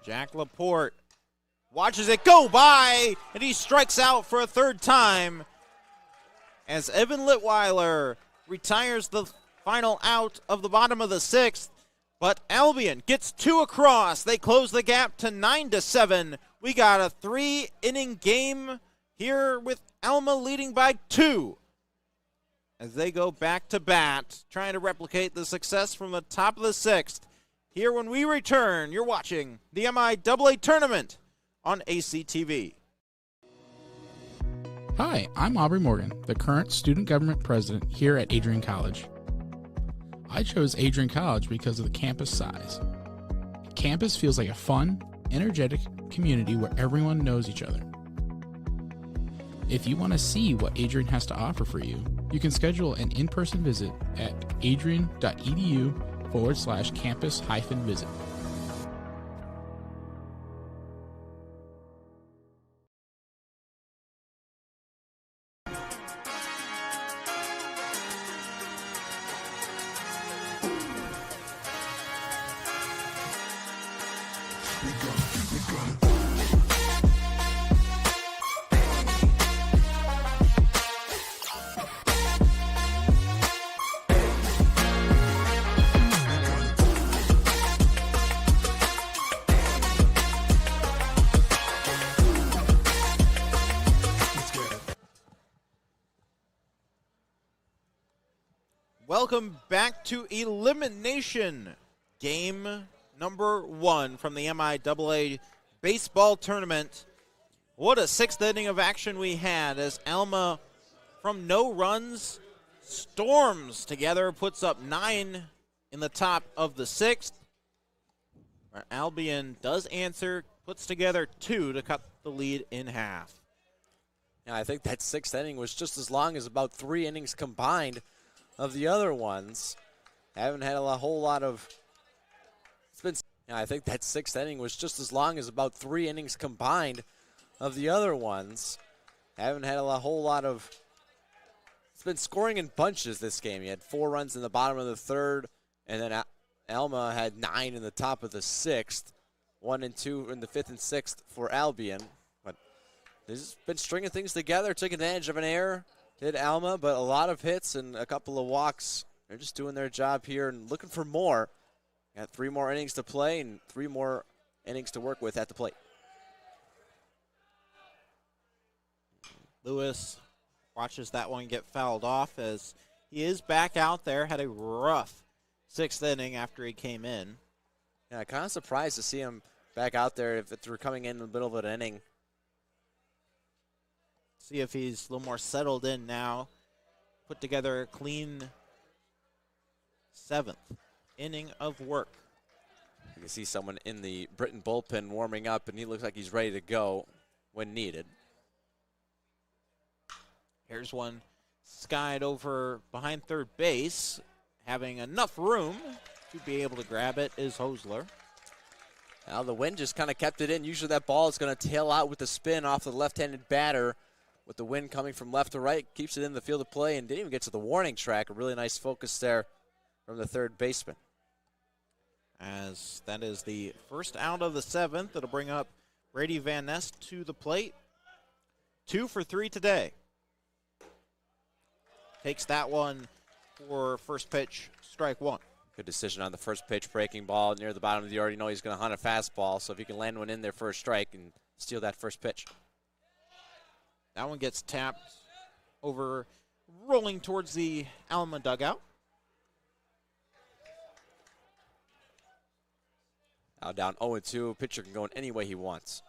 Jack Laporte watches it go by, and he strikes out for a 3rd time as Evan Litweiler retires the final out of the bottom of the 6th. But Albion gets 2 across. They close the gap to 9-7. We got a 3-inning game here with Alma leading by 2 as they go back to bat, trying to replicate the success from the top of the 6th. Here when we return, you're watching the MIAA tournament on ACTV. Hi, I'm Aubrey Morgan, the current student government president here at Adrian College. I chose Adrian College because of the campus size. Campus feels like a fun, energetic community where everyone knows each other. If you want to see what Adrian has to offer for you, you can schedule an in-person visit at adrian.edu/campus-visit. Welcome back to elimination game number 1 from the MIAA baseball tournament. What a 6th inning of action we had as Alma, from no runs, storms together, puts up 9 in the top of the 6th. Where Albion does answer, puts together 2 to cut the lead in half. Yeah, I think that 6th inning was just as long as about 3 innings combined of the other ones. Haven't had a whole lot of. I think that 6th inning was just as long as about 3 innings combined of the other ones. Haven't had a whole lot of. It's been scoring in bunches this game. You had 4 runs in the bottom of the 3rd, and then Alma had 9 in the top of the 6th, 1 and 2 in the 5th and 6th for Albion. But they've just been stringing things together. Took advantage of an error. Did Alma, but a lot of hits and a couple of walks. They're just doing their job here and looking for more. Got 3 more innings to play and 3 more innings to work with at the plate. Lewis watches that one get fouled off as he is back out there. Had a rough 6th inning after he came in. Yeah, kind of surprised to see him back out there if we're coming in the middle of an inning. See if he's a little more settled in now. Put together a clean 7th inning of work. You can see someone in the Britain bullpen warming up, and he looks like he's ready to go when needed. Here's one skied over behind 3rd base. Having enough room to be able to grab it is Hosler. Now the wind just kind of kept it in. Usually that ball is going to tail out with the spin off the left-handed batter. With the wind coming from left to right, keeps it in the field of play and didn't even get to the warning track. A really nice focus there from the 3rd baseman. As that is the first out of the 7th, it'll bring up Brady Van Ness to the plate. 2 for 3 today. Takes that one for first pitch, strike 1. Good decision on the first pitch, breaking ball near the bottom of the yard. You know he's going to hunt a fastball, so if he can land one in there for a strike and steal that first pitch. That one gets tapped over, rolling towards the Alma dugout. Now down 0-2. Pitcher can go in any way he wants.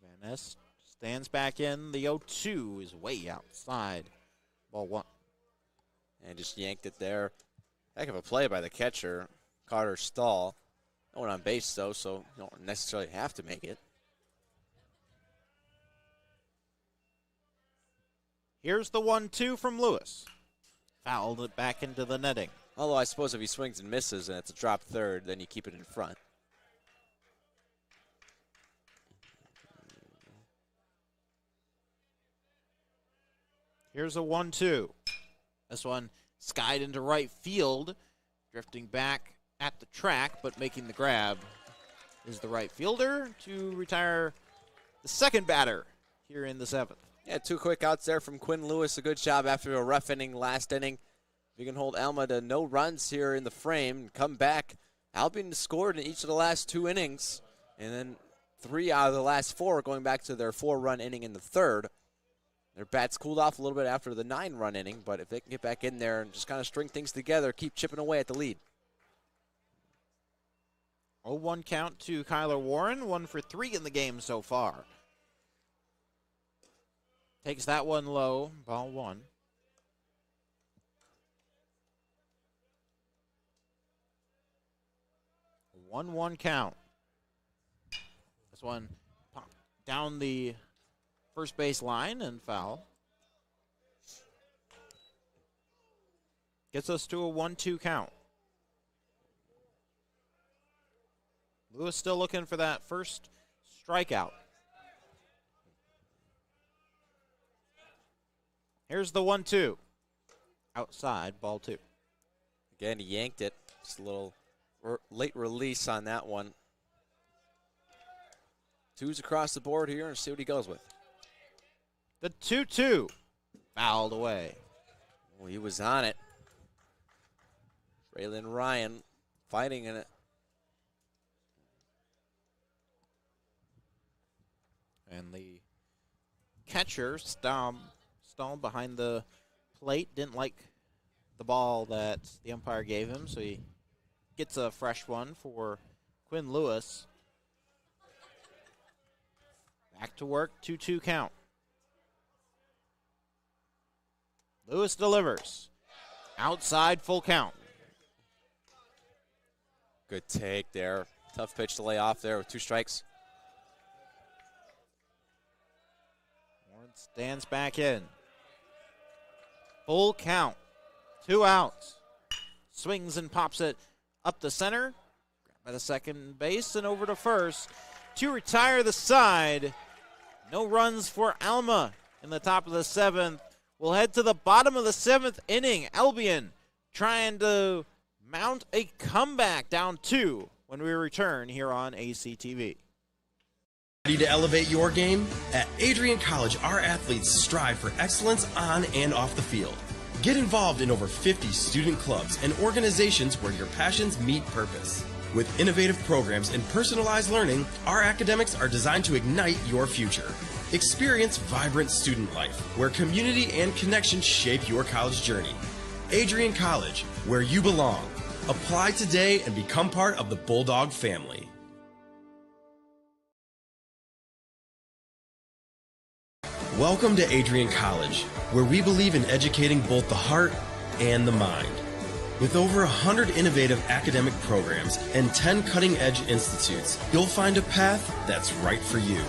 Van Ness stands back in. The 0-2 is way outside. Ball 1. And just yanked it there. Heck of a play by the catcher, Carter Stahl. No one on base, though, so you don't necessarily have to make it. Here's the 1-2 from Lewis. Fouled it back into the netting. Although I suppose if he swings and misses and it's a drop third, then you keep it in front. Here's a 1-2. This one skied into right field, drifting back at the track, but making the grab is the right fielder to retire the second batter here in the 7th. Yeah, 2 quick outs there from Quinn Lewis. A good job after a rough inning last inning. If you can hold Alma to no runs here in the frame and come back, Albion scored in each of the last 2 innings, and then 3 out of the last 4 going back to their 4-run inning in the 3rd. Their bats cooled off a little bit after the 9-run inning, but if they can get back in there and just kind of string things together, keep chipping away at the lead. 0-1 count to Kyler Warren, 1 for 3 in the game so far. Takes that one low, ball 1. A 1-1 count. This one popped down the first base line and foul. Gets us to a 1-2 count. Lewis still looking for that first strikeout. Here's the 1-2. Outside, ball 2. Again, he yanked it. Just a little late release on that one. 2s across the board here, and see what he goes with. The 2-2. Fouled away. Well, he was on it. Braylon Ryan fighting in it. And the catcher, stalled behind the plate. Didn't like the ball that the umpire gave him, so he gets a fresh one for Quinn Lewis. Back to work, 2-2 count. Lewis delivers. Outside, full count. Good take there. Tough pitch to lay off there with 2 strikes. Warren stands back in. Full count. 2 outs. Swings and pops it up the center. Grabbed by the second base and over to first to retire the side. No runs for Alma in the top of the 7th. We'll head to the bottom of the 7th inning. Albion trying to mount a comeback, down 2 when we return here on ACTV. Ready to elevate your game? At Adrian College, our athletes strive for excellence on and off the field. Get involved in over 50 student clubs and organizations where your passions meet purpose. With innovative programs and personalized learning, our academics are designed to ignite your future. Experience vibrant student life, where community and connection shape your college journey. Adrian College, where you belong. Apply today and become part of the Bulldog family. Welcome to Adrian College, where we believe in educating both the heart and the mind. With over 100 innovative academic programs and 10 cutting-edge institutes, you'll find a path that's right for you.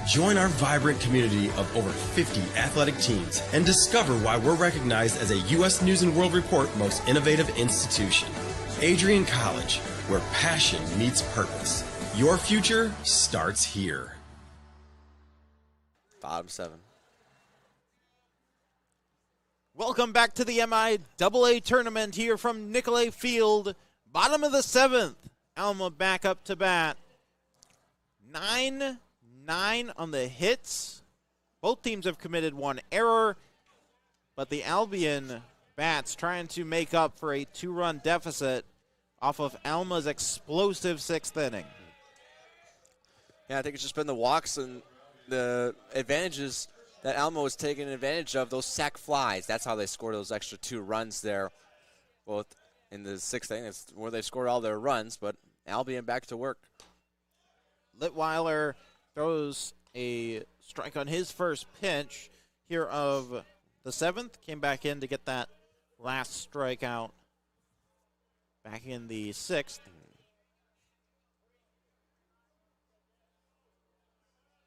Join our vibrant community of over 50 athletic teams and discover why we're recognized as a U.S. News & World Report Most Innovative Institution. Adrian College, where passion meets purpose. Your future starts here. Bottom 7. Welcome back to the MIAA tournament here from Nicolay Field. Bottom of the 7th. Alma back up to bat. 9-9 on the hits. Both teams have committed 1 error, but the Albion bats trying to make up for a 2-run deficit off of Alma's explosive 6th inning. Yeah, I think it's just been the walks and the advantages that Alma was taking advantage of, those sac flies. That's how they scored those extra 2 runs there. Both in the 6th inning, that's where they scored all their runs, but Albion back to work. Litweiler throws a strike on his first pitch here of the 7th. Came back in to get that last strikeout back in the 6th.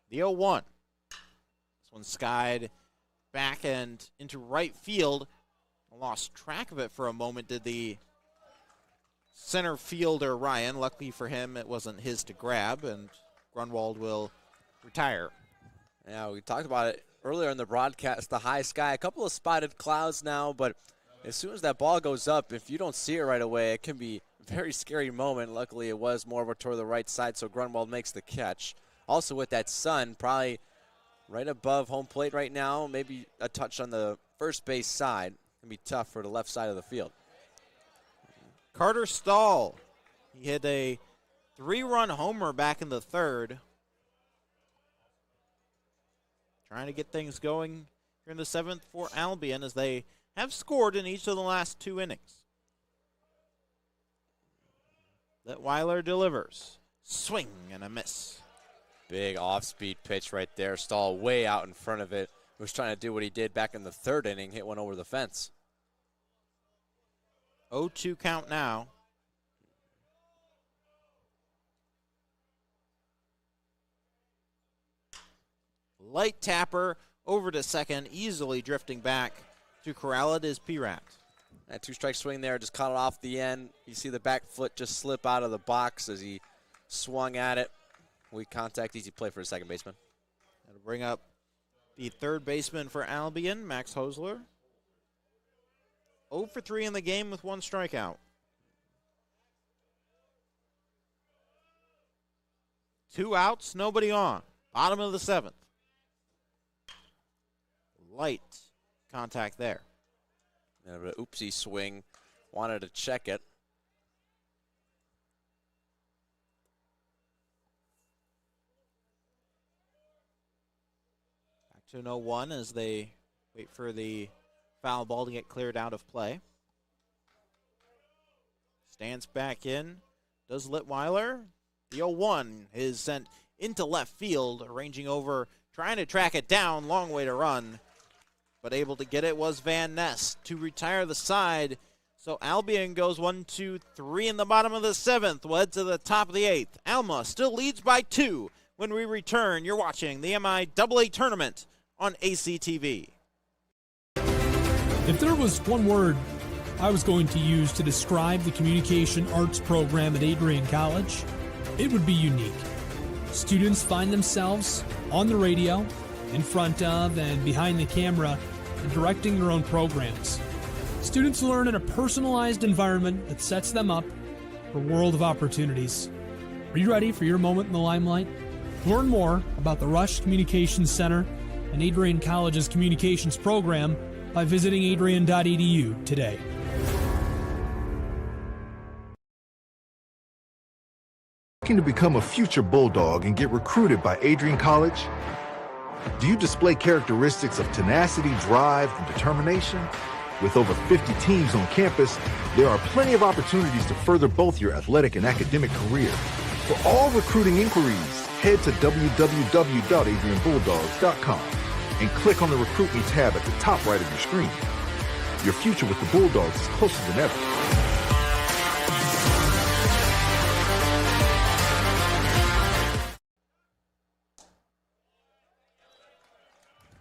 The 0-1. This one skied back and into right field. Lost track of it for a moment, did the center fielder Ryan. Luckily for him, it wasn't his to grab, and Grunwald will retire. Yeah, we talked about it earlier in the broadcast, the high sky, a couple of spotted clouds now, but as soon as that ball goes up, if you don't see it right away, it can be a very scary moment. Luckily, it was more of a toward the right side, so Grunwald makes the catch. Also with that sun, probably right above home plate right now, maybe a touch on the first base side. Can be tough for the left side of the field. Carter Stahl, he hit a 3-run homer back in the third. Trying to get things going here in the seventh for Albion as they have scored in each of the last 2 innings. Littweiler delivers. Swing and a miss. Big off-speed pitch right there. Stahl way out in front of it. Was trying to do what he did back in the third inning, hit one over the fence. 0-2 count now. Light tapper over to second, easily drifting back to corral it is Pirat. That 2-strike swing there, just caught it off the end. You see the back foot just slip out of the box as he swung at it. Weak contact, easy play for a second baseman. That'll bring up the third baseman for Albion, Max Hosler. 0 for 3 in the game with 1 strikeout. 2 outs, nobody on. Bottom of the 7th. Light contact there. And an oopsie swing. Wanted to check it. Back to 0-1 as they wait for the foul ball to get cleared out of play. Stands back in. Does Littweiler. The 0-1 is sent into left field, arranging over, trying to track it down. Long way to run. But able to get it was Van Ness to retire the side. So Albion goes 1, 2, 3 in the bottom of the 7th. We'll head to the top of the 8th. Alma still leads by 2. When we return, you're watching the MIAA tournament on ACTV. If there was one word I was going to use to describe the communication arts program at Adrian College, it would be unique. Students find themselves on the radio, in front of and behind the camera, and directing their own programs. Students learn in a personalized environment that sets them up for a world of opportunities. Are you ready for your moment in the limelight? Learn more about the Rush Communications Center and Adrian College's communications program by visiting adrian.edu today. Looking to become a future Bulldog and get recruited by Adrian College? Do you display characteristics of tenacity, drive, and determination? With over 50 teams on campus, there are plenty of opportunities to further both your athletic and academic career. For all recruiting inquiries, head to www.adrianbulldogs.com and click on the Recruit Me tab at the top right of your screen. Your future with the Bulldogs is closer than ever.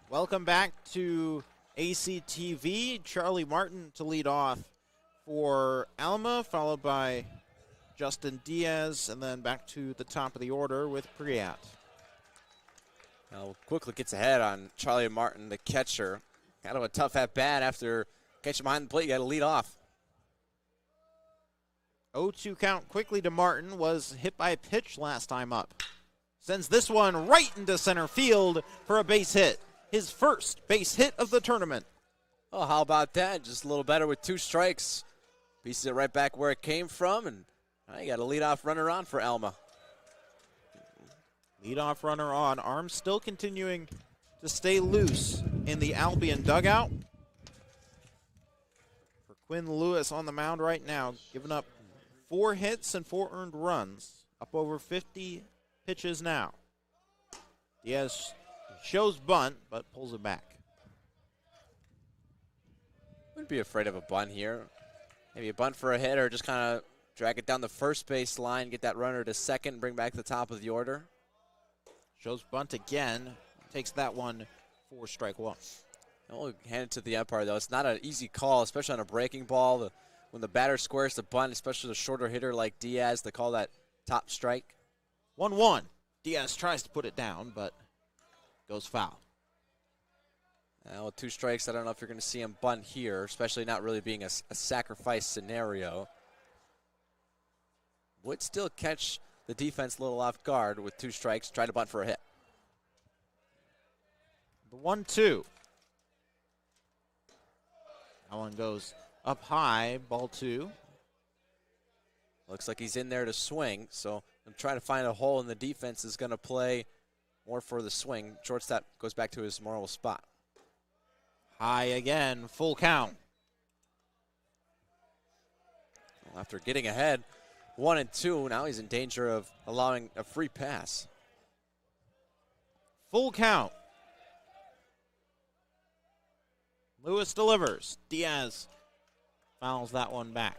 Welcome back to ACTV. Charlie Martin to lead off for Alma, followed by Justin Diaz, and then back to the top of the order with Priat. Now quickly gets ahead on Charlie Martin, the catcher. Kind of a tough at-bat after catching behind the plate. You got to lead off. 0-2 count quickly to Martin. Was hit by a pitch last time up. Sends this one right into center field for a base hit. His first base hit of the tournament. Oh, how about that? Just a little better with 2 strikes. Pieces it right back where it came from, and you got a leadoff runner on for Alma. Leadoff runner on. Arms still continuing to stay loose in the Albion dugout. For Quinn Lewis on the mound right now, giving up 4 hits and 4 earned runs. Up over 50 pitches now. Diaz shows bunt, but pulls it back. Wouldn't be afraid of a bunt here. Maybe a bunt for a hit or just kind of drag it down the first base line, get that runner to second, bring back the top of the order. Shows bunt again. Takes that one for strike 1. I'll hand it to the umpire, though. It's not an easy call, especially on a breaking ball. When the batter squares the bunt, especially the shorter hitter like Diaz, they call that top strike. 1-1. Diaz tries to put it down, but goes foul. With 2 strikes, I don't know if you're going to see him bunt here, especially not really being a sacrifice scenario. Would still catch the defense a little off guard with 2 strikes, try to bunt for a hit. The 1-2. That one goes up high, ball 2. Looks like he's in there to swing, so I'm trying to find a hole in the defense is going to play more for the swing. Shortstop goes back to his normal spot. High again, full count. Well, after getting ahead 1-2, now he's in danger of allowing a free pass. Full count. Lewis delivers. Diaz fouls that one back.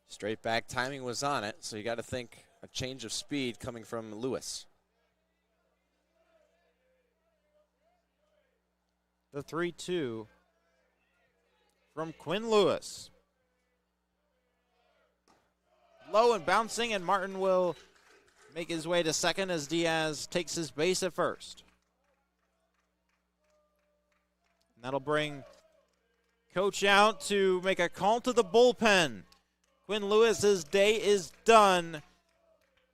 Straight back, timing was on it, so you got to think a change of speed coming from Lewis. The 3-2 from Quinn Lewis. Low and bouncing, and Martin will make his way to second as Diaz takes his base at first. And that'll bring Coach out to make a call to the bullpen. Quinn Lewis's day is done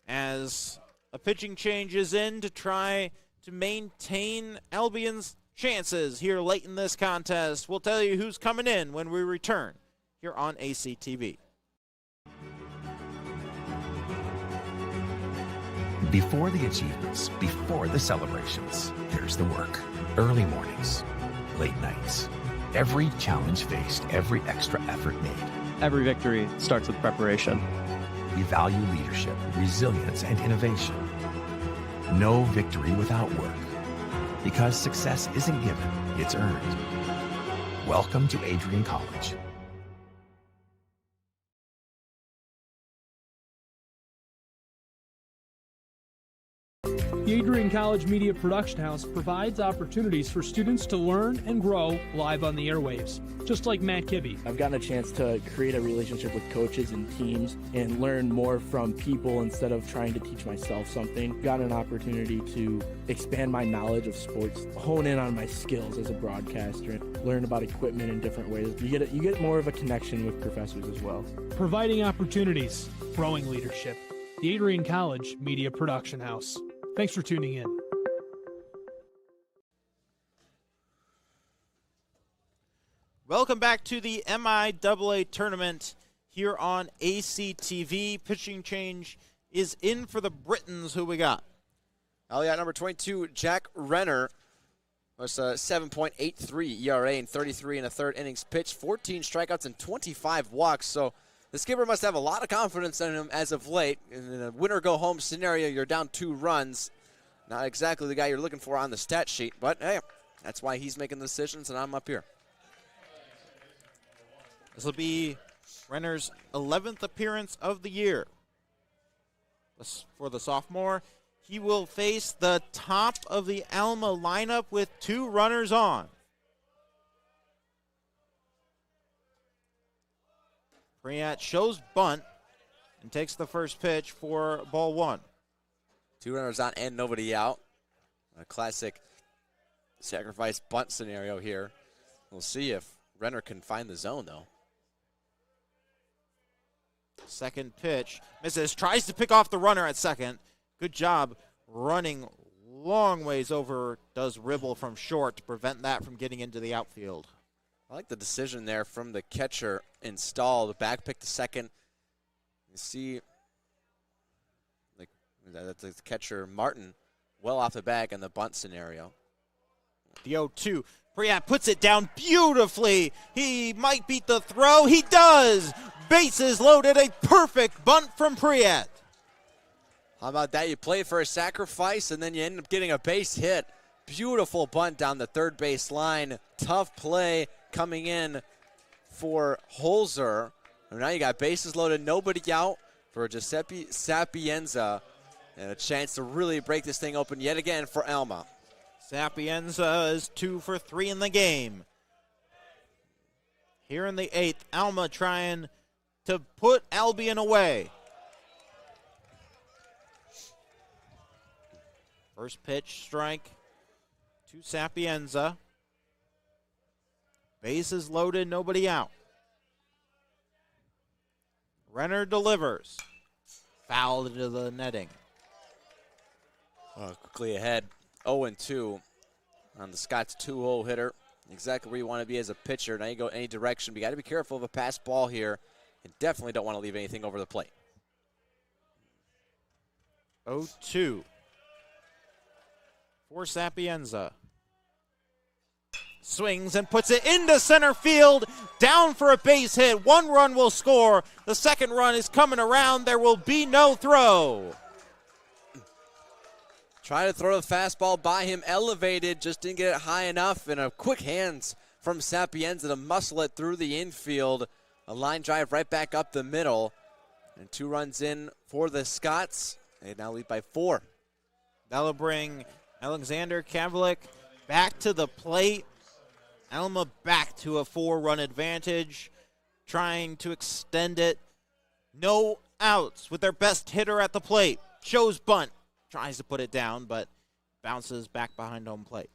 as a pitching change is in to try to maintain Albion's chances here late in this contest. We'll tell you who's coming in when we return here on ACTV. Before the achievements, before the celebrations, there's the work. Early mornings, late nights. Every challenge faced, every extra effort made. Every victory starts with preparation. We value leadership, resilience, and innovation. No victory without work. Because success isn't given, it's earned. Welcome to Adrian College. The Adrian College Media Production House provides opportunities for students to learn and grow live on the airwaves, just like Matt Kibbe. I've gotten a chance to create a relationship with coaches and teams and learn more from people instead of trying to teach myself something. Got an opportunity to expand my knowledge of sports, hone in on my skills as a broadcaster, and learn about equipment in different ways. You get more of a connection with professors as well. Providing opportunities, growing leadership. The Adrian College Media Production House. Thanks for tuning in. Welcome back to the MIAA tournament here on ACTV. Pitching change is in for the Britons. Who we got? Elliott, number 22, Jack Renner, was a 7.83 ERA in 33 and a third innings pitched, 14 strikeouts and 25 walks. So the skipper must have a lot of confidence in him as of late. In a winner-go-home scenario, you're down 2 runs. Not exactly the guy you're looking for on the stat sheet, but hey, that's why he's making the decisions, and I'm up here. This will be Renner's 11th appearance of the year. For the sophomore, he will face the top of the Alma lineup with 2 runners on. Priat shows bunt and takes the first pitch for ball 1. 2 runners on and nobody out. A classic sacrifice bunt scenario here. We'll see if Renner can find the zone, though. Second pitch misses, tries to pick off the runner at second. Good job running long ways over, does Ribble from short to prevent that from getting into the outfield. I like the decision there from the catcher installed. The back pick to second. You see like the catcher Martin well off the bag in the bunt scenario. The 0-2. Priat puts it down beautifully. He might beat the throw. He does. Bases loaded. A perfect bunt from Priat. How about that? You play for a sacrifice and then you end up getting a base hit. Beautiful bunt down the third base line. Tough play coming in for Holzer. And now you got bases loaded, nobody out for Giuseppe Sapienza. And a chance to really break this thing open yet again for Alma. Sapienza is 2 for 3 in the game. Here in the 8th, Alma trying to put Albion away. First pitch, strike to Sapienza. Bases loaded, nobody out. Renner delivers. Foul into the netting. Quickly ahead, 0-2 on the Scots 2-0 hitter. Exactly where you want to be as a pitcher. Now you go any direction, but you got to be careful of a pass ball here. And definitely don't want to leave anything over the plate. 0-2 for Sapienza. Swings and puts it into center field. Down for a base hit. 1 run will score. The second run is coming around. There will be no throw. Trying to throw the fastball by him, elevated, just didn't get it high enough. And a quick hands from Sapienza to muscle it through the infield. A line drive right back up the middle. And 2 runs in for the Scots. They now lead by 4. That'll bring Alexander Kavlik back to the plate. Alma back to a 4-run advantage, trying to extend it. No outs with their best hitter at the plate. Shows bunt. Tries to put it down, but bounces back behind home plate.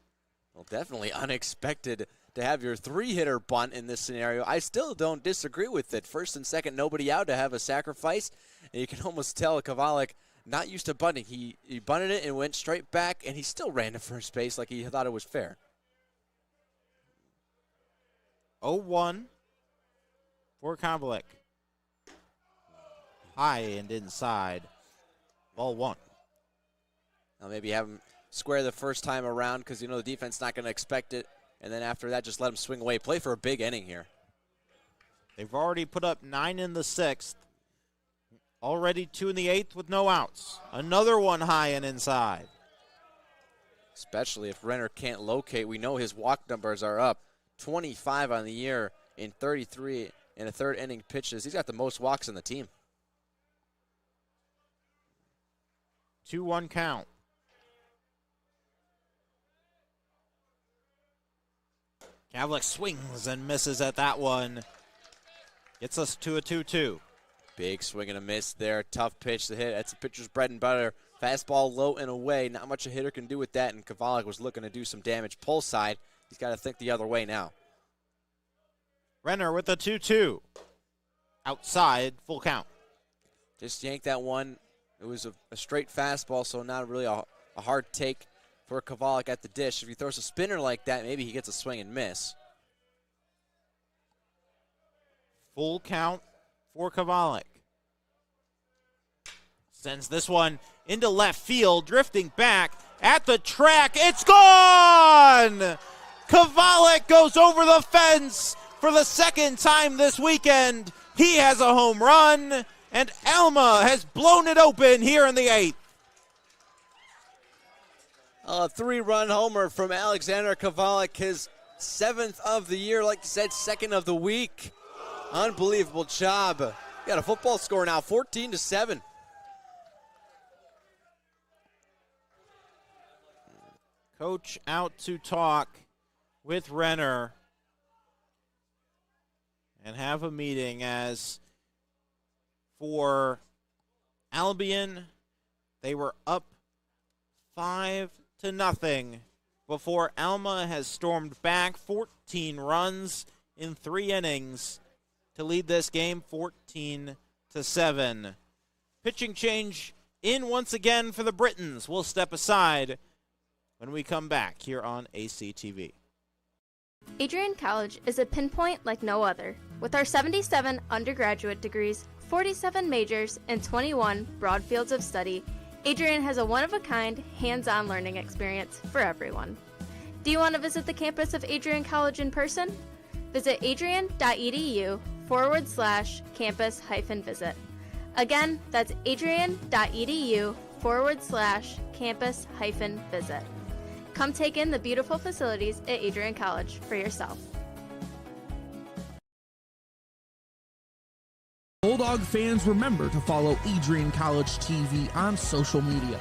Well, definitely unexpected to have your 3-hitter bunt in this scenario. I still don't disagree with it. First and second, nobody out to have a sacrifice. And you can almost tell Kavalik not used to bunting. He bunted it and went straight back, and he still ran to first base like he thought it was fair. 0-1 for Kavlik. High and inside. Ball 1. Now maybe have him square the first time around because you know the defense not going to expect it. And then after that, just let him swing away. Play for a big inning here. They've already put up 9 in the 6th. Already 2 in the 8th with no outs. Another one high and inside. Especially if Renner can't locate. We know his walk numbers are up. 25 on the year in 33 in a third inning pitches. He's got the most walks in the team. 2-1 count. Kavlik swings and misses at that one. Gets us to a 2-2. Big swing and a miss there. Tough pitch to hit. That's the pitcher's bread and butter. Fastball low and away. Not much a hitter can do with that, and Kavalik was looking to do some damage. Pull side. He's got to think the other way now. Renner with a 2-2. Outside, full count. Just yanked that one. It was a straight fastball, so not really a hard take for Kavalik at the dish. If he throws a spinner like that, maybe he gets a swing and miss. Full count for Kavalik. Sends this one into left field, drifting back at the track. It's gone! Kavalik goes over the fence for the second time this weekend. He has a home run, and Alma has blown it open here in the 8th. A 3-run homer from Alexander Kavalik, his 7th of the year, like you said, 2nd of the week. Unbelievable job. Got a football score now, 14-7. Coach out to talk with Renner and have a meeting, as for Albion, they were up 5-0 before Alma has stormed back 14 runs in 3 innings to lead this game 14-7. Pitching change in once again for the Britons. We'll step aside when we come back here on ACTV. Adrian College is a pinpoint like no other. With our 77 undergraduate degrees, 47 majors, and 21 broad fields of study, Adrian has a one-of-a-kind, hands-on learning experience for everyone. Do you want to visit the campus of Adrian College in person? Visit adrian.edu/campus-visit. Again, that's adrian.edu/campus-visit. Come take in the beautiful facilities at Adrian College for yourself. Bulldog fans, remember to follow Adrian College TV on social media.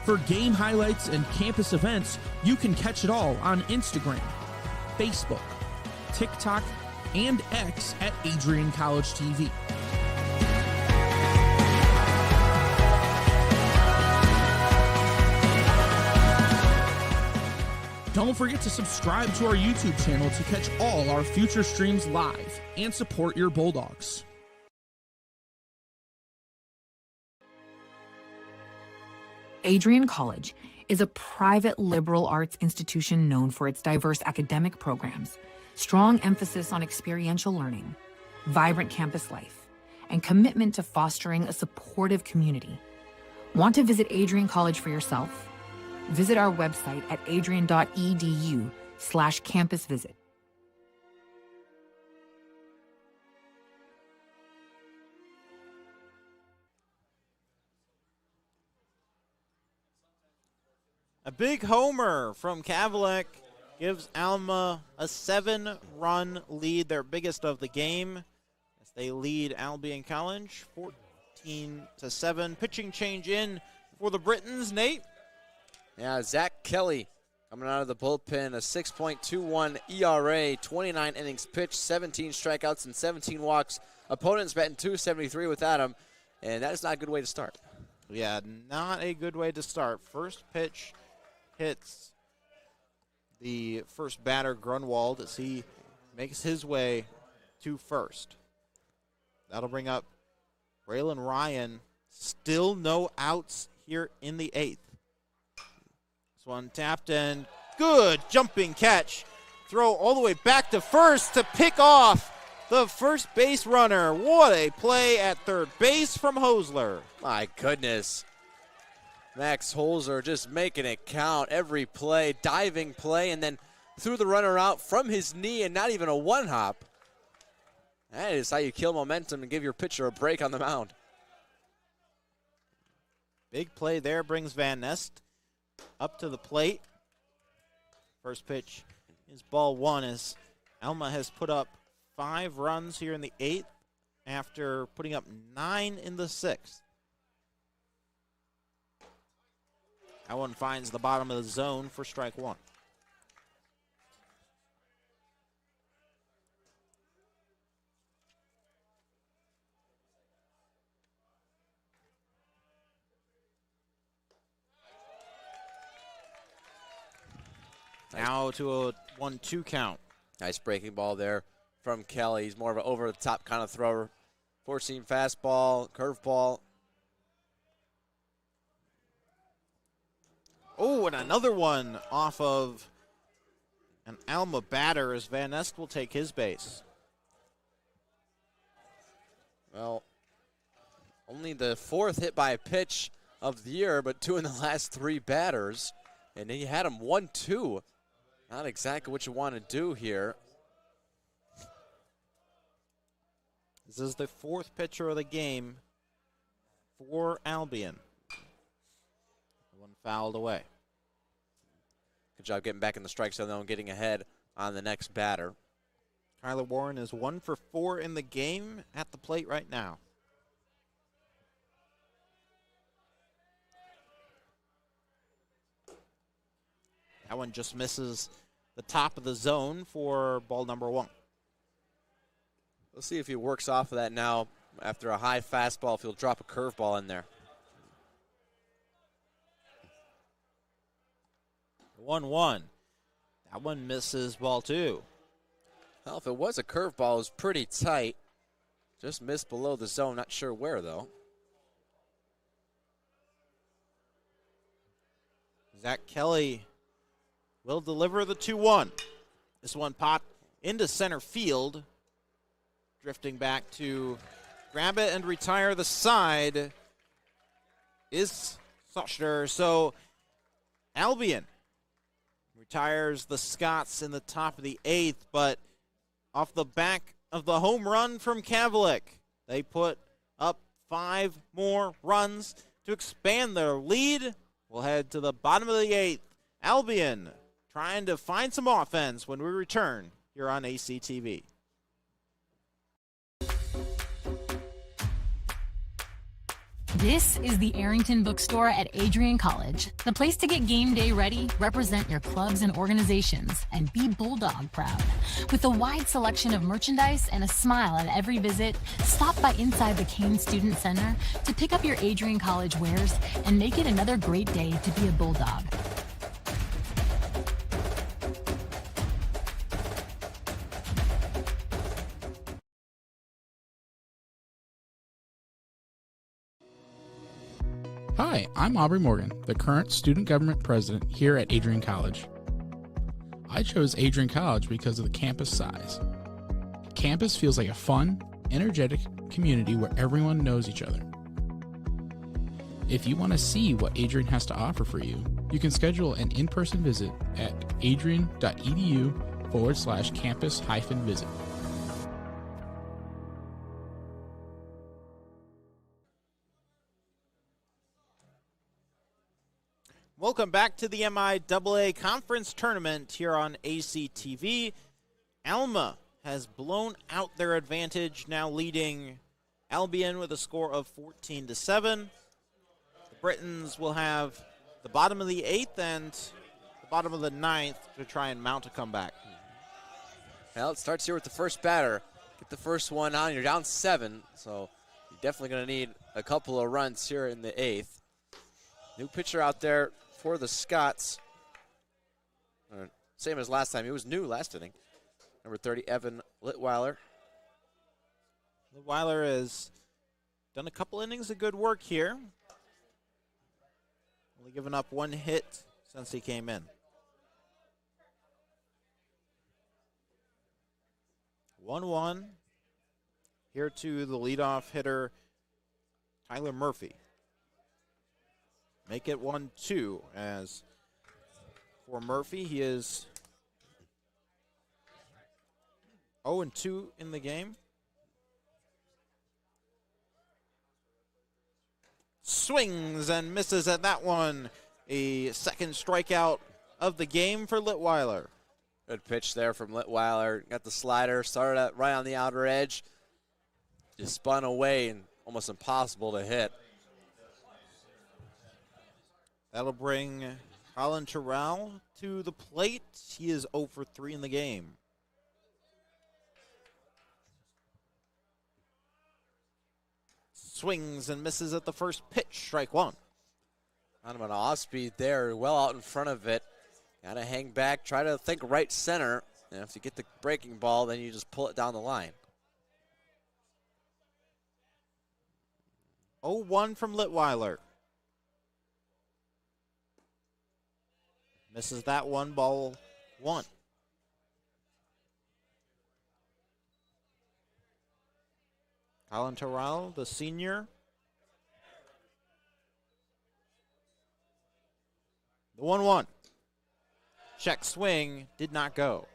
For game highlights and campus events, you can catch it all on Instagram, Facebook, TikTok, and X at Adrian College TV. Don't forget to subscribe to our YouTube channel to catch all our future streams live and support your Bulldogs. Adrian College is a private liberal arts institution known for its diverse academic programs, strong emphasis on experiential learning, vibrant campus life, and commitment to fostering a supportive community. Want to visit Adrian College for yourself? Visit our website at adrian.edu/campus visit. A big homer from Cavalic gives Alma a 7-run lead, their biggest of the game, as they lead Albion College 14-7. Pitching change in for the Britons. Nate? Yeah, Zach Kelly coming out of the bullpen, a 6.21 ERA, 29 innings pitched, 17 strikeouts and 17 walks. Opponents batting .273 without him, and that is not a good way to start. Yeah, not a good way to start. First pitch hits the first batter, Grunwald, as he makes his way to first. That'll bring up Braylon Ryan. Still no outs here in the 8th. This one tapped and good jumping catch. Throw all the way back to first to pick off the first base runner. What a play at third base from Hosler. My goodness. Max Holzer just making it count every play, diving play, and then threw the runner out from his knee and not even a one-hop. That is how you kill momentum and give your pitcher a break on the mound. Big play there brings Van Nest up to the plate. First pitch is ball 1 as Alma has put up 5 runs here in the 8th after putting up 9 in the 6th. That one finds the bottom of the zone for strike 1. Now to a 1-2 count. Nice breaking ball there from Kelly. He's more of an over-the-top kind of thrower. Four-seam fastball, curveball. Oh, and another one off of an Alma batter as Van Nest will take his base. Well, only the 4th hit by a pitch of the year, but 2 in the last 3 batters. And he had him 1-2. Not exactly what you want to do here. This is the 4th pitcher of the game for Albion. One fouled away. Good job getting back in the strike zone, though, and getting ahead on the next batter. Kyler Warren is 1 for 4 in the game at the plate right now. That one just misses the top of the zone for ball number 1. We'll see if he works off of that now after a high fastball, if he'll drop a curveball in there. 1-1. That one misses ball 2. Well, if it was a curveball, it was pretty tight. Just missed below the zone, not sure where, though. Zach Kelly will deliver the 2-1. This one popped into center field. Drifting back to grab it and retire the side is Sochter. So Albion retires the Scots in the top of the 8th, but off the back of the home run from Cavalic, they put up 5 more runs to expand their lead. We'll head to the bottom of the 8th. Albion trying to find some offense when we return here on ACTV. This is the Arrington Bookstore at Adrian College, the place to get game day ready, represent your clubs and organizations, and be Bulldog proud. With a wide selection of merchandise and a smile at every visit, stop by inside the Kane Student Center to pick up your Adrian College wares and make it another great day to be a Bulldog. Hi, I'm Aubrey Morgan, the current student government president here at Adrian College. I chose Adrian College because of the campus size. Campus feels like a fun, energetic community where everyone knows each other. If you want to see what Adrian has to offer for you, you can schedule an in-person visit at adrian.edu/campus-visit. Welcome back to the MIAA Conference Tournament here on ACTV. Alma has blown out their advantage, now leading Albion with a score of 14-7. The Britons will have the bottom of the 8th and the bottom of the 9th to try and mount a comeback. Well, it starts here with the first batter. Get the first one on. You're down 7, so you're definitely going to need a couple of runs here in the 8th. New pitcher out there for the Scots. Same as last time. He was new last inning. Number 30, Evan Litweiler. Litweiler has done a couple innings of good work here. Only given up 1 hit since he came in. 1-1. Here to the leadoff hitter, Tyler Murphy. Make it 1-2 as for Murphy, he is 0-2 in the game. Swings and misses at that one. A second strikeout of the game for Litweiler. Good pitch there from Litweiler. Got the slider, started out right on the outer edge. Just spun away and almost impossible to hit. That'll bring Colin Terrell to the plate. He is 0 for 3 in the game. Swings and misses at the first pitch, strike 1. Kind of an off-speed there, well out in front of it. Got to hang back, try to think right center. And if you get the breaking ball, then you just pull it down the line. 0-1 from Litweiler. Misses that one, ball 1. Colin Terrell, the senior. The 1-1. Check swing, did not go.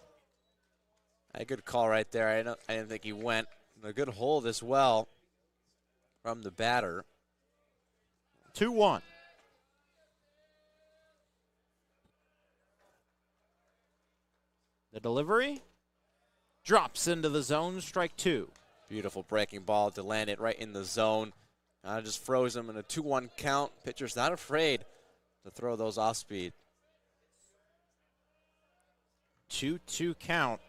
A good call right there. I didn't think he went. A good hold as well from the batter. 2-1. The delivery drops into the zone, strike 2. Beautiful breaking ball to land it right in the zone. Just froze him in a 2-1 count. Pitcher's not afraid to throw those off speed. 2-2 count.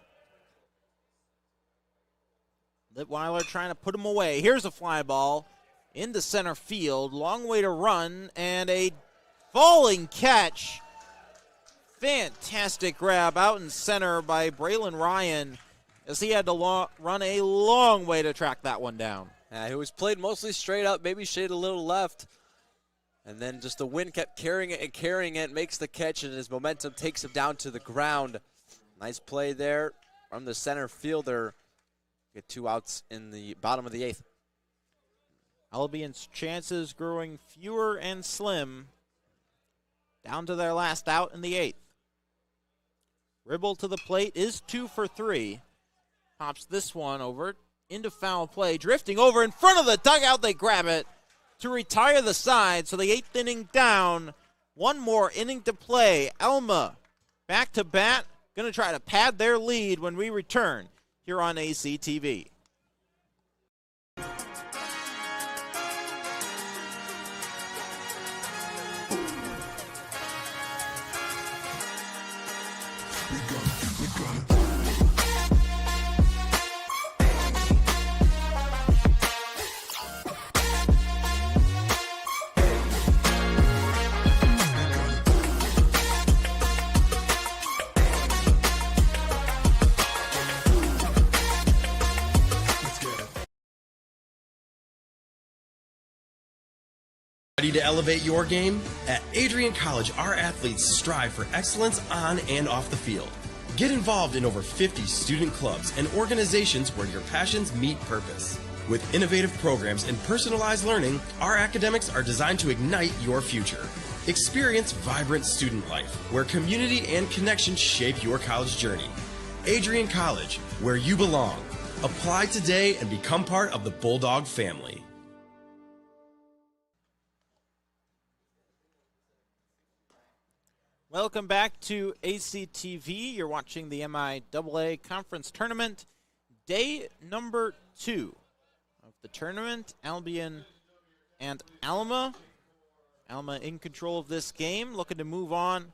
Litweiler trying to put him away. Here's a fly ball into center field. Long way to run and a falling catch. Fantastic grab out in center by Braylon Ryan as he had to run a long way to track that one down. He was played mostly straight up, maybe shade a little left. And then just the wind kept carrying it, makes the catch, and his momentum takes him down to the ground. Nice play there from the center fielder. Get 2 outs in the bottom of the 8th. Albion's chances growing fewer and slim. Down to their last out in the 8th. Ribble to the plate is 2 for 3. Pops this one over into foul play. Drifting over in front of the dugout. They grab it to retire the side. So the 8th inning down. One more inning to play. Alma back to bat. Going to try to pad their lead when we return here on ACTV. Ready to elevate your game? At Adrian College, our athletes strive for excellence on and off the field. Get involved in over 50 student clubs and organizations where your passions meet purpose. With innovative programs and personalized learning, our academics are designed to ignite your future. Experience vibrant student life, where community and connection shape your college journey. Adrian College, where you belong. Apply today and become part of the Bulldog family. Welcome back to ACTV. You're watching the MIAA Conference Tournament, day number 2 of the tournament. Albion and Alma. Alma in control of this game, looking to move on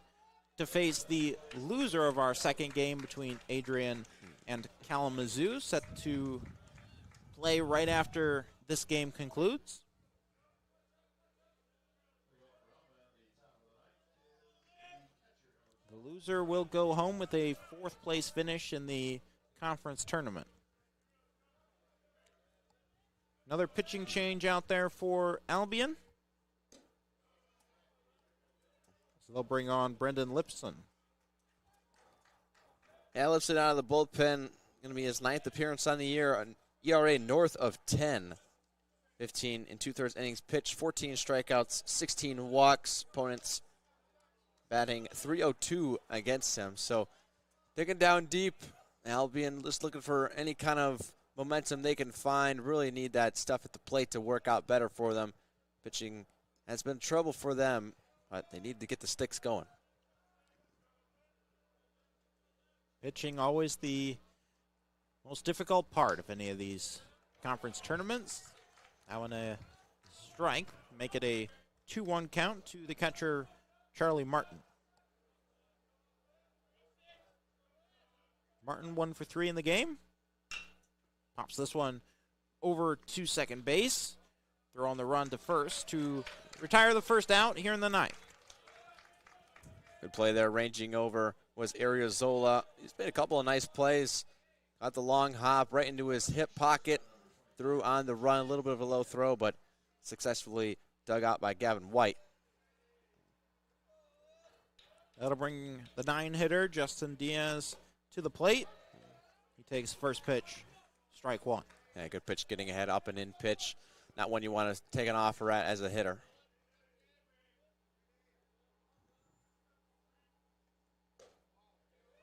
to face the loser of our second game between Adrian and Kalamazoo, set to play right after this game concludes. The loser will go home with a 4th place finish in the conference tournament. Another pitching change out there for Albion. So they'll bring on Brendan Lipson. Yeah, Lipson out of the bullpen. Going to be his 9th appearance on the year. An ERA north of 10. 15 and 2/3 innings pitched, 14 strikeouts, 16 walks. Opponents batting .302 against him. So digging down deep. Albion just looking for any kind of momentum they can find. Really need that stuff at the plate to work out better for them. Pitching has been trouble for them, but they need to get the sticks going. Pitching always the most difficult part of any of these conference tournaments. I want to strike, make it a 2-1 count to the catcher, Charlie Martin. Martin 1 for 3 in the game. Pops this one over to second base. Throw on the run to first to retire the first out here in the 9th. Good play there, ranging over was Ariozola. He's made a couple of nice plays. Got the long hop right into his hip pocket. Threw on the run, a little bit of a low throw, but successfully dug out by Gavin White. That'll bring the 9-hitter, Justin Diaz, to the plate. He takes first pitch, strike 1. Yeah, good pitch, getting ahead, up and in pitch. Not one you want to take an offer at as a hitter.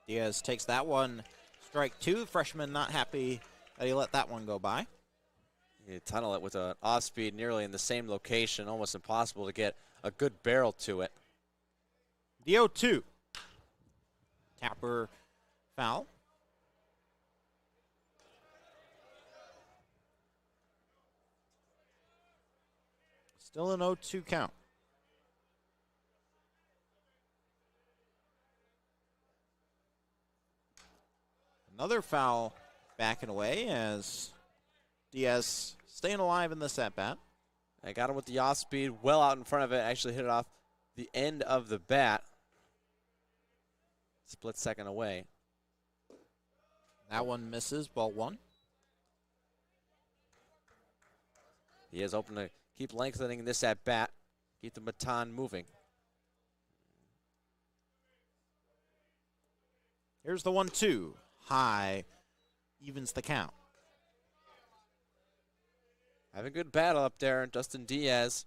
Diaz takes that one, strike 2. The freshman not happy that he let that one go by. You tunnel it with an off-speed nearly in the same location, almost impossible to get a good barrel to it. The 0-2. Tapper foul. Still an 0-2 count. Another foul back and away as Diaz staying alive in this at-bat. I got him with the off-speed, well out in front of it. Actually hit it off the end of the bat. Split second away. That one misses, ball 1. He is open to keep lengthening this at-bat, keep the baton moving. Here's the 1-2. High, evens the count. Having a good battle up there, Justin Diaz.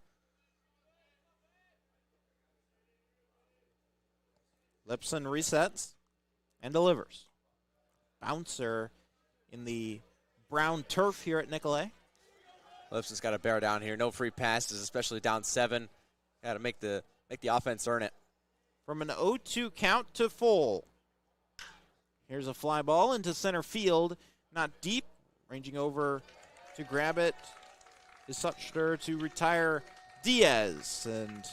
Lipson resets and delivers. Bouncer in the brown turf here at Nicolet. Lipson's got to bear down here. No free passes, especially down 7. Got to make the offense earn it. From an 0-2 count to full. Here's a fly ball into center field. Not deep. Ranging over to grab it is Suchter to retire Diaz. And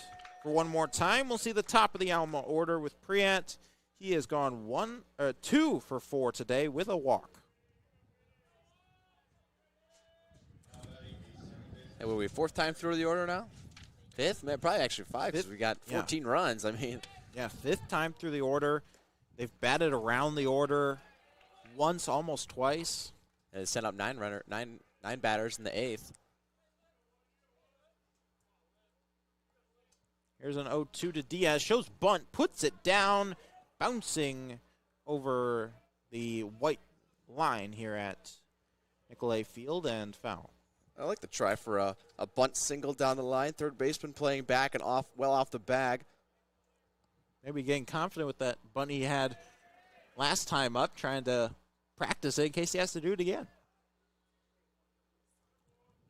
for one more time, we'll see the top of the Alma order with Priat. He has gone 2 for 4 today with a walk. Hey, were we 4th time through the order now? 5th? Man, probably actually 5 because we got 14 runs. I mean, yeah, 5th time through the order. They've batted around the order once, almost twice. They sent up 9 batters in the 8th. Here's an 0-2 to Diaz. Shows bunt, puts it down, bouncing over the white line here at MIAA Field, and foul. I like the try for a bunt single down the line. Third baseman playing back and well off the bag. Maybe getting confident with that bunt he had last time up, trying to practice it in case he has to do it again.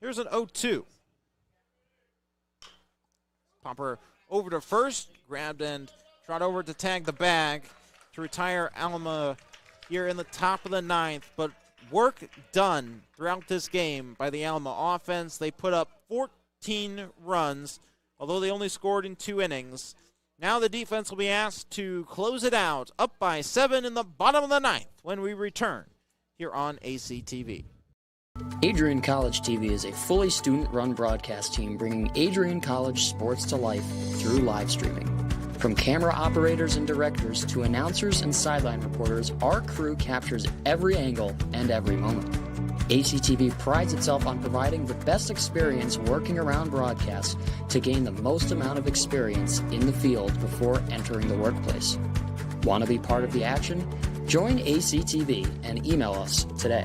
Here's an 0-2. Popper over to first, grabbed and trot over to tag the bag to retire Alma here in the top of the ninth. But work done throughout this game by the Alma offense. They put up 14 runs, although they only scored in 2 innings. Now the defense will be asked to close it out, up by 7 in the bottom of the ninth when we return here on ACTV. Adrian College TV is a fully student-run broadcast team bringing Adrian College sports to life through live streaming. From camera operators and directors to announcers and sideline reporters, our crew captures every angle and every moment. ACTV prides itself on providing the best experience working around broadcasts to gain the most amount of experience in the field before entering the workplace. Want to be part of the action? Join ACTV and email us today.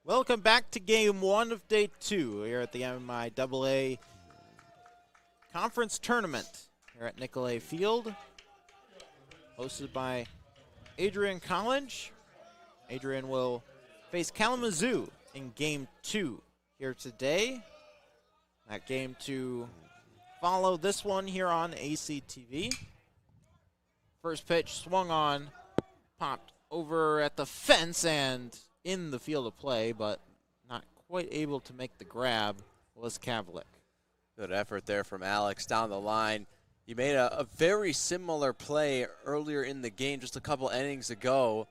Welcome back to game 1 of day 2 here at the MIAA Conference Tournament here at MIAA Field, hosted by Adrian College. Adrian will face Kalamazoo in game 2 here today. That game to follow this one here on ACTV. First pitch swung on, popped over at the fence and in the field of play, but not quite able to make the grab was Kavlik. Good effort there from Alex down the line. He made a very similar play earlier in the game, just a couple innings ago,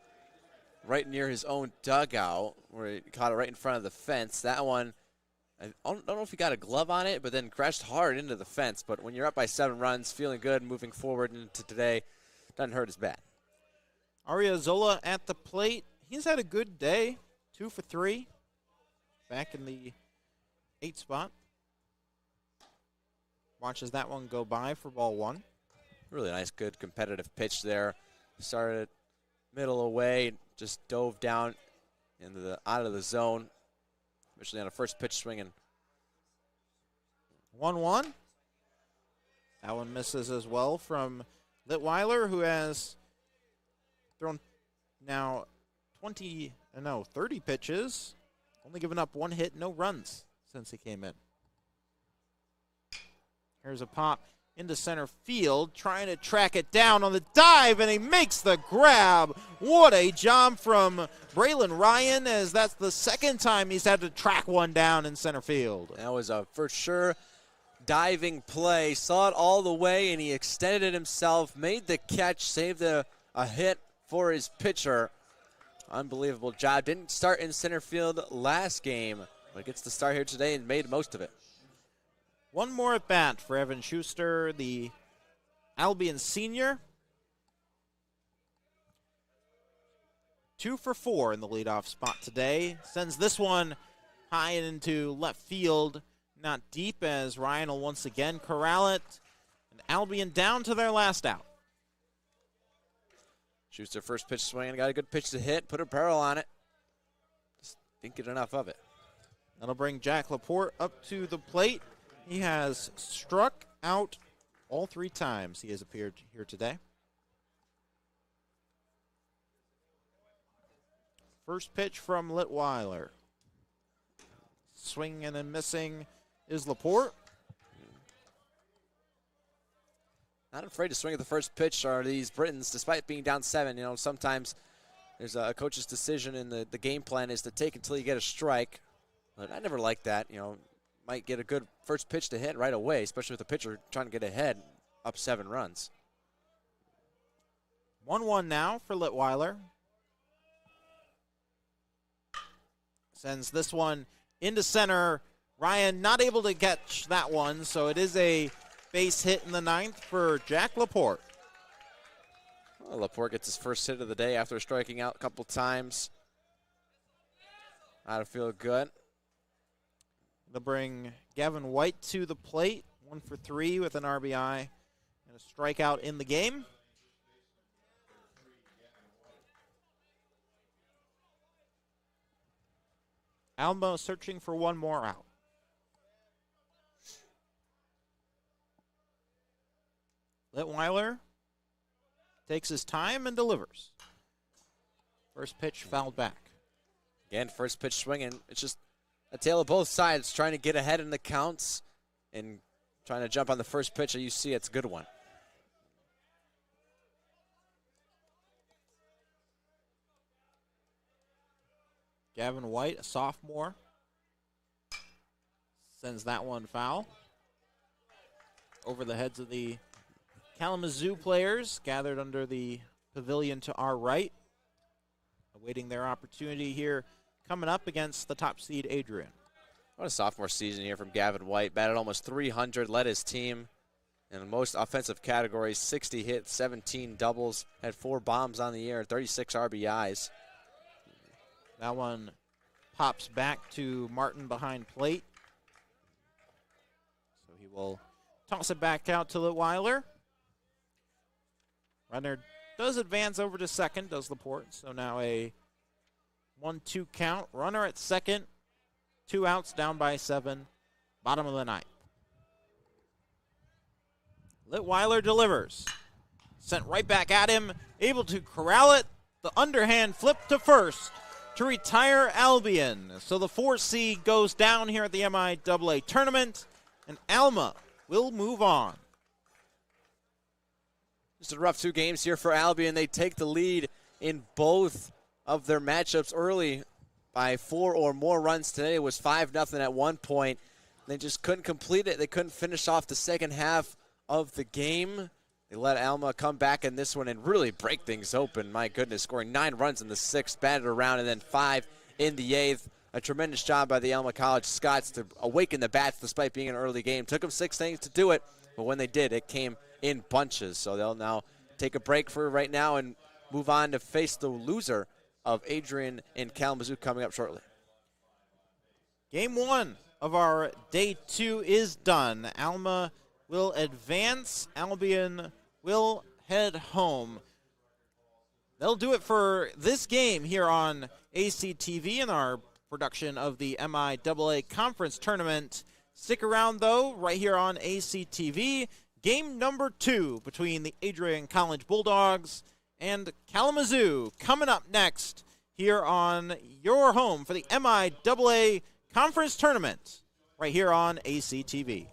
right near his own dugout, where he caught it right in front of the fence. That one, I don't know if he got a glove on it, but then crashed hard into the fence. But when you're up by 7 runs, feeling good, moving forward into today, doesn't hurt his bat. Ariozola at the plate. He's had a good day, 2 for 3, back in the 8 spot. Watches that one go by for ball 1. Really nice, good competitive pitch there. Started middle away, just dove down into out of the zone. Eventually on a first pitch swinging. 1-1. That one misses as well from Litweiler, who has thrown now 30 pitches, only given up 1 hit, no runs since he came in. Here's a pop into center field, trying to track it down on the dive, and he makes the grab. What a job from Braylon Ryan, as that's the second time he's had to track one down in center field. That was a for sure diving play. Saw it all the way, and he extended it himself, made the catch, saved a hit for his pitcher. Unbelievable job. Didn't start in center field last game, but gets to start here today and made most of it. One more at bat for Evan Schuster, the Albion senior. 2 for 4 in the leadoff spot today. Sends this one high into left field, not deep, as Ryan will once again corral it. And Albion down to their last out. Schuster first pitch swinging, got a good pitch to hit, put a barrel on it. Just didn't get enough of it. That'll bring Jack Laporte up to the plate. He has struck out all 3 times he has appeared here today. First pitch from Litweiler. Swinging and missing is Laporte. Not afraid to swing at the first pitch are these Britons, despite being down 7. You know, sometimes there's a coach's decision in the game plan is to take until you get a strike. But I never liked that. You know, might get a good first pitch to hit right away, especially with the pitcher trying to get ahead, up 7 runs. 1-1 now for Litweiler. Sends this one into center. Ryan not able to catch that one, so it is a base hit in the 9th for Jack Laporte. Well, Laporte gets his first hit of the day after striking out a couple times. Out of field good. They'll bring Gavin White to the plate. 1 for 3 with an RBI and a strikeout in the game. Alma searching for one more out. Litweiler takes his time and delivers. First pitch fouled back. Again, first pitch swinging. It's just a tale of both sides, trying to get ahead in the counts and trying to jump on the first pitch that you see. It's a good one. Gavin White, a sophomore, sends that one foul. Over the heads of the Kalamazoo players gathered under the pavilion to our right, awaiting their opportunity here coming up against the top seed Adrian. What a sophomore season here from Gavin White. Batted almost 300, led his team in most offensive categories, 60 hits, 17 doubles, had 4 bombs on the year, 36 RBIs. That one pops back to Martin behind plate. So he will toss it back out to Litweiler. Runner does advance over to second, does Laporte. So now a 1-2 count. Runner at second. 2 outs, down by 7. Bottom of the 9th. Litweiler delivers. Sent right back at him. Able to corral it. The underhand flip to first to retire Albion. So the 4 seed goes down here at the MIAA tournament. And Alma will move on. Just a rough 2 games here for Albion. They take the lead in both of their matchups early by 4 or more runs. Today it was 5-0 at one point. They just couldn't complete it. They couldn't finish off the second half of the game. They let Alma come back in this one and really break things open. My goodness, scoring 9 runs in the 6th, batted around, and then 5 in the 8th. A tremendous job by the Alma College Scots to awaken the bats despite being an early game. Took them 6 innings to do it, but when they did, it came in bunches. So they'll now take a break for right now and move on to face the loser of Adrian and Kalamazoo coming up shortly. Game 1 of our day 2 is done. Alma will advance. Albion will head home. They'll do it for this game here on ACTV in our production of the MIAA Conference Tournament. Stick around, though, right here on ACTV. Game number 2 between the Adrian College Bulldogs and Kalamazoo coming up next here on your home for the MIAA Conference Tournament right here on ACTV.